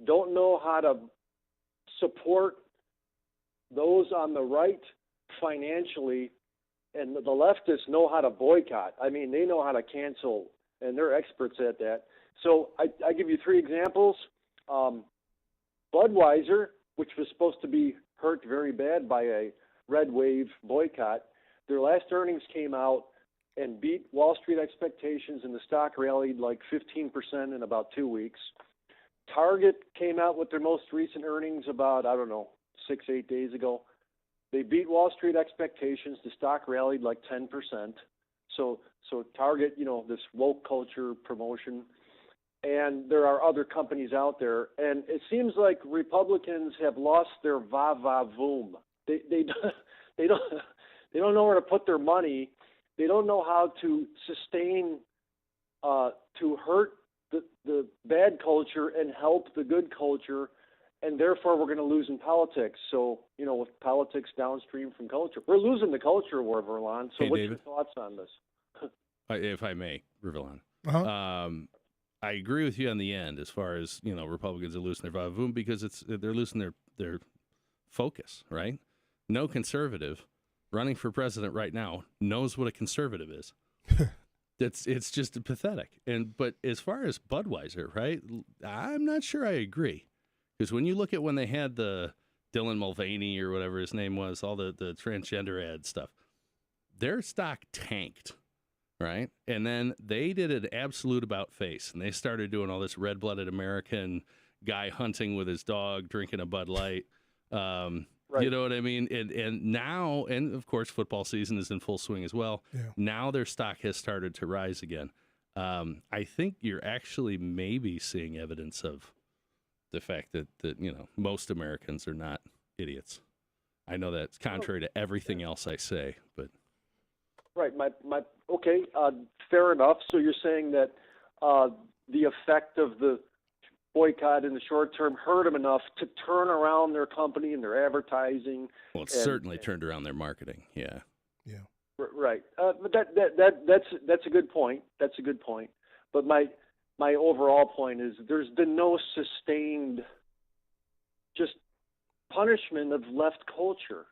don't know how to support those on the right financially, and the leftists know how to boycott. I mean, they know how to cancel, and they're experts at that. So I give you 3 examples. Budweiser, which was supposed to be hurt very bad by a red wave boycott, their last earnings came out and beat Wall Street expectations, and the stock rallied like 15% in about 2 weeks. Target came out with their most recent earnings about, 6-8 days ago. They beat Wall Street expectations. The stock rallied like 10%. So Target, this woke culture promotion. And there are other companies out there. And it seems like Republicans have lost their va-va-voom. They don't know where to put their money. They don't know how to sustain, to hurt the bad culture and help the good culture, and therefore we're going to lose in politics. So, with politics downstream from culture, we're losing the culture war, Verlon. So, what's David, your thoughts on this? If I may, Verlon. Uh-huh. I agree with you on the end as far as, Republicans are losing their va-va-voom because they're losing their focus, right? No conservative running for president right now knows what a conservative is. It's just pathetic. But as far as Budweiser, right, I'm not sure I agree. Because when you look at when they had the Dylan Mulvaney or whatever his name was, all the transgender ad stuff, their stock tanked, right? And then they did an absolute about face, and they started doing all this red-blooded American guy hunting with his dog, drinking a Bud Light. Right. You know what I mean? And now, and of course, football season is in full swing as well. Yeah. Now their stock has started to rise again. I think you're actually maybe seeing evidence of the fact that most Americans are not idiots. I know that's contrary to everything else I say, but right. Okay. Fair enough. So you're saying that the effect of the boycott in the short term hurt them enough to turn around their company and their advertising. Well, it certainly turned around their marketing. Yeah. Yeah. Right. But that's a good point. That's a good point. But my overall point is there's been no sustained just punishment of left culture.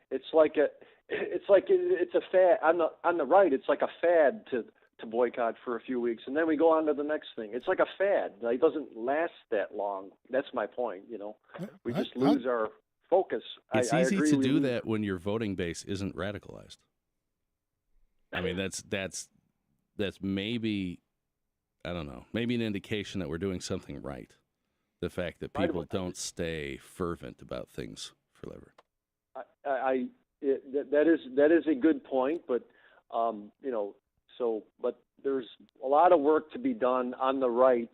It's a fad on the right. It's like a fad to boycott for a few weeks, and then we go on to the next thing. It's like a fad. It doesn't last that long. That's my point. We just lose our focus. It's I easy agree to with do you. that when your voting base isn't radicalized. I mean, that's maybe, I don't know, maybe an indication that we're doing something right. The fact that people don't stay fervent about things forever. That is a good point, but but there's a lot of work to be done on the right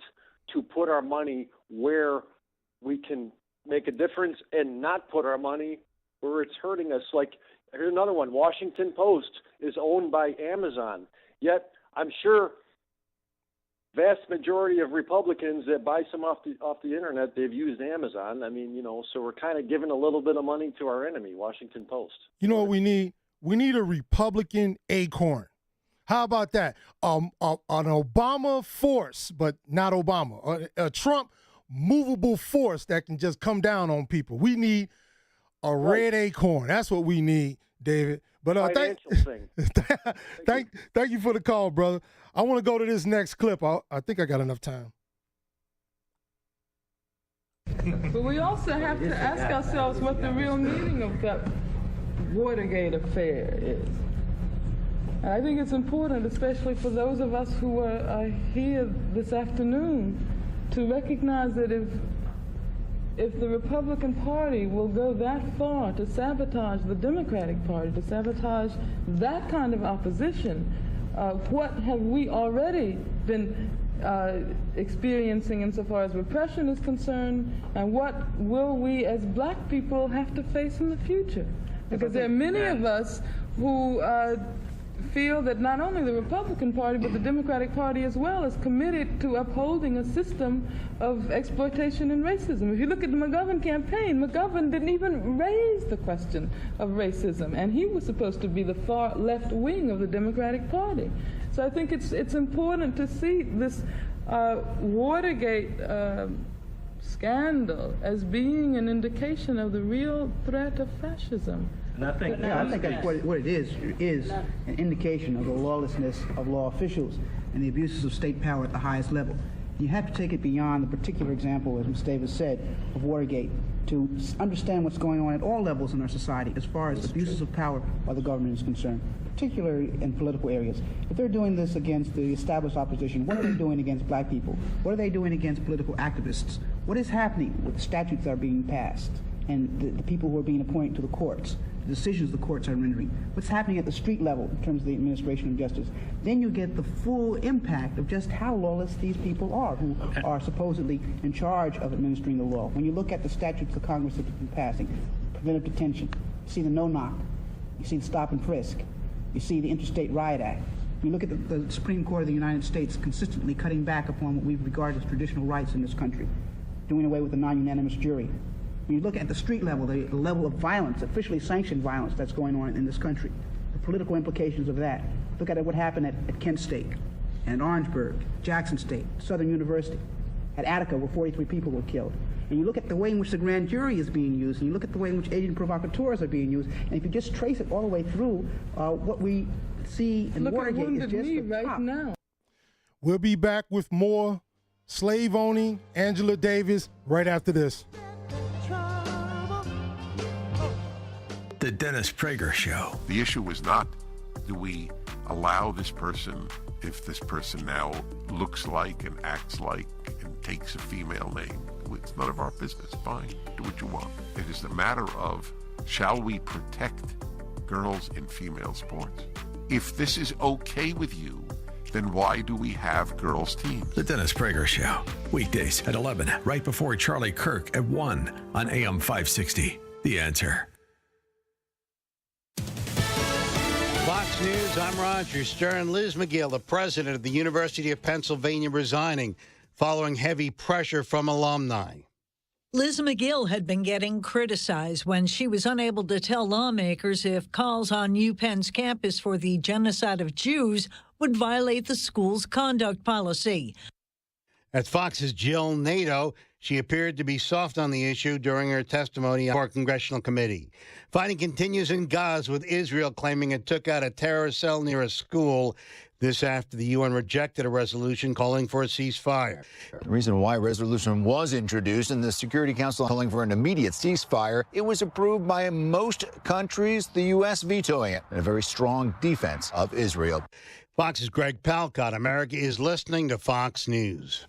to put our money where we can make a difference and not put our money where it's hurting us. Like, here's another one. Washington Post is owned by Amazon, yet I'm sure vast majority of Republicans that buy some off the internet, they've used Amazon. I mean, so we're kind of giving a little bit of money to our enemy, Washington Post. You know what we need? We need a Republican acorn. How about that? An Obama force, but not Obama. A Trump movable force that can just come down on people. We need a red acorn. That's what we need, David. But thank you for the call, brother. I want to go to this next clip. I think I got enough time. But we also have to ask ourselves what the real meaning of that Watergate affair is. And I think it's important, especially for those of us who are here this afternoon, to recognize that if the Republican Party will go that far to sabotage the Democratic Party, to sabotage that kind of opposition, what have we already been experiencing insofar as repression is concerned, and what will we as black people have to face in the future? Because there are many of us who feel that not only the Republican Party, but the Democratic Party as well is committed to upholding a system of exploitation and racism. If you look at the McGovern campaign, McGovern didn't even raise the question of racism, and he was supposed to be the far left wing of the Democratic Party. So I think it's important to see this Watergate scandal as being an indication of the real threat of fascism. And I think that's what it is an indication of the lawlessness of law officials and the abuses of state power at the highest level. You have to take it beyond the particular example, as Ms. Davis said, of Watergate, to understand what's going on at all levels in our society as far as abuses of power by the government is concerned, particularly in political areas. If they're doing this against the established opposition, what are they doing against black people? What are they doing against political activists? What is happening with the statutes that are being passed and the people who are being appointed to the courts? The decisions the courts are rendering, what's happening at the street level in terms of the administration of justice, then you get the full impact of just how lawless these people are who are supposedly in charge of administering the law. When you look at the statutes the Congress has been passing, preventive detention, you see the no-knock, you see the stop and frisk, you see the Interstate Riot Act. You look at the Supreme Court of the United States consistently cutting back upon what we regard as traditional rights in this country, doing away with the non-unanimous jury. When you look at the street level, the level of violence, officially sanctioned violence that's going on in this country, the political implications of that. Look at what happened at Kent State, and Orangeburg, Jackson State, Southern University, at Attica where 43 people were killed. And you look at the way in which the grand jury is being used, and you look at the way in which agent provocateurs are being used, and if you just trace it all the way through, what we see in Watergate is just the top. Now. We'll be back with more slave-owning Angela Davis right after this. The Dennis Prager Show. The issue was not, do we allow this person, if this person now looks like and acts like and takes a female name? It's none of our business. Fine, do what you want. It is the matter of, shall we protect girls in female sports? If this is okay with you, then why do we have girls' teams? The Dennis Prager Show. Weekdays at 11, right before Charlie Kirk at 1 on AM 560. The Answer. Fox News, I'm Roger Stern. Liz McGill, the president of the University of Pennsylvania, resigning following heavy pressure from alumni. Liz McGill had been getting criticized when she was unable to tell lawmakers if calls on UPenn's campus for the genocide of Jews would violate the school's conduct policy. At Fox's Jill Nato, she appeared to be soft on the issue during her testimony before a congressional committee. Fighting continues in Gaza, with Israel claiming it took out a terrorist cell near a school. This after the UN rejected a resolution calling for a ceasefire. The reason why a resolution was introduced in the Security Council calling for an immediate ceasefire, it was approved by most countries, the U.S. vetoing it, and a very strong defense of Israel. Fox's Greg Palcott. America is listening to Fox News.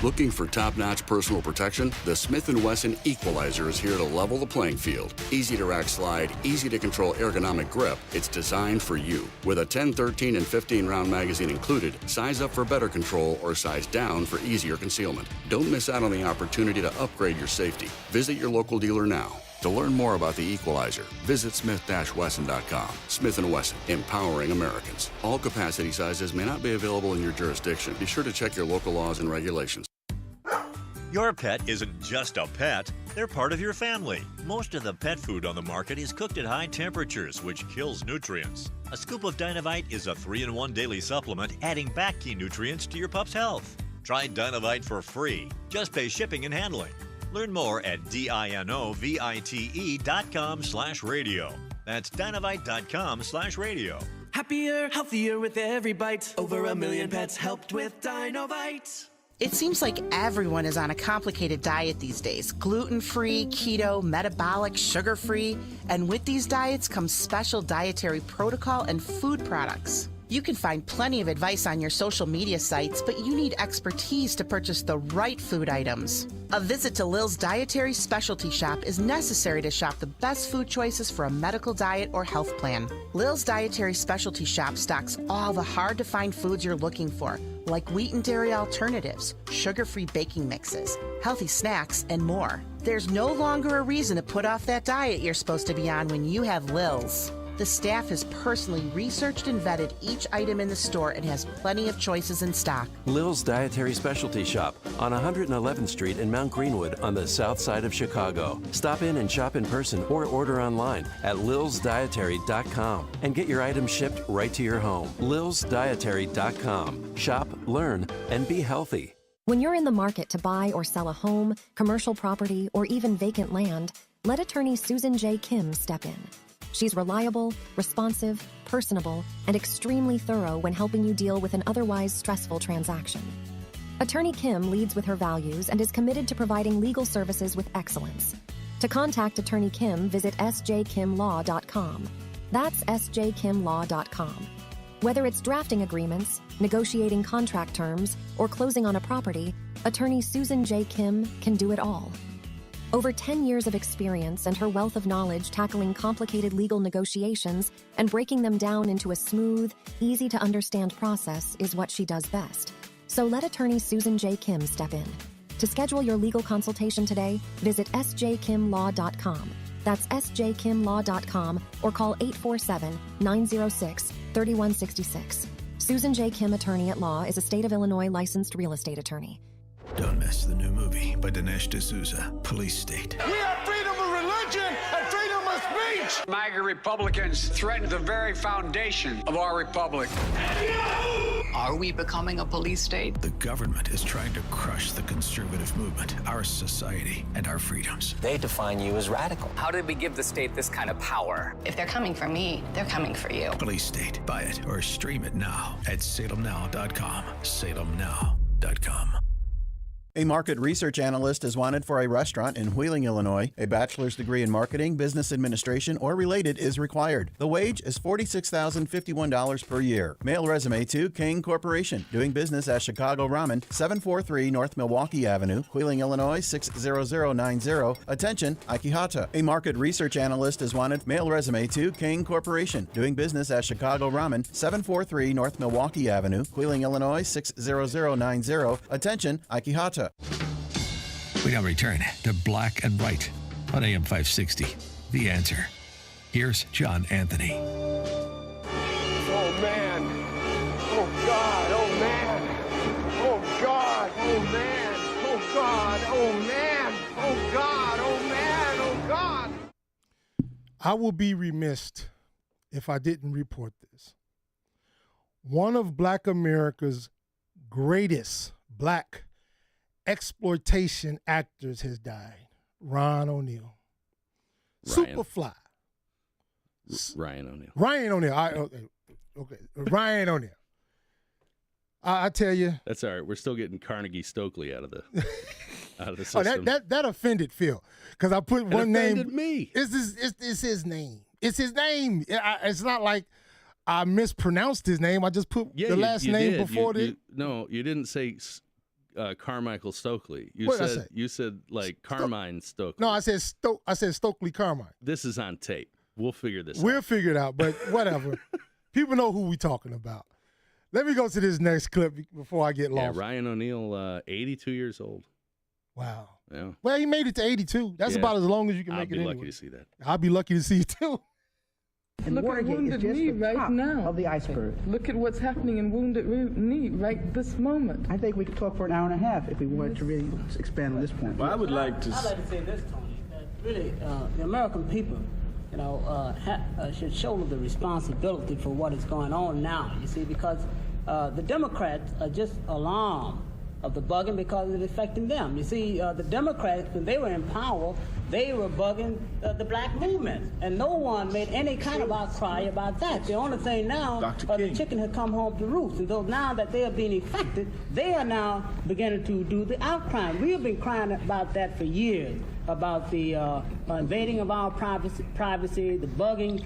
Looking for top-notch personal protection? The Smith & Wesson Equalizer is here to level the playing field. Easy to rack slide, easy to control ergonomic grip. It's designed for you. With a 10, 13, and 15-round magazine included, size up for better control or size down for easier concealment. Don't miss out on the opportunity to upgrade your safety. Visit your local dealer now. To learn more about the Equalizer, visit smith-wesson.com. Smith & Wesson, empowering Americans. All capacity sizes may not be available in your jurisdiction. Be sure to check your local laws and regulations. Your pet isn't just a pet, they're part of your family. Most of the pet food on the market is cooked at high temperatures, which kills nutrients. A scoop of Dynavite is a 3-in-1 daily supplement, adding back key nutrients to your pup's health. Try Dynavite for free. Just pay shipping and handling. Learn more at dinovite.com/radio. That's dynavite.com/radio. Happier, healthier with every bite. Over 1 million pets helped with Dinovite. It seems like everyone is on a complicated diet these days. Gluten-free, keto, metabolic, sugar-free. And with these diets comes special dietary protocol and food products. You can find plenty of advice on your social media sites, but you need expertise to purchase the right food items. A visit to Lil's Dietary Specialty Shop is necessary to shop the best food choices for a medical diet or health plan. Lil's Dietary Specialty Shop stocks all the hard-to-find foods you're looking for, like wheat and dairy alternatives, sugar-free baking mixes, healthy snacks, and more. There's no longer a reason to put off that diet you're supposed to be on when you have Lil's. The staff has personally researched and vetted each item in the store and has plenty of choices in stock. Lil's Dietary Specialty Shop on 111th Street in Mount Greenwood on the south side of Chicago. Stop in and shop in person or order online at lilsdietary.com and get your items shipped right to your home. lilsdietary.com. Shop, learn, and be healthy. When you're in the market to buy or sell a home, commercial property, or even vacant land, let attorney Susan J. Kim step in. She's reliable, responsive, personable, and extremely thorough when helping you deal with an otherwise stressful transaction. Attorney Kim leads with her values and is committed to providing legal services with excellence. To contact Attorney Kim, visit sjkimlaw.com. That's sjkimlaw.com. Whether it's drafting agreements, negotiating contract terms, or closing on a property, Attorney Susan J. Kim can do it all. Over 10 years of experience and her wealth of knowledge tackling complicated legal negotiations and breaking them down into a smooth, easy-to-understand process is what she does best. So let attorney Susan J. Kim step in. To schedule your legal consultation today, visit sjkimlaw.com. That's sjkimlaw.com or call 847-906-3166. Susan J. Kim Attorney at Law is a state of Illinois licensed real estate attorney. Don't miss the new movie by Dinesh D'Souza, Police State. We have freedom of religion and freedom of speech. MAGA Republicans threaten the very foundation of our republic. Are we becoming a police state? The government is trying to crush the conservative movement, our society, and our freedoms. They define you as radical. How did we give the state this kind of power? If they're coming for me, they're coming for you. Police State. Buy it or stream it now at salemnow.com. salemnow.com. A market research analyst is wanted for a restaurant in Wheeling, Illinois. A bachelor's degree in marketing, business administration, or related is required. The wage is $46,051 per year. Mail resume to King Corporation, doing business as Chicago Ramen, 743 North Milwaukee Avenue, Wheeling, Illinois, 60090. Attention, Aikihata. A market research analyst is wanted. Mail resume to King Corporation, doing business as Chicago Ramen, 743 North Milwaukee Avenue, Wheeling, Illinois, 60090. Attention, Aikihata. We now return to Black and White on AM 560. The Answer. Here's John Anthony. Oh, man. Oh, God. Oh, man. Oh, God. Oh, man. Oh, God. Oh, man. Oh, God. Oh, man. Oh, God. I will be remiss if I didn't report this. One of Black America's greatest Black exploitation actors has died. Ron O'Neal. Superfly. Ryan O'Neal. Ryan O'Neal. Okay. Ryan O'Neal. I tell you. That's all right. We're still getting Carnegie Stokely out of the system. That offended Phil because I put one name. Offended me. It's his name. It's his name. It's not like I mispronounced his name. I just put the last name before it. No, you didn't say Carmichael Stokely. You said like Carmine Stokely. No, I said Stokely Carmine. This is on tape. We'll figure this out. We'll figure it out, but whatever. People know who we're talking about. Let me go to this next clip before I get lost. Yeah, Ryan O'Neal, 82 years old. Wow. Yeah. Well, he made it to 82. That's about as long as you can make it anyway. I'll be lucky to see that. I'll be lucky to see it too. And look at Wounded Knee right now. Of the iceberg. Look at what's happening in Wounded Knee right this moment. I think we could talk for an hour and a half if we wanted to really expand on this point. Well, I'd like to say this, Tony, that really the American people, should shoulder the responsibility for what is going on now, you see, because the Democrats are just alarmed of the bugging because it's affecting them. You see, the Democrats, when they were in power, they were bugging the black movement. And no one made any kind of outcry about that. The only thing now, the chicken had come home to roost. And though now that they are being affected, they are now beginning to do the outcry. We have been crying about that for years, about the invading of our privacy, the bugging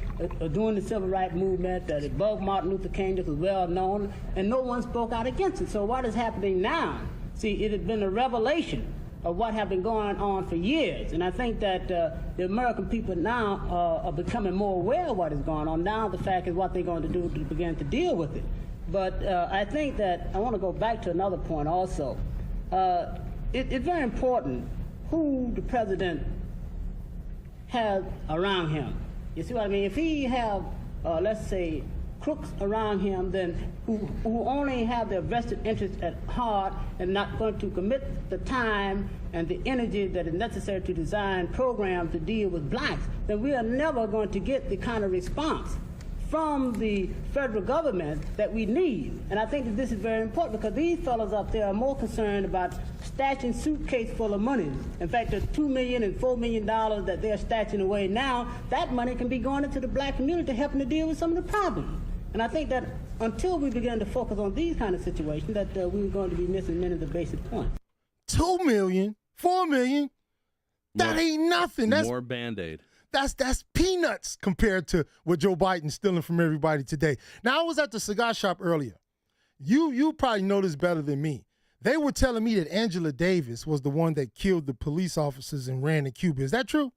during the civil rights movement, the bug Martin Luther King, this was well known, and no one spoke out against it. So what is happening now? See, it has been a revelation of what have been going on for years. And I think that the American people now are becoming more aware of what is going on. Now the fact is what they're going to do to begin to deal with it. But I think that I want to go back to another point also. It's very important who the president has around him. You see what I mean? If he have, let's say, crooks around him, then who only have their vested interest at heart and not going to commit the time and the energy that is necessary to design programs to deal with blacks, then we are never going to get the kind of response from the federal government that we need. And I think that this is very important because these fellows up there are more concerned about stashing suitcase full of money. In fact, the $2 million and $4 million that they're stashing away now, that money can be going into the black community helping to deal with some of the problems. And I think that until we begin to focus on these kind of situations, that we're going to be missing many of the basic points. $2 million, $4 million, that ain't nothing. That's more Band-Aid. That's peanuts compared to what Joe Biden's stealing from everybody today. Now, I was at the cigar shop earlier. You probably know this better than me. They were telling me that Angela Davis was the one that killed the police officers and ran to Cuba. Is that true?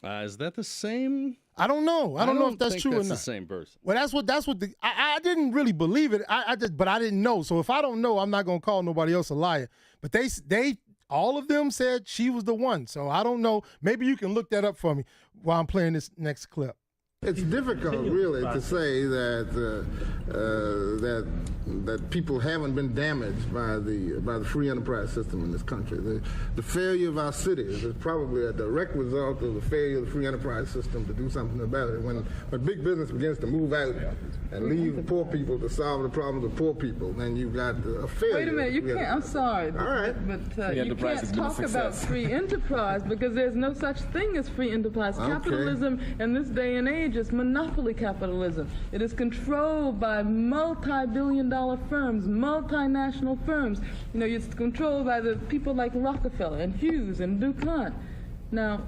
Is that the same? I don't know. I don't know if that's true or not. The same person. Well, that's what I didn't really believe it. But I didn't know. So if I don't know, I'm not gonna call nobody else a liar. But they all of them said she was the one. So I don't know. Maybe you can look that up for me while I'm playing this next clip. It's difficult, really, to say that that people haven't been damaged by the free enterprise system in this country. The failure of our cities is probably a direct result of the failure of the free enterprise system to do something about it. When big business begins to move out and leave poor people to solve the problems of poor people, then you've got a failure. Wait a minute, you can't. I'm sorry, all right, but you can't talk about free enterprise because there's no such thing as free enterprise. Okay. Capitalism in this day and age is monopoly capitalism. It is controlled by multi-billion-dollar firms, multinational firms. You know, it's controlled by the people like Rockefeller and Hughes and DuPont. Now,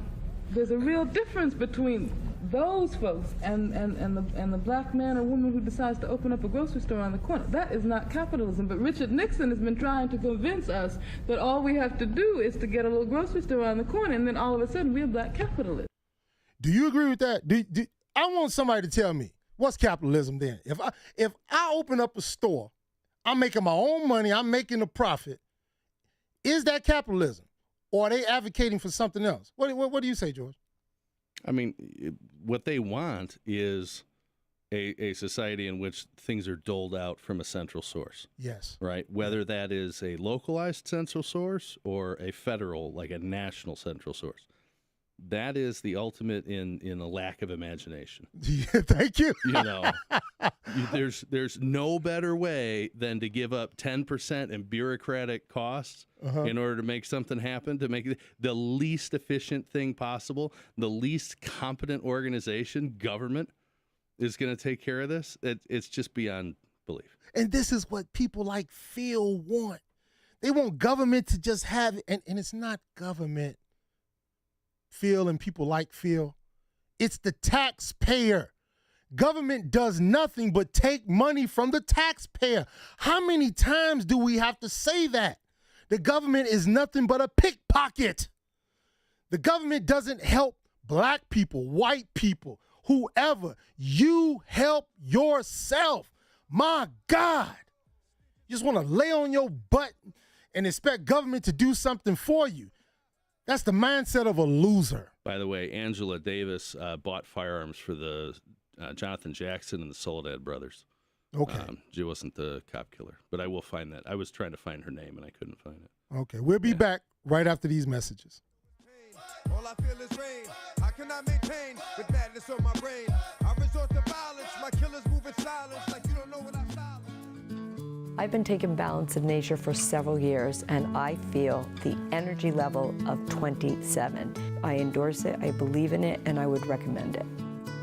there's a real difference between those folks and the black man or woman who decides to open up a grocery store on the corner. That is not capitalism. But Richard Nixon has been trying to convince us that all we have to do is to get a little grocery store on the corner, and then all of a sudden we're black capitalists. Do you agree with that? I want somebody to tell me, what's capitalism then? If I open up a store, I'm making my own money, I'm making a profit, is that capitalism? Or are they advocating for something else? What do you say, George? I mean, what they want is a society in which things are doled out from a central source. Yes. Right? Whether that is a localized central source or a federal, like a national central source. That is the ultimate in a lack of imagination. Yeah, thank you. You know, there's no better way than to give up 10% in bureaucratic costs in order to make something happen, to make it the least efficient thing possible. The least competent organization, government, is going to take care of this. It's just beyond belief. And this is what people like Phil want. They want government to just have it, and it's not government. Phil and people like Phil. It's the taxpayer. Government does nothing but take money from the taxpayer. How many times do we have to say that? The government is nothing but a pickpocket. The government doesn't help black people, white people, whoever. You help yourself. My God. You just want to lay on your butt and expect government to do something for you. That's the mindset of a loser. By the way, Angela Davis bought firearms for the Jonathan Jackson and the Soledad brothers. Okay. She wasn't the cop killer, but I will find that. I was trying to find her name, and I couldn't find it. Okay, we'll be back right after these messages. All I feel is rain. I cannot maintain with madness on my brain. I resort to violence. My killers move in silence like you don't know what I'm silent. I've been taking Balance of Nature for several years, and I feel the energy level of 27. I endorse it, I believe in it, and I would recommend it.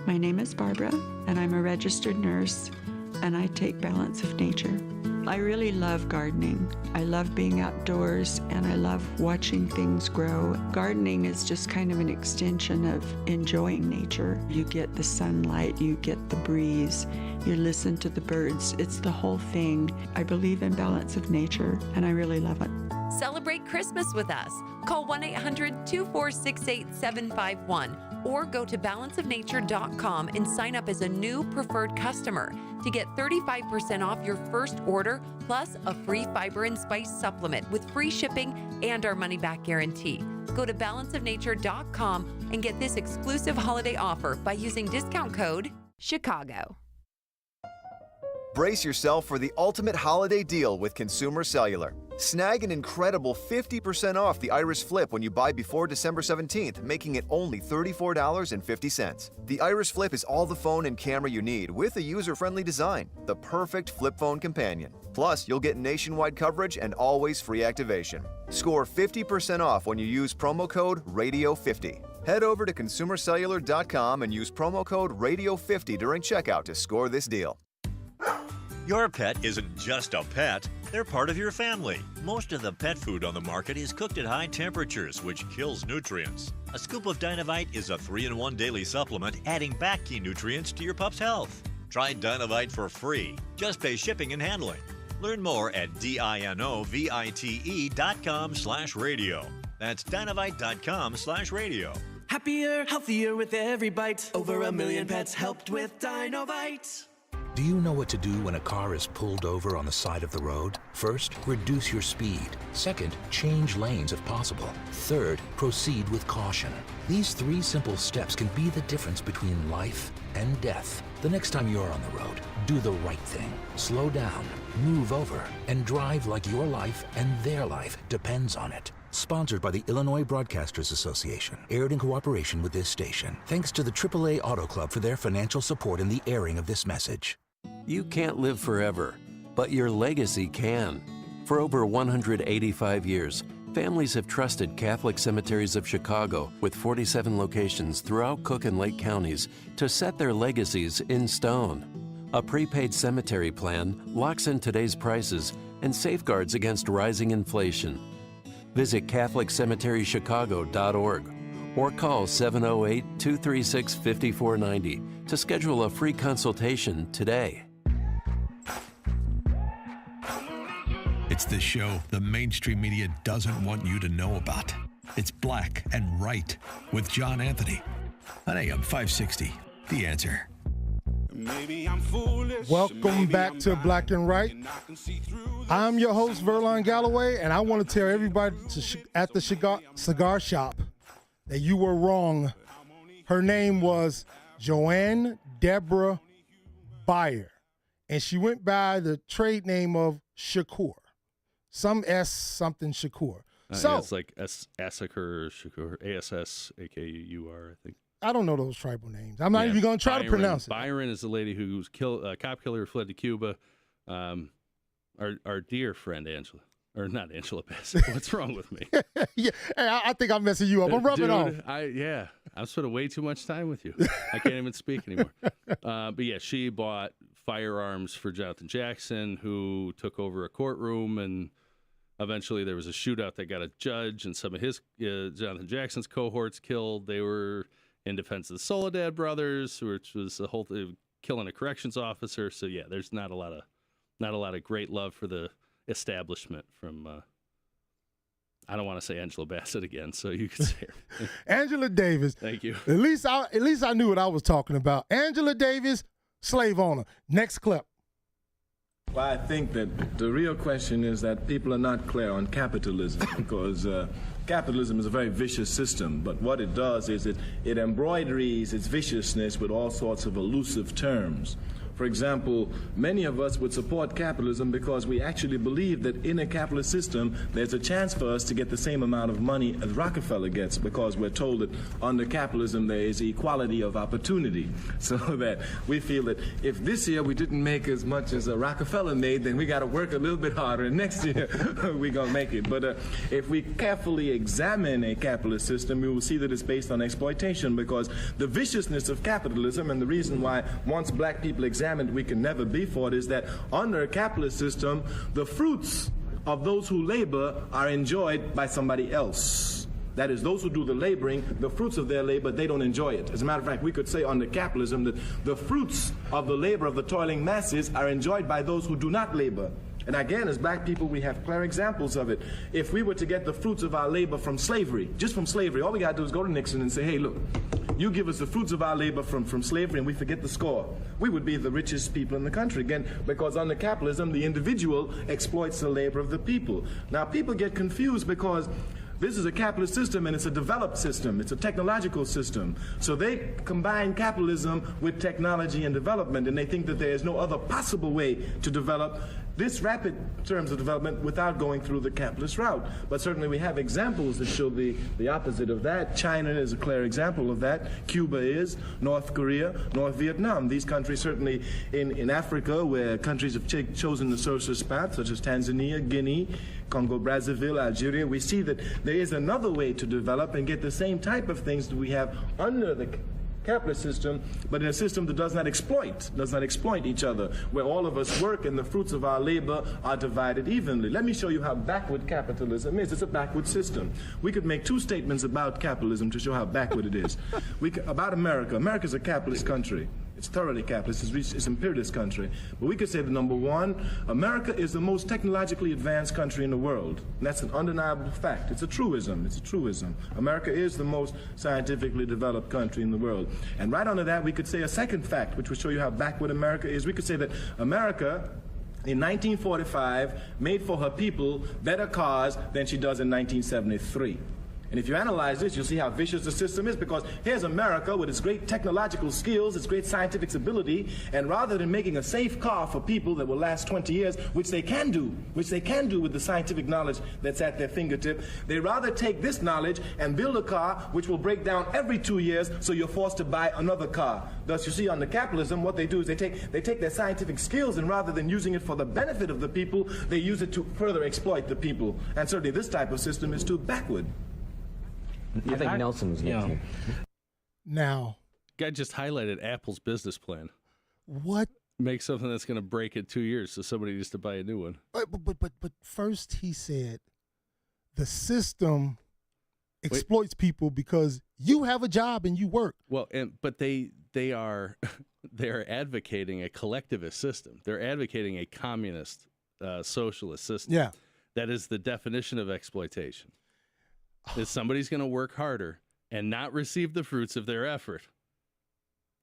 My name is Barbara, and I'm a registered nurse, and I take Balance of Nature. I really love gardening. I love being outdoors, and I love watching things grow. Gardening is just kind of an extension of enjoying nature. You get the sunlight, you get the breeze, you listen to the birds. It's the whole thing. I believe in Balance of Nature, and I really love it. Celebrate Christmas with us. Call 1-800-246-8751 or go to balanceofnature.com and sign up as a new preferred customer to get 35% off your first order plus a free fiber and spice supplement with free shipping and our money-back guarantee. Go to balanceofnature.com and get this exclusive holiday offer by using discount code CHICAGO. Brace yourself for the ultimate holiday deal with Consumer Cellular. Snag an incredible 50% off the Iris Flip when you buy before December 17th, making it only $34.50. The Iris Flip is all the phone and camera you need with a user-friendly design, the perfect flip phone companion. Plus, you'll get nationwide coverage and always free activation. Score 50% off when you use promo code RADIO50. Head over to consumercellular.com and use promo code RADIO50 during checkout to score this deal. Your pet isn't just a pet, they're part of your family. Most of the pet food on the market is cooked at high temperatures, which kills nutrients. A scoop of Dynavite is a 3-in-1 daily supplement, adding back key nutrients to your pup's health. Try Dynavite for free. Just pay shipping and handling. Learn more at dinovite.com/radio. That's dynavite.com/radio. Happier, healthier with every bite. Over 1 million pets helped with Dynavite. Do you know what to do when a car is pulled over on the side of the road? First, reduce your speed. Second, change lanes if possible. Third, proceed with caution. These 3 simple steps can be the difference between life and death. The next time you're on the road, do the right thing. Slow down, move over, and drive like your life and their life depends on it. Sponsored by the Illinois Broadcasters Association. Aired in cooperation with this station. Thanks to the AAA Auto Club for their financial support in the airing of this message. You can't live forever, but your legacy can. For over 185 years, families have trusted Catholic Cemeteries of Chicago, with 47 locations throughout Cook and Lake counties, to set their legacies in stone. A prepaid cemetery plan locks in today's prices and safeguards against rising inflation. Visit CatholicCemeteryChicago.org or call 708-236-5490 to schedule a free consultation today. It's the show the mainstream media doesn't want you to know about. It's Black and Right with John Anthony on AM 560. The Answer. Welcome back to Black and Right. I'm your host, Verlon Galloway, and I want to tell everybody at the cigar shop that you were wrong. Her name was Joanne Deborah Beyer, and she went by the trade name of Shakur. Some S something Shakur. Yeah, it's like Assakur or Shakur, ASSAKUR, I think. I don't know those tribal names. I'm not even going to try to pronounce it. Byron is the lady who was cop killer who fled to Cuba. Our dear friend Angela, or not Angela Bassett. What's wrong with me? Yeah, hey, I think I'm messing you up. I'm rubbing off. I'm spending way too much time with you. I can't even speak anymore. But yeah, she bought firearms for Jonathan Jackson, who took over a courtroom, and eventually there was a shootout that got a judge and some of his Jonathan Jackson's cohorts killed. They were in defense of the Soledad brothers, which was the whole thing, killing a corrections officer. So yeah, there's not a lot of great love for the establishment from. I don't want to say Angela Bassett again, so you can say her. Angela Davis. Thank you. At least I knew what I was talking about. Angela Davis, slave owner. Next clip. Well, I think that the real question is that people are not clear on capitalism because capitalism is a very vicious system, but what it does is it embroideries its viciousness with all sorts of elusive terms. For example, many of us would support capitalism because we actually believe that in a capitalist system, there's a chance for us to get the same amount of money as Rockefeller gets, because we're told that under capitalism there is equality of opportunity. So that we feel that if this year we didn't make as much as Rockefeller made, then we got to work a little bit harder, and next year we're going to make it. But if we carefully examine a capitalist system, we will see that it's based on exploitation, because the viciousness of capitalism, and the reason why once black people examined we can never be for it, is that under a capitalist system, the fruits of those who labor are enjoyed by somebody else. That is, those who do the laboring, the fruits of their labor, they don't enjoy it. As a matter of fact, we could say under capitalism that the fruits of the labor of the toiling masses are enjoyed by those who do not labor. And again, as black people, we have clear examples of it. If we were to get the fruits of our labor from slavery, just from slavery, all we got to do is go to Nixon and say, hey, look, you give us the fruits of our labor from slavery and we forget the score. We would be the richest people in the country, again, because under capitalism, the individual exploits the labor of the people. Now, people get confused because this is a capitalist system, and it's a developed system. It's a technological system. So they combine capitalism with technology and development, and they think that there is no other possible way to develop this rapid terms of development without going through the capitalist route. But certainly we have examples that show the opposite of that. China is a clear example of that. Cuba is, North Korea, North Vietnam. These countries certainly in Africa, where countries have chosen the socialist path, such as Tanzania, Guinea, Congo, Brazzaville, Algeria, we see that there is another way to develop and get the same type of things that we have under the capitalist system, but in a system that does not exploit each other, where all of us work and the fruits of our labor are divided evenly. Let me show you how backward capitalism is. It's a backward system. We could make two statements about capitalism to show how backward it is. About America. America's a capitalist country. It's thoroughly capitalist. It's an imperialist country. But we could say that, number one, America is the most technologically advanced country in the world. And that's an undeniable fact. It's a truism. It's a truism. America is the most scientifically developed country in the world. And right under that, we could say a second fact, which will show you how backward America is. We could say that America, in 1945, made for her people better cars than she does in 1973. And if you analyze this, you'll see how vicious the system is, because here's America with its great technological skills, its great scientific ability, and rather than making a safe car for people that will last 20 years, which they can do with the scientific knowledge that's at their fingertip, they rather take this knowledge and build a car which will break down every 2 years, so you're forced to buy another car. Thus, you see, under capitalism, what they do is they take their scientific skills, and rather than using it for the benefit of the people, they use it to further exploit the people. And certainly this type of system is too backward. I think Nelson was next. Now, guy just highlighted Apple's business plan. What? Make something that's going to break in 2 years, so somebody needs to buy a new one. But first he said the system exploits people because you have a job and you work. Well, but they are advocating a collectivist system. They're advocating a communist, socialist system. Yeah, that is the definition of exploitation. Is somebody's going to work harder and not receive the fruits of their effort.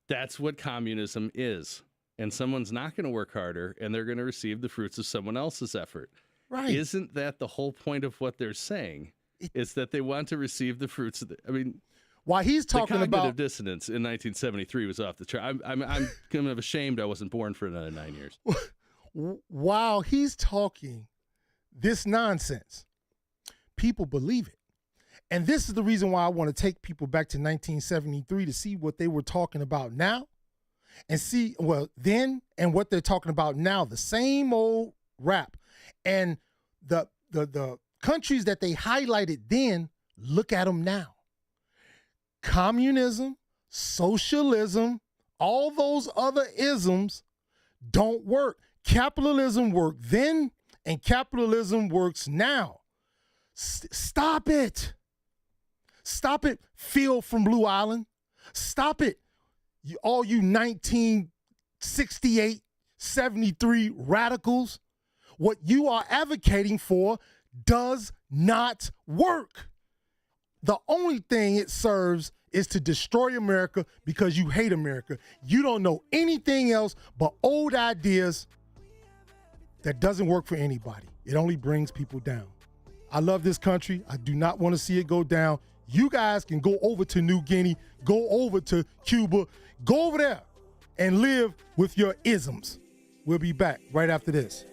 That's what communism is. And someone's not going to work harder and they're going to receive the fruits of someone else's effort. Right. Isn't that the whole point of what they're saying? It's that they want to receive the fruits of while he's talking the cognitive about dissonance in 1973 was off the chart. I'm kind of ashamed I wasn't born for another 9 years. While he's talking this nonsense, people believe it. And this is the reason why I want to take people back to 1973 to see what they were talking about now and see, well, then and what they're talking about now, the same old rap. And the countries that they highlighted then, look at them now. Communism, socialism, all those other isms don't work. Capitalism worked then and capitalism works now. Stop it. Stop it, Phil from Blue Island. Stop it, all you 1968, 73 radicals. What you are advocating for does not work. The only thing it serves is to destroy America because you hate America. You don't know anything else but old ideas that doesn't work for anybody. It only brings people down. I love this country. I do not want to see it go down. You guys can go over to New Guinea, go over to Cuba, go over there and live with your isms. We'll be back right after this.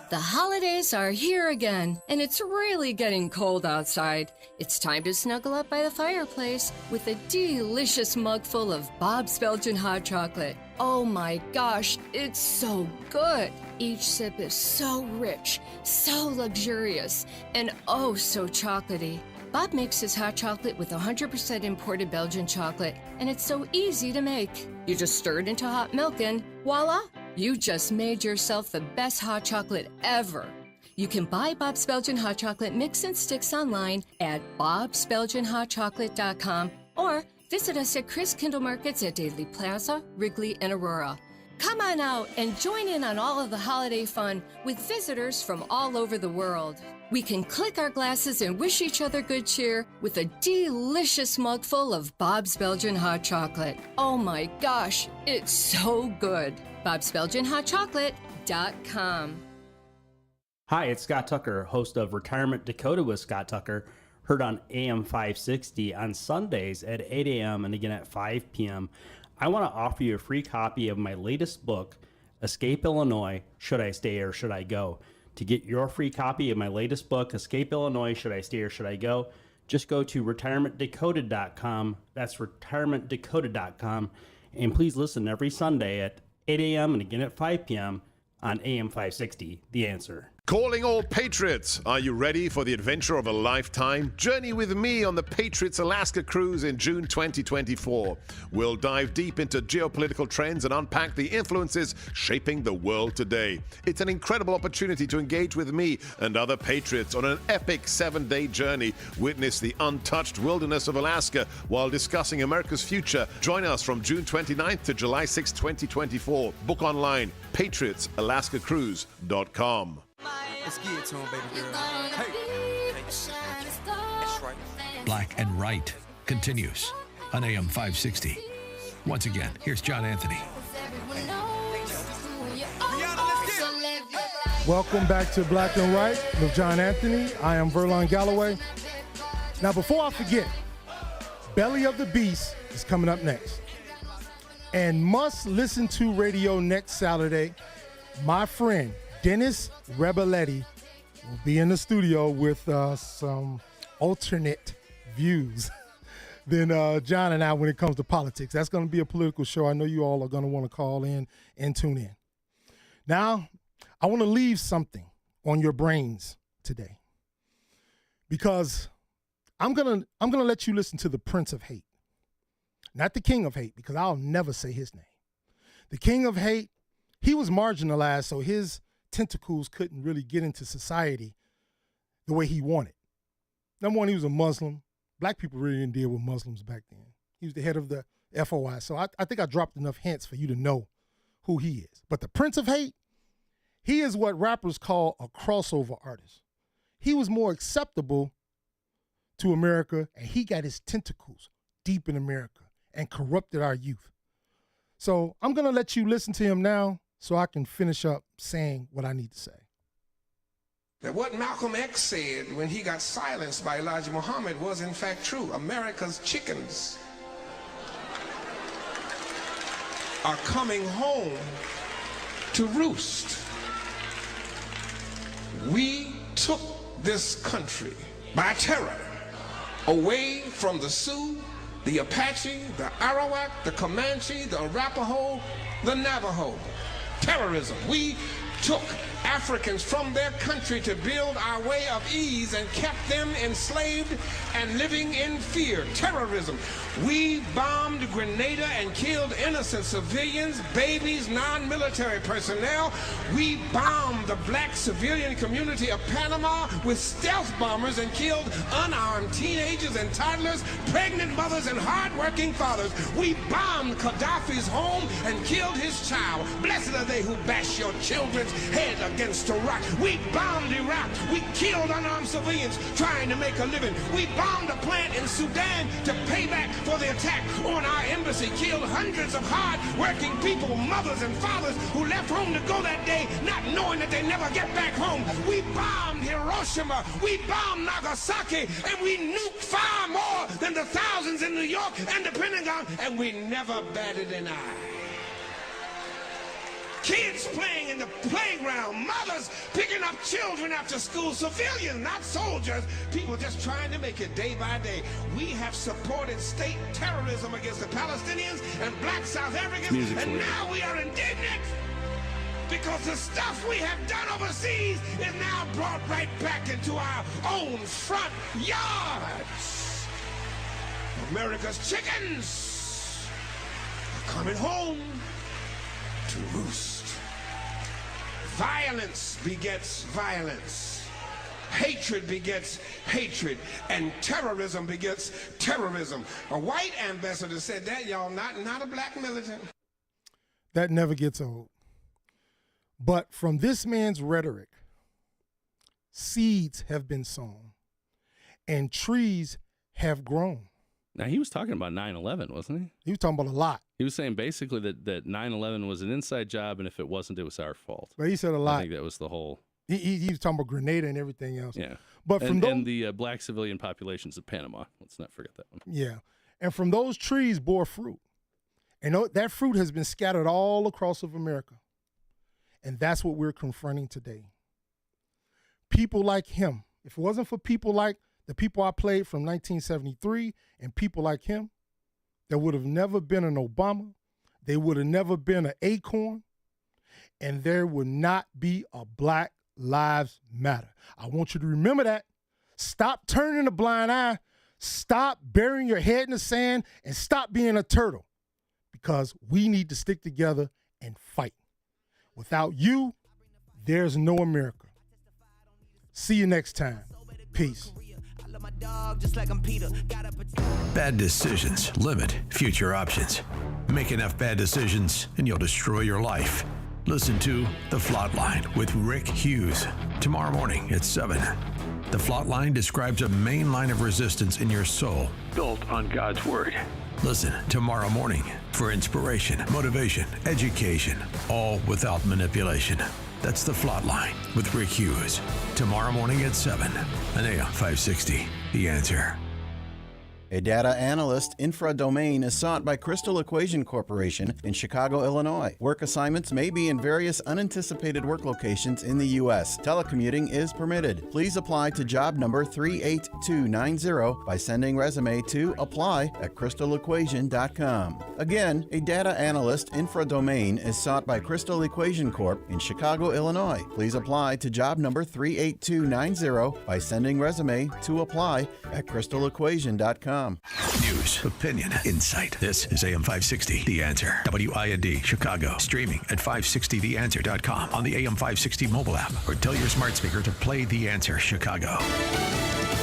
The holidays are here again, and it's really getting cold outside. It's time to snuggle up by the fireplace with a delicious mug full of Bob's Belgian hot chocolate. Oh my gosh, it's so good. Each sip is so rich, so luxurious, and oh so chocolatey. Bob makes his hot chocolate with 100% imported Belgian chocolate, and it's so easy to make. You just stir it into hot milk and voila! You just made yourself the best hot chocolate ever. You can buy Bob's Belgian hot chocolate mix and sticks online at bobsbelgianhotchocolate.com or visit us at Chris Kindle Markets at Daily Plaza, Wrigley, and Aurora. Come on out and join in on all of the holiday fun with visitors from all over the world. We can click our glasses and wish each other good cheer with a delicious mug full of Bob's Belgian hot chocolate. Oh my gosh, it's so good. bobsbelgianhotchocolate.com. Hi, it's Scott Tucker, host of Retirement Dakota with Scott Tucker, heard on AM 560 on Sundays at 8 a.m. and again at 5 p.m. I want to offer you a free copy of my latest book, Escape Illinois, Should I Stay or Should I Go? To get your free copy of my latest book, Escape Illinois, Should I Stay or Should I Go? Just go to retirementdakota.com. That's retirementdakota.com. And please listen every Sunday at 8 a.m. and again at 5 p.m. on AM 560, The Answer. Calling all Patriots. Are you ready for the adventure of a lifetime? Journey with me on the Patriots Alaska cruise in June 2024. We'll dive deep into geopolitical trends and unpack the influences shaping the world today. It's an incredible opportunity to engage with me and other Patriots on an epic 7-day journey. Witness the untouched wilderness of Alaska while discussing America's future. Join us from June 29th to July 6, 2024. Book online, patriotsalaskacruise.com. Let's get it to him, baby girl. Hey. That's right. Black and Right continues on AM 560. Once again, here's John Anthony. Welcome back to Black and Right with John Anthony. I am Verlon Galloway. Now, before I forget, Belly of the Beast is coming up next. And must listen to radio next Saturday. My friend, Dennis Rebelletti will be in the studio with some alternate views than John and I when it comes to politics. That's going to be a political show. I know you all are going to want to call in and tune in. Now, I want to leave something on your brains today because I'm gonna let you listen to the Prince of Hate, not the King of Hate, because I'll never say his name. The King of Hate, he was marginalized, so his tentacles couldn't really get into society the way he wanted. Number one, he was a Muslim. Black people really didn't deal with Muslims back then. He was the head of the FOI. So I think I dropped enough hints for you to know who he is. But the Prince of Hate, he is what rappers call a crossover artist. He was more acceptable to America, and he got his tentacles deep in America and corrupted our youth. So I'm going to let you listen to him now so I can finish up saying what I need to say. That what Malcolm X said when he got silenced by Elijah Muhammad was in fact true. America's chickens are coming home to roost. We took this country by terror away from the Sioux, the Apache, the Arawak, the Comanche, the Arapaho, the Navajo. Terrorism. We took Africans from their country to build our way of ease and kept them enslaved and living in fear. Terrorism. We bombed Grenada and killed innocent civilians, babies, non-military personnel. We bombed the black civilian community of Panama with stealth bombers and killed unarmed teenagers and toddlers, pregnant mothers and hard-working fathers. We bombed Gaddafi's home and killed his child. Blessed are they who bash your children's head against Iraq. We bombed Iraq. We killed unarmed civilians trying to make a living. We bombed a plant in Sudan to pay back for the attack on our embassy. Killed hundreds of hard-working people, mothers and fathers who left home to go that day not knowing that they never get back home. We bombed Hiroshima. We bombed Nagasaki. And we nuked far more than the thousands in New York and the Pentagon. And we never batted an eye. Kids playing in the playground, mothers picking up children after school, civilians, not soldiers, people just trying to make it day by day. We have supported state terrorism against the Palestinians and black South Africans, and now we are indignant because the stuff we have done overseas is now brought right back into our own front yards. America's chickens are coming home to roost. Violence begets violence. Hatred begets hatred. And terrorism begets terrorism. A white ambassador said that, y'all, not a black militant. That never gets old. But from this man's rhetoric, seeds have been sown and trees have grown. Now, he was talking about 9/11, wasn't he? He was talking about a lot. He was saying basically that 9/11 was an inside job, and if it wasn't, it was our fault. But he said a lot. I think that was the whole. He was talking about Grenada and everything else. Yeah. But from and the black civilian populations of Panama. Let's not forget that one. Yeah. And from those trees bore fruit. And that fruit has been scattered all across of America. And that's what we're confronting today. People like him. If it wasn't for people like the people I played from 1973 and people like him, there would have never been an Obama. There would have never been an Acorn. And there would not be a Black Lives Matter. I want you to remember that. Stop turning a blind eye. Stop burying your head in the sand and stop being a turtle, because we need to stick together and fight. Without you, there's no America. See you next time. Peace. Bad decisions limit future options. Make enough bad decisions and you'll destroy your life. Listen to The Flatline with Rick Hughes tomorrow morning at 7. The Flatline describes a main line of resistance in your soul built on God's Word. Listen tomorrow morning for inspiration, motivation, education, all without manipulation. That's The Flatline with Rick Hughes. Tomorrow morning at 7 on AM 560. The Answer. A data analyst infra-domain is sought by Crystal Equation Corporation in Chicago, Illinois. Work assignments may be in various unanticipated work locations in the U.S. Telecommuting is permitted. Please apply to job number 38290 by sending resume to apply@crystalequation.com. Again, a data analyst infra-domain is sought by Crystal Equation Corp in Chicago, Illinois. Please apply to job number 38290 by sending resume to apply@crystalequation.com. News, opinion, insight. This is AM 560, The Answer. WIND, Chicago. Streaming at 560theanswer.com on the AM 560 mobile app, or tell your smart speaker to play The Answer Chicago.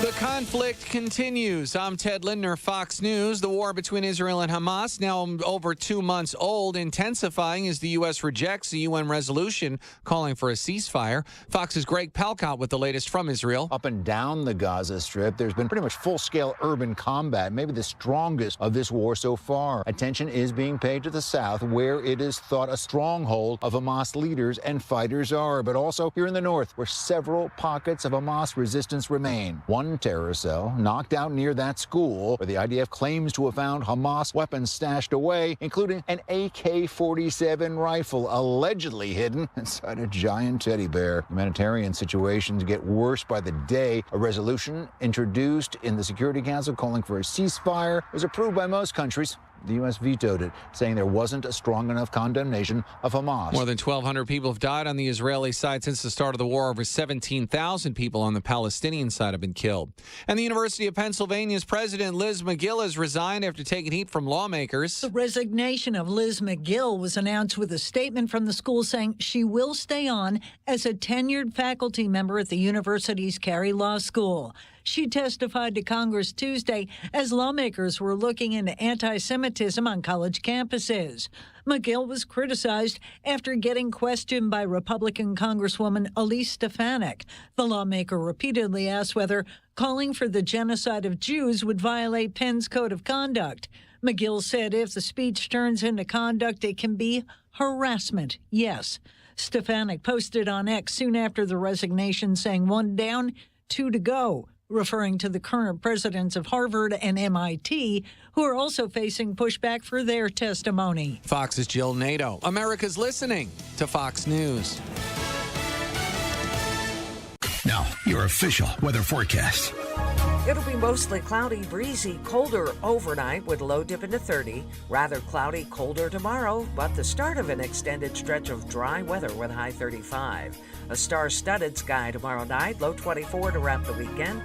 The conflict continues. I'm Ted Lindner, Fox News. The war between Israel and Hamas, now over 2 months old, intensifying as the U.S. rejects a UN resolution calling for a ceasefire. Fox's Greg Palcott with the latest from Israel. Up and down the Gaza Strip, there's been pretty much full-scale urban combat, maybe the strongest of this war so far. Attention is being paid to the south, where it is thought a stronghold of Hamas leaders and fighters are, but also here in the north, where several pockets of Hamas resistance remain. One terror cell knocked out near that school, where the IDF claims to have found Hamas weapons stashed away, including an AK-47 rifle allegedly hidden inside a giant teddy bear. Humanitarian situations get worse by the day. A resolution introduced in the Security Council calling for a ceasefire was approved by most countries. The U.S. vetoed it, saying there wasn't a strong enough condemnation of Hamas. More than 1,200 people have died on the Israeli side since the start of the war. Over 17,000 people on the Palestinian side have been killed. And the University of Pennsylvania's president, Liz McGill, has resigned after taking heat from lawmakers. The resignation of Liz McGill was announced with a statement from the school saying she will stay on as a tenured faculty member at the university's Carey Law School. She testified to Congress Tuesday as lawmakers were looking into anti-Semitism on college campuses. McGill was criticized after getting questioned by Republican Congresswoman Elise Stefanik. The lawmaker repeatedly asked whether calling for the genocide of Jews would violate Penn's code of conduct. McGill said if the speech turns into conduct, it can be harassment. Yes. Stefanik posted on X soon after the resignation saying 1 down, 2 to go, referring to the current presidents of Harvard and MIT, who are also facing pushback for their testimony. Fox's Jill Nato. America's listening to Fox News. Now, your official weather forecast. It'll be mostly cloudy, breezy, colder overnight with low dip into 30. Rather cloudy, colder tomorrow, but the start of an extended stretch of dry weather with high 35. A star-studded sky tomorrow night, low 24 to wrap the weekend.